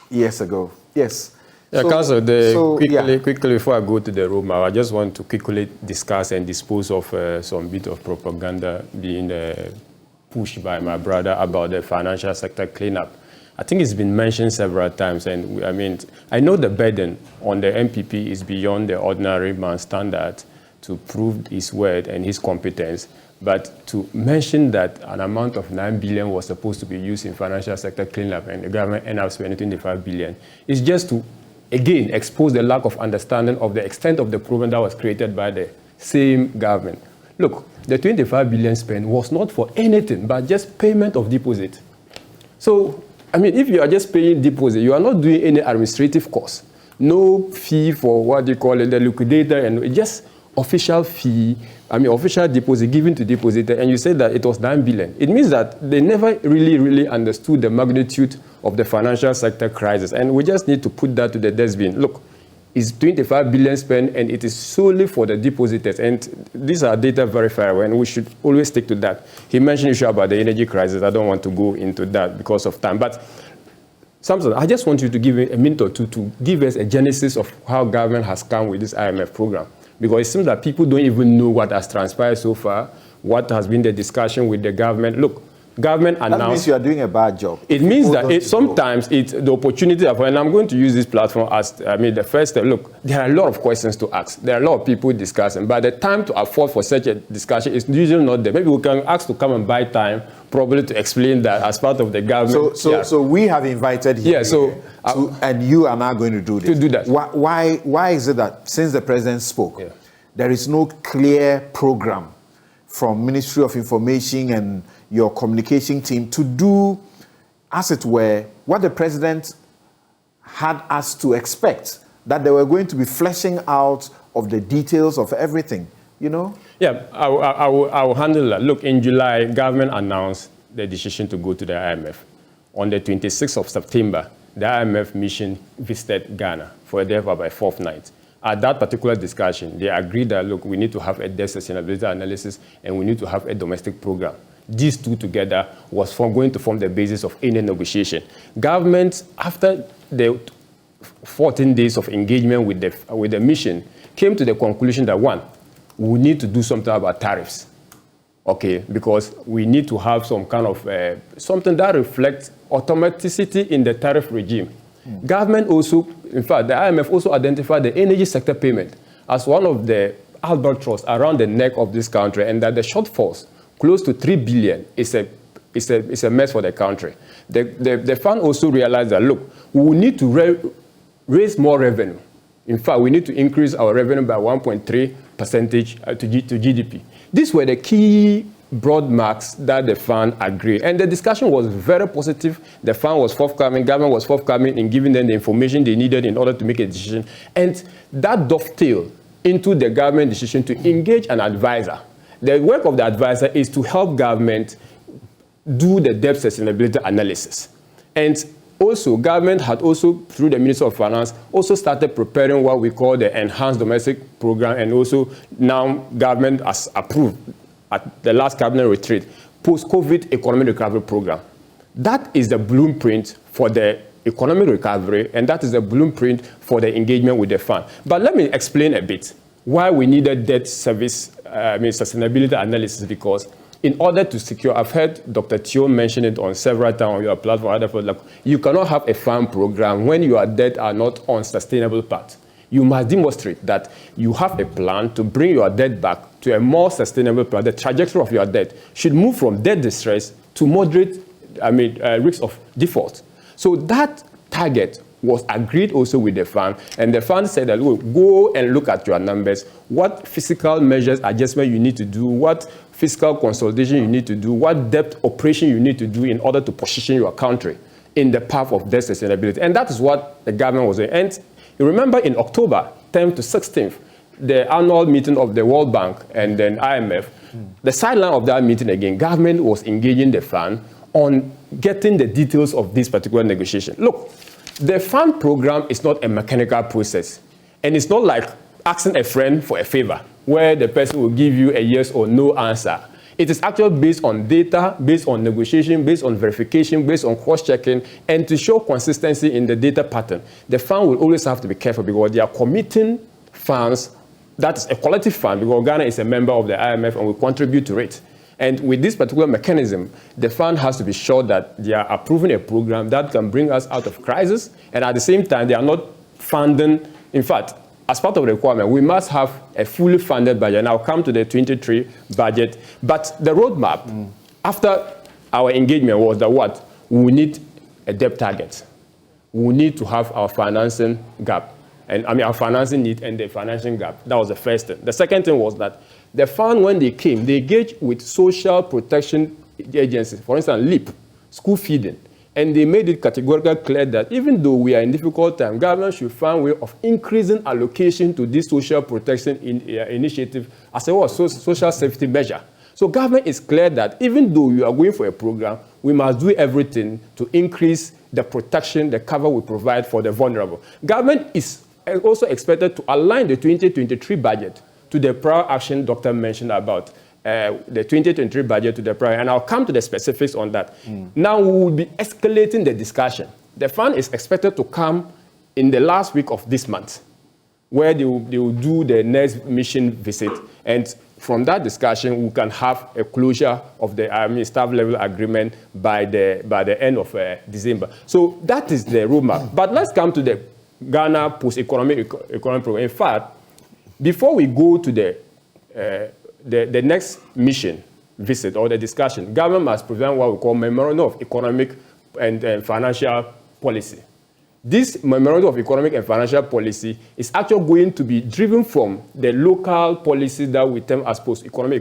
years ago. Yes. Yeah, Council, quickly before I go to the room, I just want to quickly discuss and dispose of some bit of propaganda being pushed by my brother about the financial sector cleanup. I think it's been mentioned several times, and I know the burden on the MPP is beyond the ordinary man's standard to prove his word and his competence. But to mention that an amount of 9 billion was supposed to be used in financial sector cleanup and the government ended up spending 25 billion is just to, again, expose the lack of understanding of the extent of the problem that was created by the same government. Look, the 25 billion spent was not for anything but just payment of deposit. So, if you are just paying deposit, you are not doing any administrative cost. No fee for what you call it, the liquidator, and just official fee, official deposit given to depositor, and you said that it was 9 billion. It means that they never really understood the magnitude of the financial sector crisis, and we just need to put that to the dustbin. Look, it's 25 billion spent, and it is solely for the depositors, and these are data verifiable, and we should always stick to that. He mentioned issue about the energy crisis. I don't want to go into that because of time, but Samson, I just want you to give a minute or two to give us a genesis of how government has come with this IMF program. Because it seems that people don't even know what has transpired so far, what has been the discussion with the government. Look, government announced... That means you are doing a bad job. It means that sometimes it's the opportunity, and I'm going to use this platform as, the first step. Look, there are a lot of questions to ask. There are a lot of people discussing, but the time to afford for such a discussion is usually not there. Maybe we can ask to come and buy time, probably to explain that as part of the government. So we have invited him. Yeah, and you are now going to do this. To do that. Why is it that since the president spoke, there is no clear program from Ministry of Information and your communication team to do, as it were, what the president had us to expect, that they were going to be fleshing out of the details of everything, Yeah, I will handle that. Look, in July, government announced the decision to go to the IMF. On the 26th of September, the IMF mission visited Ghana for a day of about a fortnight. At that particular discussion, they agreed that, look, we need to have a debt sustainability analysis and we need to have a domestic program. These two together was going to form the basis of any negotiation. Government, after the 14 days of engagement with the mission, came to the conclusion that, one, we need to do something about tariffs. Okay, because we need to have some kind of something that reflects automaticity in the tariff regime. Government also, in fact, the IMF also identified the energy sector payment as one of the albatross around the neck of this country, and that the shortfalls, close to 3 billion, is a mess for the country. The fund also realized that, look, we need to raise more revenue. In fact, we need to increase our revenue by 1.3% to GDP. These were the key broad marks that the fund agreed. And the discussion was very positive. The fund was forthcoming, government was forthcoming in giving them the information they needed in order to make a decision. And that dovetailed into the government decision to engage an advisor. The work of the advisor is to help government do the debt sustainability analysis. And also, government had also, through the Ministry of Finance, also started preparing what we call the Enhanced Domestic Program, and also now government has approved at the last cabinet retreat, post-COVID economic recovery program. That is the blueprint for the economic recovery, and that is the blueprint for the engagement with the fund. But let me explain a bit why we needed debt service, sustainability analysis, because in order to secure, I've heard Dr. Teo mention it on several times on your platform, like, you cannot have a fund program when your debt are not on sustainable path. You must demonstrate that you have a plan to bring your debt back to a more sustainable path. The trajectory of your debt should move from debt distress to moderate risk of default. So that target was agreed also with the fund, and the fund said that, look, go and look at your numbers, what fiscal measures adjustment you need to do, what fiscal consolidation you need to do, what debt operation you need to do in order to position your country in the path of debt sustainability. And that is what the government was doing. And you remember in October 10th to 16th, the annual meeting of the World Bank and then IMF, the sideline of that meeting again, government was engaging the fund on getting the details of this particular negotiation. Look, the fund program is not a mechanical process, and it's not like asking a friend for a favor, where the person will give you a yes or no answer. It is actually based on data, based on negotiation, based on verification, based on cross-checking, and to show consistency in the data pattern. The fund will always have to be careful because they are committing funds, that is a collective fund, because Ghana is a member of the IMF and will contribute to it. And with this particular mechanism, the fund has to be sure that they are approving a program that can bring us out of crisis, and at the same time, they are not funding. In fact, as part of the requirement, we must have a fully funded budget, and I'll come to the 23 budget. But the roadmap, after our engagement, was that what? We need a debt target. We need to have our financing gap, and our financing need and the financing gap. That was the first thing. The second thing was that the fund, when they came, they engaged with social protection agencies, for instance, LEAP, school feeding, and they made it categorically clear that even though we are in difficult time, government should find a way of increasing allocation to this social protection initiative as a social safety measure. So government is clear that even though you are going for a program, we must do everything to increase the protection, the cover we provide for the vulnerable. Government is also expected to align the 2023 budget to the prior action Doctor mentioned about the 2023 budget to the prior, and I'll come to the specifics on that. Now we will be escalating the discussion. The fund is expected to come in the last week of this month, where they will do the next mission visit, and from that discussion we can have a closure of the staff level agreement by the end of December. So that is the roadmap. But let's come to the Ghana post-economic program. In fact, before we go to the next mission visit or the discussion, government must present what we call Memorandum of Economic and Financial Policy. This Memorandum of Economic and Financial Policy is actually going to be driven from the local policy that we term as post-COVID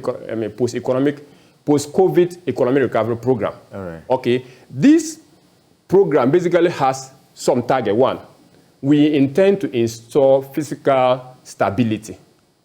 economic recovery program. All right. Okay, this program basically has some target. One, we intend to install fiscal stability.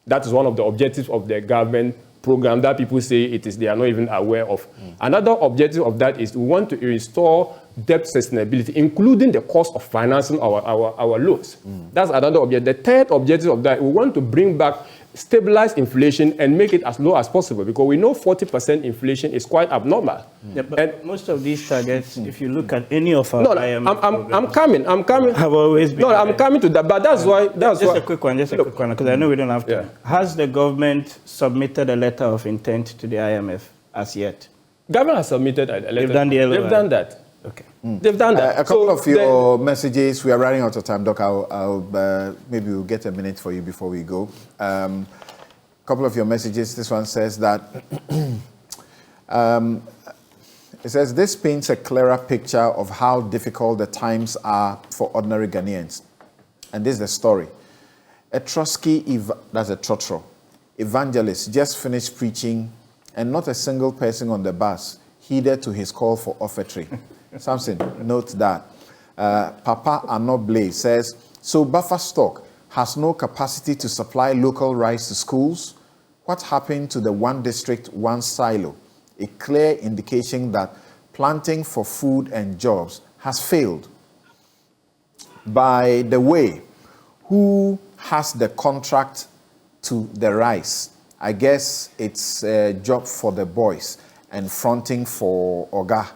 That is one of the objectives of the government program that people say they are not even aware of. Another objective of that is we want to restore debt sustainability, including the cost of financing our loans. That's another objective. The third objective of that, we want to bring back stabilize inflation and make it as low as possible, because we know 40% inflation is quite abnormal. Yeah, but and most of these targets, if you look at any of our I'm coming. Have always been. I'm coming to that, but that's why. A quick one, because I know we don't have to. Yeah. Has the government submitted a letter of intent to the IMF as yet? Government has submitted a letter. They've done that. Okay. They've done that. A couple of your messages. We are running out of time, Doc. Maybe we'll get a minute for you before we go. A couple of your messages. This one says that it says this paints a clearer picture of how difficult the times are for ordinary Ghanaians. And this is the story. A Trotsky, that's a Trotro, evangelist just finished preaching, and not a single person on the bus heeded to his call for offertory. Samson, note that. Papa Anoble says, so buffer stock has no capacity to supply local rice to schools? What happened to the one district, one silo? A clear indication that planting for food and jobs has failed. By the way, who has the contract to the rice? I guess it's a job for the boys and fronting for Oga.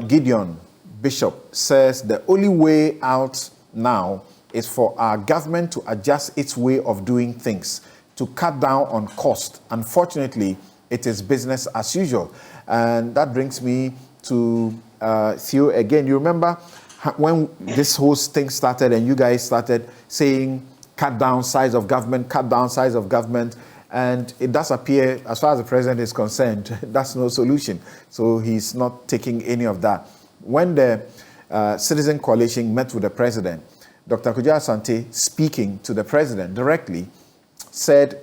Gideon Bishop says the only way out now is for our government to adjust its way of doing things, to cut down on cost. Unfortunately, it is business as usual. And that brings me to Theo again. You remember when this whole thing started and you guys started saying, cut down size of government, cut down size of government. And it does appear, as far as the president is concerned, that's no solution. So he's not taking any of that. When the Citizen Coalition met with the president, Dr. Kwadwo Asante, speaking to the president directly, said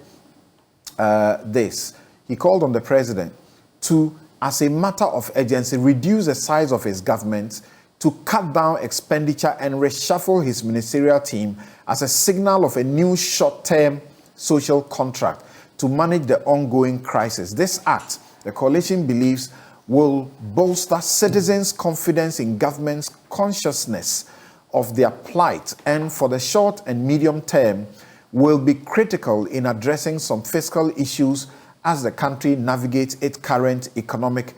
this. He called on the president to, as a matter of urgency, reduce the size of his government, to cut down expenditure and reshuffle his ministerial team as a signal of a new short-term social contract to manage the ongoing crisis. This act, the coalition believes, will bolster citizens' confidence in government's consciousness of their plight, and for the short and medium term will be critical in addressing some fiscal issues as the country navigates its current economic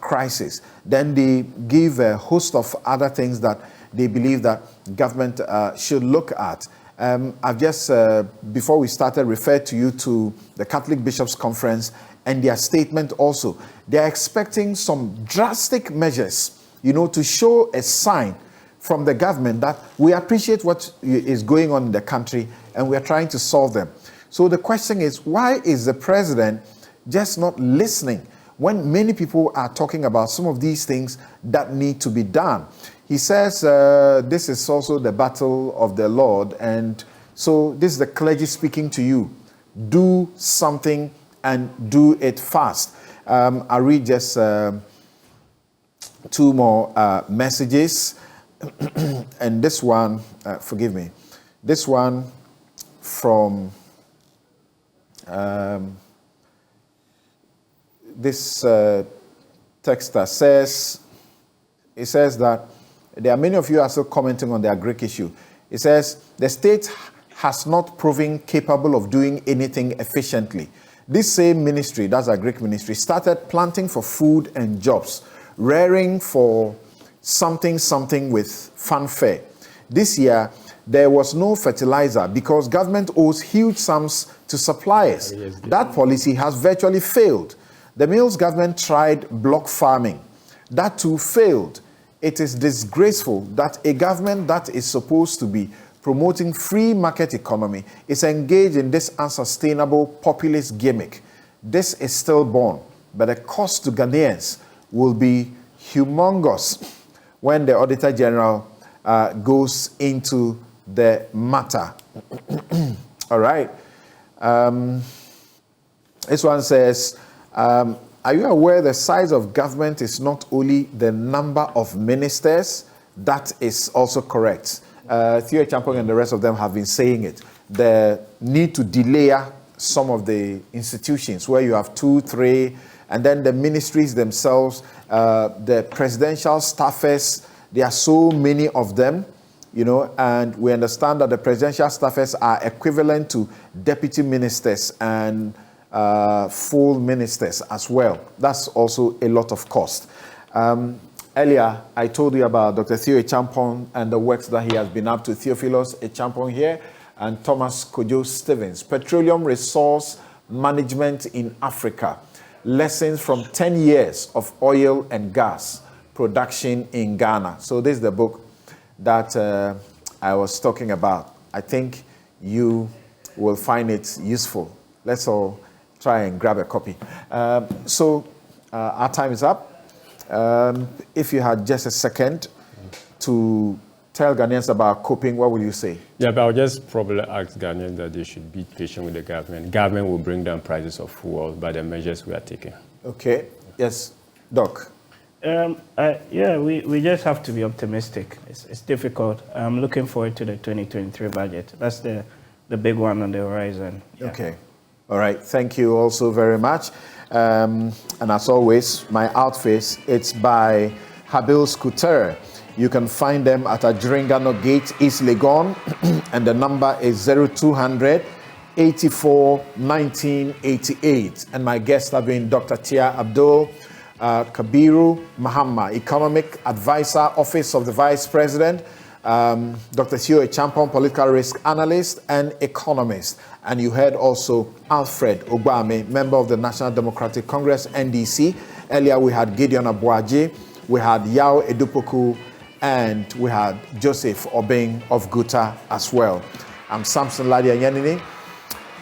crisis. Then they give a host of other things that they believe that government should look at. I've just, before we started, referred to you to the Catholic Bishops' Conference and their statement also. They're expecting some drastic measures, to show a sign from the government that we appreciate what is going on in the country and we are trying to solve them. So the question is, why is the president just not listening when many people are talking about some of these things that need to be done? He says this is also the battle of the Lord, and so this is the clergy speaking to you. Do something and do it fast. I'll read just two more messages. And this one, forgive me, this one from this texter says, it says that there are many of you are still commenting on the Greek issue. It says, the state has not proven capable of doing anything efficiently. This same ministry, that's a Greek ministry, started planting for food and jobs, rearing for something with fanfare. This year, there was no fertilizer because government owes huge sums to suppliers. That policy has virtually failed. The Mills government tried block farming. That too failed. It is disgraceful that a government that is supposed to be promoting free market economy is engaged in this unsustainable populist gimmick. This is stillborn, but the cost to Ghanaians will be humongous when the Auditor General goes into the matter. All right. This one says, are you aware the size of government is not only the number of ministers? That is also correct. Theo Champong and the rest of them have been saying it. The need to delayer some of the institutions where you have 2, 3, and then the ministries themselves, the presidential staffers, there are so many of them, and we understand that the presidential staffers are equivalent to deputy ministers and full ministers as well. That's also a lot of cost. Earlier, I told you about Dr. Theo Champong and the works that he has been up to. Theophilus Champong here and Thomas Kojo Stevens. Petroleum Resource Management in Africa. Lessons from 10 years of oil and gas production in Ghana. So this is the book that I was talking about. I think you will find it useful. Let's all try and grab a copy. So our time is up. If you had just a second to tell Ghanaians about coping, what would you say? Yeah, but I'll just probably ask Ghanaians that they should be patient with the government. Government will bring down prices of fuel by the measures we are taking. Okay. Yes, Doc. Yeah, we just have to be optimistic. It's difficult. I'm looking forward to the 2023 budget. That's the big one on the horizon. Yeah. Okay. All right. Thank you also very much. And as always, my outfits, it's by Habil Scooter. You can find them at Adringano Gate, East Legon, and the number is 0200 1988. And my guests have been Dr. Tia Abdul, Kabiru Mahama, Economic Advisor, Office of the Vice President, Dr. Theo Champon, Political Risk Analyst and Economist. And you heard also Alfred Ogbame, member of the National Democratic Congress, NDC. Earlier we had Gideon Abuaji, we had Yao Edupoku, and we had Joseph Obeng of Guta as well. I'm Samson Lardy Anyenini.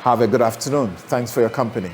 Have a good afternoon. Thanks for your company.